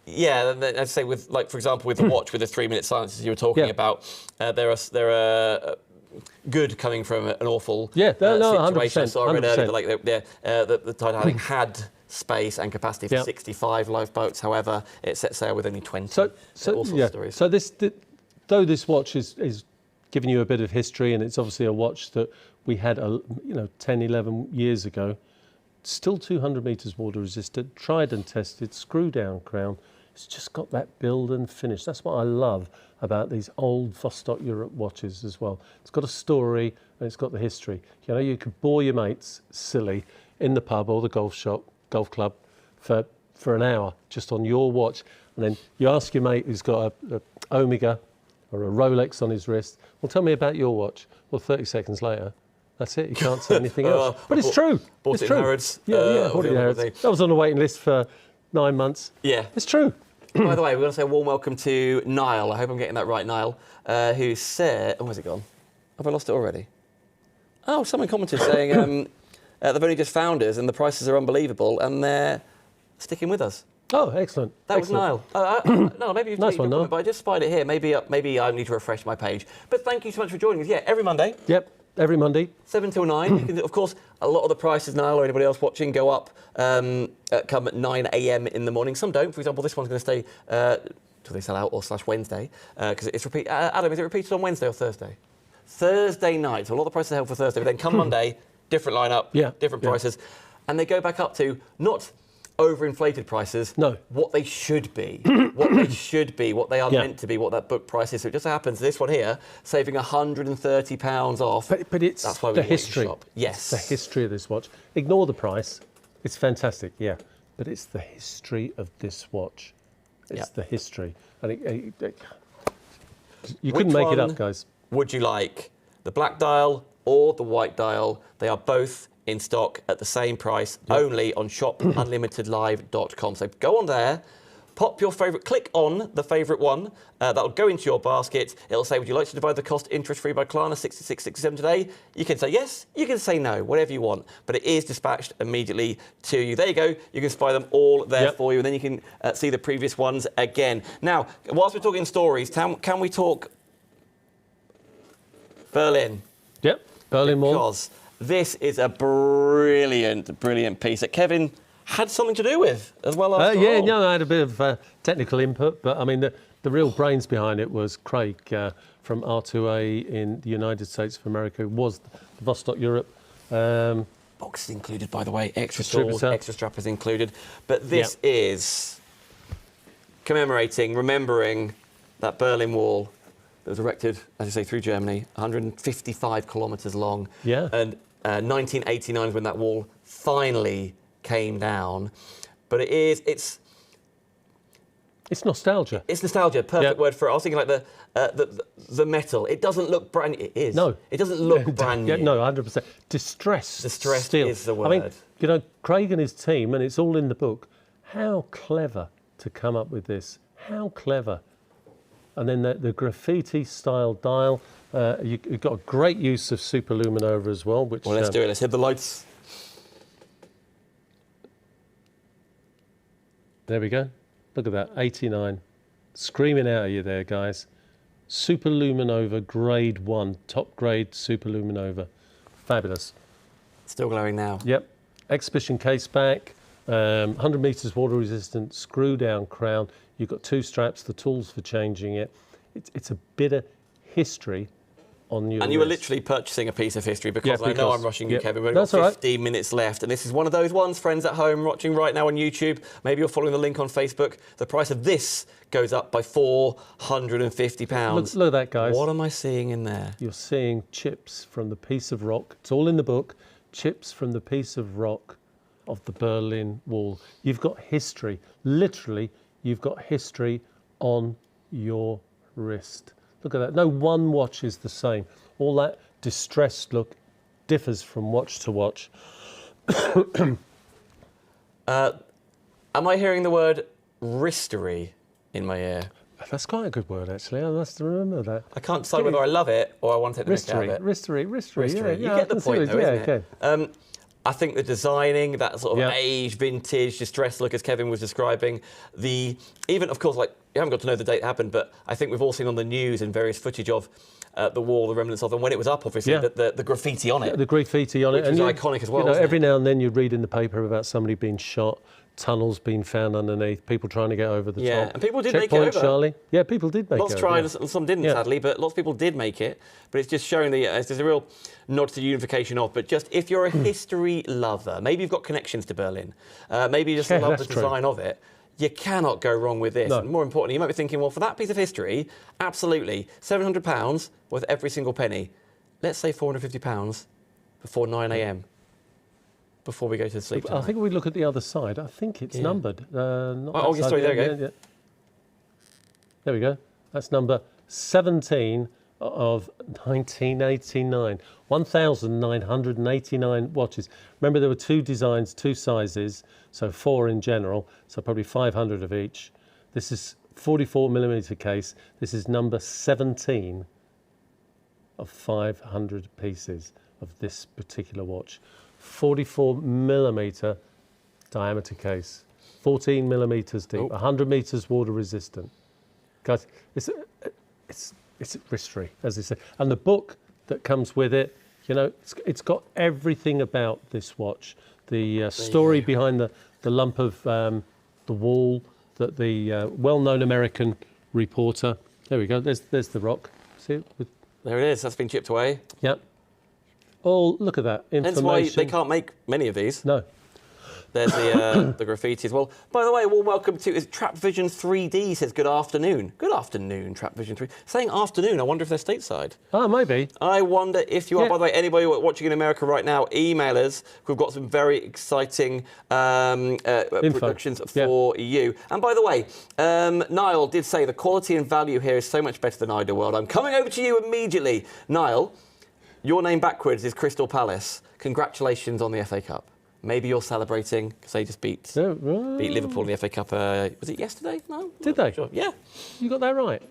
Yeah, I'd say with, for example, with the watch, with the 3-minute silences you were talking about, there are good coming from an awful situation. 100%, So I read earlier that the Titanic had space and capacity for 65 lifeboats. However, it set sail with only 20. All sorts of stories. So though this watch is giving you a bit of history, and it's obviously a watch that we had 10, 11 years ago, still 200 metres water resistant, tried and tested, screw down crown. It's just got that build and finish. That's what I love about these old Vostok-Europe watches as well. It's got a story and it's got the history. You could bore your mates silly in the pub or the golf club for an hour just on your watch, and then you ask your mate who's got a Omega or a Rolex on his wrist, well, tell me about your watch. Well, 30 seconds later, that's it. You can't say anything else. But it's true. Bought it's it true. in Harrods. Bought it in Harrods. That was on the waiting list for 9 months. Yeah. It's true. By the way, we're going to say a warm welcome to Niall. I hope I'm getting that right, Niall, who said... Oh, where's it gone? Have I lost it already? Oh, someone commented saying they've only just found us and the prices are unbelievable and they're sticking with us. Oh, excellent. That was Niall. No, maybe you've nice one, Niall. But I just spied it here. Maybe I need to refresh my page. But thank you so much for joining us. Yeah, every Monday. Yep, every Monday. 7 till 9. You can, of course, a lot of the prices, Niall, or anybody else watching, go up come at 9 a.m. in the morning. Some don't. For example, this one's going to stay till they sell out or / Wednesday because it's repeat. Adam, is it repeated on Wednesday or Thursday? Thursday night. So a lot of the prices are held for Thursday. But then come Monday, different lineup, different prices. And they go back up to not overinflated prices. No. What they should be. What they should be. What they are meant to be. What that book price is. So it just happens. This one here, saving £130 off. But it's that's why the history. Shop. Yes. It's the history of this watch. Ignore the price. It's fantastic. Yeah. But it's the history of this watch. It's the history. And you couldn't make it up, guys. Would you like the black dial or the white dial? They are both in stock at the same price, only on shopunlimitedlive.com. So go on there, pop your favourite, click on the favourite one, that'll go into your basket. It'll say, would you like to divide the cost interest-free by Klarna, 66.67 today? You can say yes, you can say no, whatever you want, but it is dispatched immediately to you. There you go, you can spy them all there for you, and then you can see the previous ones again. Now, whilst we're talking stories, can we talk Berlin? Yep, Berlin Wall. Because this is a brilliant, brilliant piece that Kevin had something to do with as well. I had a bit of technical input, but I mean, the real brains behind it was Craig from R2A in the United States of America, was the Vostok-Europe. Box is included, by the way, extra stores, extra strap is included. But this is commemorating, remembering that Berlin Wall that was erected, as you say, through Germany, 155 kilometres long. Yeah. And 1989 is when that wall finally came down. But it's nostalgia. It's nostalgia, perfect word for it. I was thinking like the metal. It doesn't look brand new. It is. No. It doesn't look brand new. No, 100%. Distressed steel. Is the word. I mean, Craig and his team, and it's all in the book, how clever to come up with this. How clever. And then the graffiti-style dial, You've got a great use of superluminova as well. Which, well, let's do it. Let's hit the lights. There we go. Look at that, 89. Screaming out at you there, guys. Superluminova grade 1, top grade superluminova. Fabulous. Still glowing now. Yep. Exhibition case back, 100 metres water resistant, screw down crown. You've got 2 straps, the tools for changing it. It's a bit of history on your And you were wrist. literally purchasing a piece of history because I know I'm rushing you, Yep. Kevin. We've That's got all right. 15 minutes left. And this is one of those ones, friends at home watching right now on YouTube. Maybe you're following the link on Facebook. The price of this goes up by £450. Look at that, guys. What am I seeing in there? You're seeing chips from the piece of rock. It's all in the book. Chips from the piece of rock of the Berlin Wall. You've got history. Literally, you've got history on your wrist. Look at that. No one watch is the same. All that distressed look differs from watch to watch. Am I hearing the word wristery in my ear? That's quite a good word, actually. I must remember that. I can't decide whether I love it or I want to take the mick out of it. Wristery. Wristery. Yeah, You get the point, though, isn't it? Okay. I think the designing, that sort of Yeah. age, vintage, distressed look, as Kevin was describing, even, of course, like, you haven't got to know the date it happened, but I think we've all seen on the news and various footage of the wall, the remnants of, and when it was up, obviously, Yeah. the graffiti on it. The graffiti on it. Which was iconic as well, You know, wasn't every it? now and then you'd read in the paper about somebody being shot, tunnels being found underneath, people trying to get over the Yeah, top. and people did make it Checkpoint over. Charlie. Yeah, people did make Lots it tried, over. and some didn't, Yeah. sadly, but lots of people did make it. But it's just showing there's a real nod to the unification of. But just if you're a history lover, maybe you've got connections to Berlin, maybe you just Yeah, love the that's true. design of it, you cannot go wrong with this. No. And more importantly, you might be thinking, well, for that piece of history, absolutely, £700 worth every single penny. Let's say £450 before 9 a.m. before we go to sleep I tonight. think we look at the other side. I think it's Yeah. numbered. Not Oh, that yeah, side. sorry, there we go. Yeah. There we go. That's number 17 of 1989. 1,989 watches. Remember, there were 2 designs, 2 sizes, so 4 in general, so probably 500 of each. This is 44mm case. This is number 17 of 500 pieces of this particular watch. 44mm diameter case, 14mm deep, Oh. 100 meters water resistant. Guys, it's wristery, as they say. And the book that comes with it, you know, it's got everything about this watch. The story behind the lump of the wall that the well-known American reporter. There we go. There's the rock. See it? There it is. That's been chipped away. Yep. Oh, look at that information. Hence why they can't make many of these. No. There's the graffiti as well. By the way, a warm welcome to Trap Vision 3D says good afternoon. Good afternoon, Trap Vision 3. Saying afternoon, I wonder if they're stateside. Oh, maybe. I wonder if you are. Yeah. By the way, anybody watching in America right now, email us. We've got some very exciting productions for you. And by the way, Niall did say the quality and value here is so much better than Idle World. I'm coming over to you immediately. Niall, your name backwards is Crystal Palace. Congratulations on the FA Cup. Maybe you're celebrating because they just beat Liverpool in the FA Cup. Was it yesterday? No? Did they? Sure. Yeah. You got that right?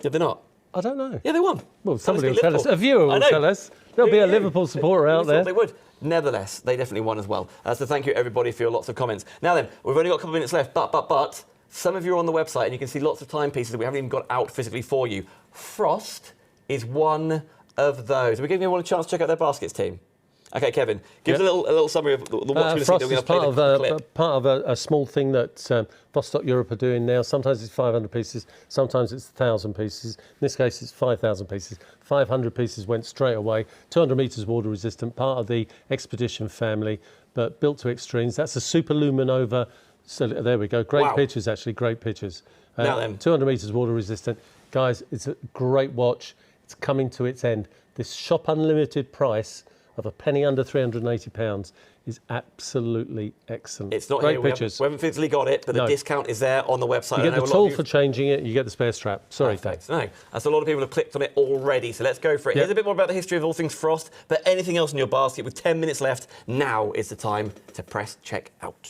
Did they not? I don't know. Yeah, they won. Well, So somebody they will beat tell us. Liverpool. A viewer I will know. tell us. There'll be a Yeah. Liverpool supporter out We thought there. they would. Nevertheless, they definitely won as well. So thank you, everybody, for your lots of comments. Now then, we've only got a couple of minutes left, but some of you are on the website and you can see lots of timepieces that we haven't even got out physically for you. Frost is one of those. Are we giving everyone a chance to check out their baskets team? Okay, Kevin, give us a little summary of the watch we're going to see. Frost We're going is to play part the of, clip. part of a small thing that Vostok-Europe are doing now. Sometimes it's 500 pieces, sometimes it's 1,000 pieces. In this case, it's 5,000 pieces. 500 pieces went straight away. 200 meters water resistant, part of the Expedition family, but built to extremes. That's a superluminova. So there we go. Great Wow. pictures, actually. Great pictures. Now then. 200 meters water resistant. Guys, it's a great watch. It's coming to its end. This shop unlimited price of a penny under £380 is absolutely excellent. It's not great here. pictures. We haven't physically got it, but the No. discount is there on the website. You I get know the a lot tool of you- for changing it, you get the spare strap. Sorry, Dave. Perfect. No, that's a lot of people have clicked on it already, so let's go for it. Yeah. Here's a bit more about the history of all things Frost, but anything else in your basket with 10 minutes left, now is the time to press check out.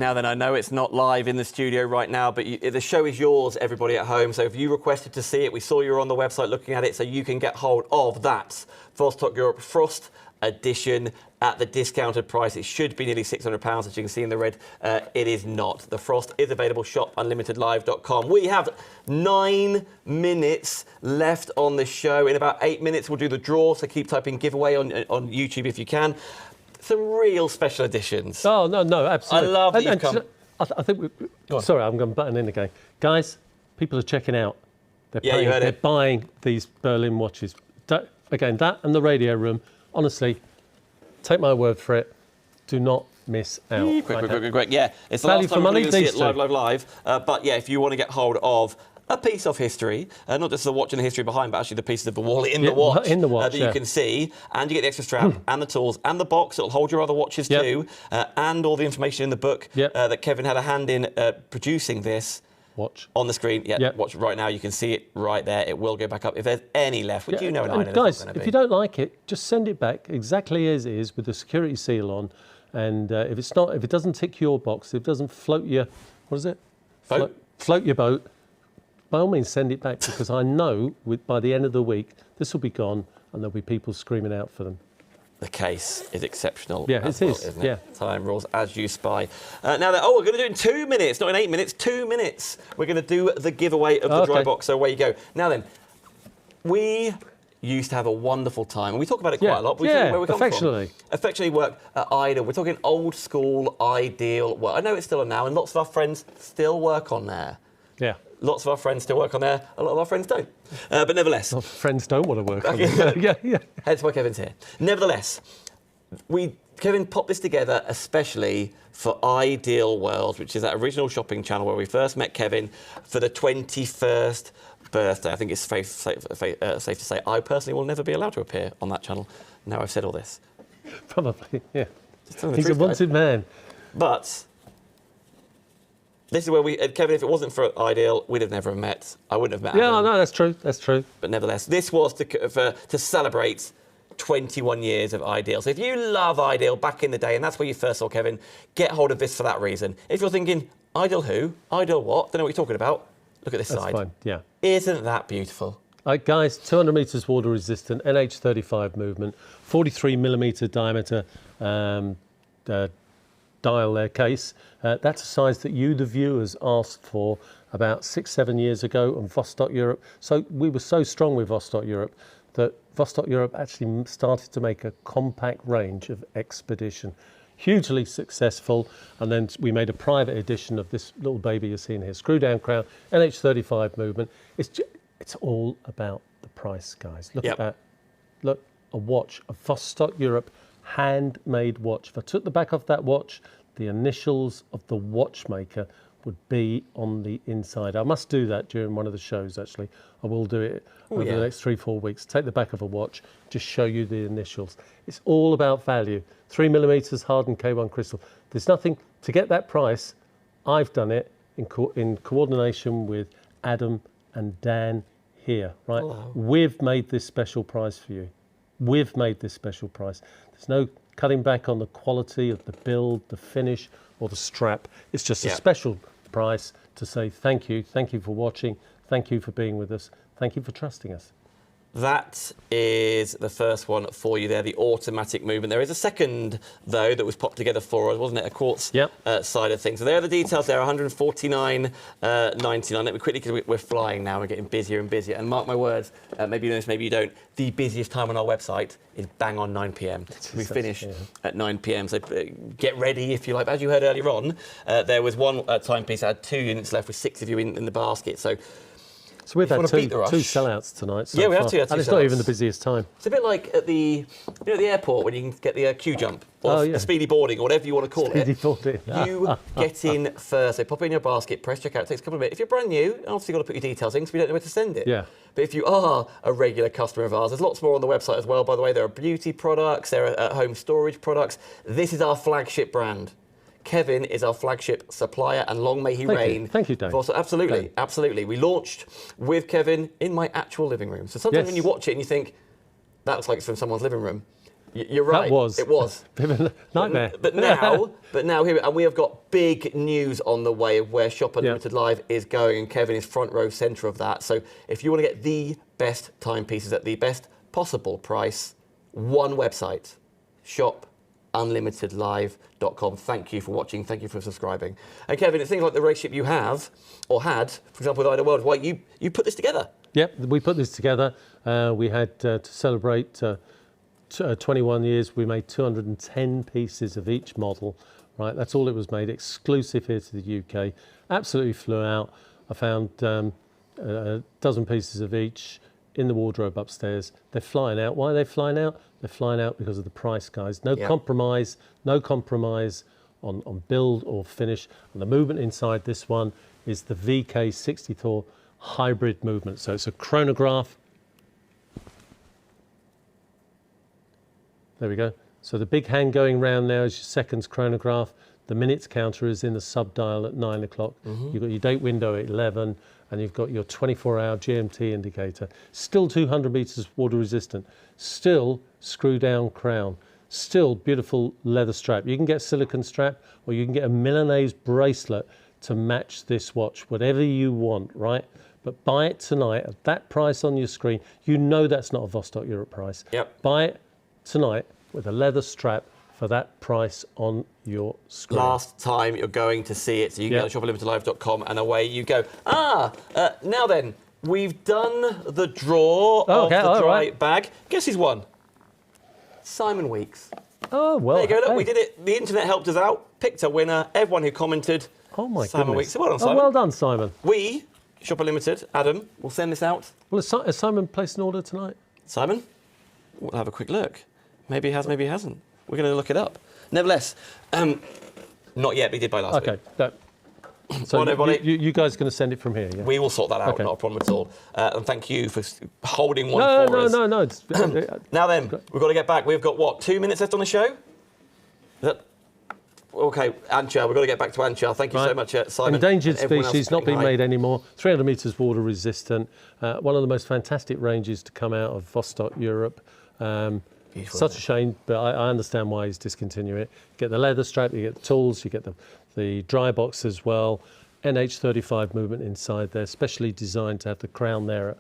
Now then, I know it's not live in the studio right now, but the show is yours, everybody at home. So if you requested to see it, we saw you were on the website looking at it, so you can get hold of that Vostok-Europe Frost edition at the discounted price. It should be nearly £600, as you can see in the red. It is not. The Frost is available, shopunlimitedlive.com. We have 9 minutes left on the show. In about 8 minutes, we'll do the draw, so keep typing giveaway on YouTube if you can. Some real special editions. Oh, no, absolutely. I love that you've come. I think sorry, I'm going to button in again. Guys, people are checking out. They're Yeah, you heard they're it. buying these Berlin watches. That and the radio room, honestly, take my word for it, do not miss out. Quick. Yeah, it's the Value last for time we're money, going to see these it two. live. But yeah, if you want to get hold of a piece of history, not just the watch and the history behind, but actually the pieces of the wall in the watch, that you can see, and you get the extra strap and the tools and the box. It'll hold your other watches too, and all the information in the book that Kevin had a hand in producing this. Watch On the screen, watch right now. You can see it right there. It will go back up. If there's any left, which you know, and guys, if you don't like it, just send it back exactly as it is with the security seal on. And if it doesn't tick your box, if it doesn't float your, what is it? Float your boat. By all means, send it back, because I know by the end of the week this will be gone and there'll be people screaming out for them. The case is exceptional. Yeah, it is. Isn't it? Time rules as you spy. Now, we're going to do it in 2 minutes, not in 8 minutes, 2 minutes. We're going to do the giveaway of the dry box, so away you go. Now then, we used to have a wonderful time, and we talk about it quite a lot. We talk where we come affectionately. from. Affectionately work at Ideal. We're talking old school Ideal. Well, I know it's still on now, and lots of our friends still work on there. Yeah. Lots of our friends still work on there. A lot of our friends don't. But nevertheless. Well, friends don't want to work on it. Yeah. Hence why Kevin's here. Nevertheless, Kevin popped this together especially for Ideal World, which is that original shopping channel where we first met Kevin for the 21st birthday. I think it's safe to say I personally will never be allowed to appear on that channel. Now I've said all this. Probably, yeah. He's a wanted man. But this is where Kevin, if it wasn't for Ideal, we'd have never met. I wouldn't have met Yeah, Adam. no, that's true. That's true. But nevertheless, this was to celebrate 21 years of Ideal. So if you love Ideal back in the day, and that's where you first saw Kevin, get hold of this for that reason. If you're thinking, Ideal who? Ideal what? Don't know what you're talking about. Look at this side. That's fine, yeah. Isn't that beautiful? Guys, 200 metres water resistant, NH35 movement, 43mm diameter dial there case. That's a size that you, the viewers, asked for about 6-7 years ago on Vostok-Europe. So we were so strong with Vostok-Europe that Vostok-Europe actually started to make a compact range of Expedition. Hugely successful, and then we made a private edition of this little baby you're seeing here. Screw down crown, NH35 movement. It's all about the price, guys. Look at that. Look, a watch, a Vostok-Europe handmade watch. If I took the back off that watch, the initials of the watchmaker would be on the inside. I must do that during one of the shows, actually. I will do it over the next 3-4 weeks. Take the back of a watch, just show you the initials. It's all about value. 3mm hardened K1 crystal. There's nothing to get that price. I've done it in coordination with Adam and Dan here, right? Hello. We've made this special price for you. We've made this special price. There's no cutting back on the quality of the build, the finish, or the strap. It's just a special price to say thank you for watching, thank you for being with us, thank you for trusting us. That is the first one for you there, the automatic movement. There is a second, though, that was popped together for us, wasn't it? A quartz side of things. So there are the details there, $149.99. Let me quickly, because we're flying now, we're getting busier and busier. And mark my words, maybe you know this, maybe you don't, the busiest time on our website is bang on 9 p.m. We finish at 9 p.m. So get ready if you like. As you heard earlier on, there was one timepiece that had 2 units left with 6 of you in the basket. So we've had two sellouts tonight. So we have two sellouts. And it's not even the busiest time. It's a bit like at the airport when you can get the queue jump or the speedy boarding or whatever you want to call it. Boarding. You get in first. So pop it in your basket, press checkout. It takes a couple of minutes. If you're brand new, obviously you've got to put your details in because we don't know where to send it. Yeah. But if you are a regular customer of ours, there's lots more on the website as well. By the way, there are beauty products, there are home storage products. This is our flagship brand. Kevin is our flagship supplier, and long may he reign. Thank you, Dave. Absolutely, absolutely. We launched with Kevin in my actual living room. So sometimes when you watch it and you think, that looks like it's from someone's living room, You're right. That was. It was. Bit of a nightmare. But now here, and we have got big news on the way of where Shop Unlimited Live is going, and Kevin is front row centre of that. So if you want to get the best timepieces at the best possible price, one website, shopunlimitedlive.com. Thank you for watching. Thank you for subscribing. And Kevin, it seems like the relationship you have or had, for example, with Ida World, why you put this together. Yep, we put this together. We had to celebrate 21 years. We made 210 pieces of each model. Right, that's all it was made, exclusive here to the UK. Absolutely flew out. I found a dozen pieces of each in the wardrobe upstairs. They're flying out. Why are they flying out? They're flying out because of the price, guys. No compromise on build or finish. And the movement inside this one is the VK64 hybrid movement. So it's a chronograph. There we go. So the big hand going round now is your seconds chronograph. The minutes counter is in the sub-dial at 9 o'clock. You've got your date window at 11, and you've got your 24-hour GMT indicator. Still 200 meters water resistant. Still screw-down crown. Still beautiful leather strap. You can get silicone strap, or you can get a Milanese bracelet to match this watch, whatever you want, right? But buy it tonight at that price on your screen. You know that's not a Vostok-Europe price. Yep. Buy it tonight with a leather strap for that price on your screen. Last time you're going to see it, so you can go to shopunlimitedlive.com and away you go. Now then, we've done the draw of the dry bag. Guess who's won? Simon Weeks. Oh, well. There you go, look, we did it. The internet helped us out, picked a winner. Everyone who commented, Simon Weeks. So well done, Simon. Oh, well done, Simon. We, Shop Unlimited, Adam, will send this out. Well, has Simon placed an order tonight? Simon? We'll have a quick look. Maybe he has, maybe he hasn't. We're going to look it up. Nevertheless, not yet, but he did by last week. Okay. So you guys are going to send it from here, yeah? We will sort that out, not a problem at all. And thank you for holding one for us. No. Now then, we've got to get back. We've got, what, 2 minutes left on the show? Is that... OK, Anchar, we've got to get back to Anchar. Thank you so much, Simon. Endangered species, not being made anymore. 300 metres water resistant. One of the most fantastic ranges to come out of Vostok-Europe. Such a shame, but I understand why he's discontinuing it. You get the leather strap, you get the tools, you get the dry box as well. NH35 movement inside there, specially designed to have the crown there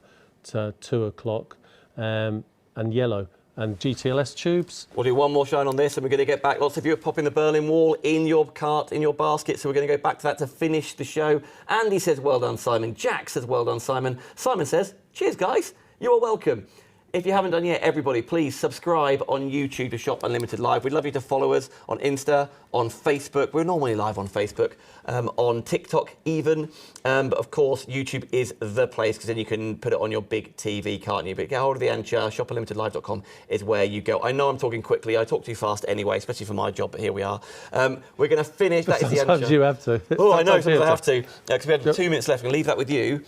at 2 o'clock. And yellow. And GTLS tubes. We'll do one more shine on this and we're going to get back. Lots of you are popping the Berlin Wall in your cart, in your basket, so we're going to go back to that to finish the show. Andy says, well done, Simon. Jack says, well done, Simon. Simon says, cheers, guys. You are welcome. If you haven't done yet, everybody, please subscribe on YouTube to Shop Unlimited Live. We'd love you to follow us on Insta, on Facebook. We're normally live on Facebook, on TikTok even. But of course, YouTube is the place because then you can put it on your big TV, can't you? But get hold of the Anchar, shopunlimitedlive.com is where you go. I know I'm talking quickly. I talk too fast anyway, especially for my job, but here we are. We're going to finish. That is the Anchar. Sometimes you have to. Oh, I know, sometimes I have to. Because we have 2 minutes left. I'm going to leave that with you.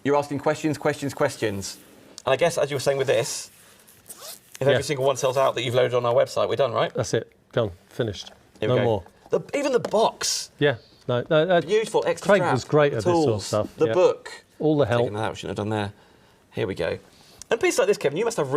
You're asking questions. And I guess, as you were saying with this, if every single one sells out that you've loaded on our website, we're done, right? That's it. Done. Finished. No more. Even the box. Yeah. No, beautiful. Extra Craig strap, was great at tools, this sort of stuff. The book. All the help. Taking that out, we shouldn't have done there. Here we go. And pieces like this, Kevin, you must have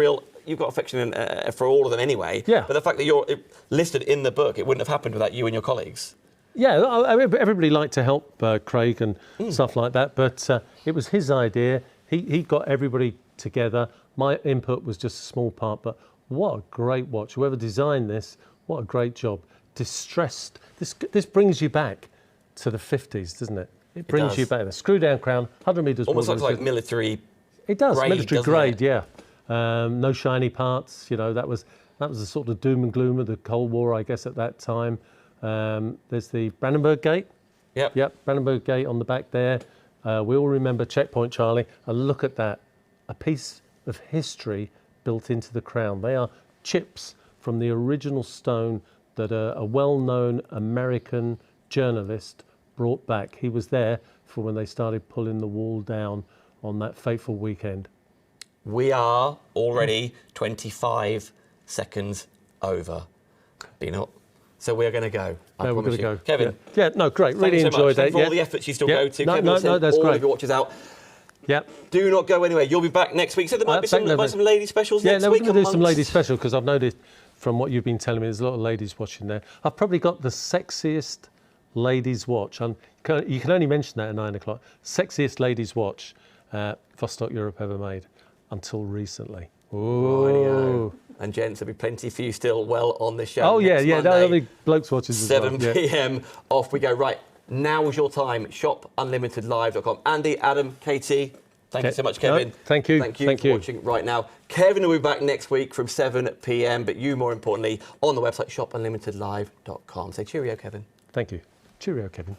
you've got affection for all of them anyway. Yeah. But the fact that you're listed in the book, it wouldn't have happened without you and your colleagues. Yeah, everybody liked to help Craig and stuff like that, but it was his idea. He got everybody together. My input was just a small part, but what a great watch. Whoever designed this, what a great job. Distressed. This brings you back to the 50s, doesn't it? It brings you back. The screw-down crown, 100 metres. Almost looks like military. It does, grade, military grade, yeah. No shiny parts. You know, that was the sort of doom and gloom of the Cold War, I guess, at that time. There's the Brandenburg Gate. Yep, Brandenburg Gate on the back there. We all remember Checkpoint Charlie. And look at that. A piece of history built into the crown. They are chips from the original stone that a well-known American journalist brought back. He was there for when they started pulling the wall down on that fateful weekend. We are already 25 seconds over. Been up. So we're going to go. No, we're going to go. Kevin. Yeah, no, great. Really enjoyed that. For all the efforts you still go to. No, that's all great. Of your watches out. Yep. Do not go anywhere. You'll be back next week. So there might be some lady specials next week. Yeah, we're going to do some lady special because I've noticed from what you've been telling me, there's a lot of ladies watching there. I've probably got the sexiest ladies watch. You can only mention that at 9 o'clock. Sexiest ladies watch Vostok-Europe ever made until recently. Ooh. And gents, there'll be plenty for you still well on the show. Oh, yeah, Monday, there'll be blokes watches as 7 well. p.m. Off we go. Right, now is your time. ShopUnlimitedLive.com. Andy, Adam, Katie, thank you so much, Kevin. No, thank you. Thank you for watching right now. Kevin will be back next week from 7 p.m. But you, more importantly, on the website ShopUnlimitedLive.com. Say cheerio, Kevin. Thank you. Cheerio, Kevin.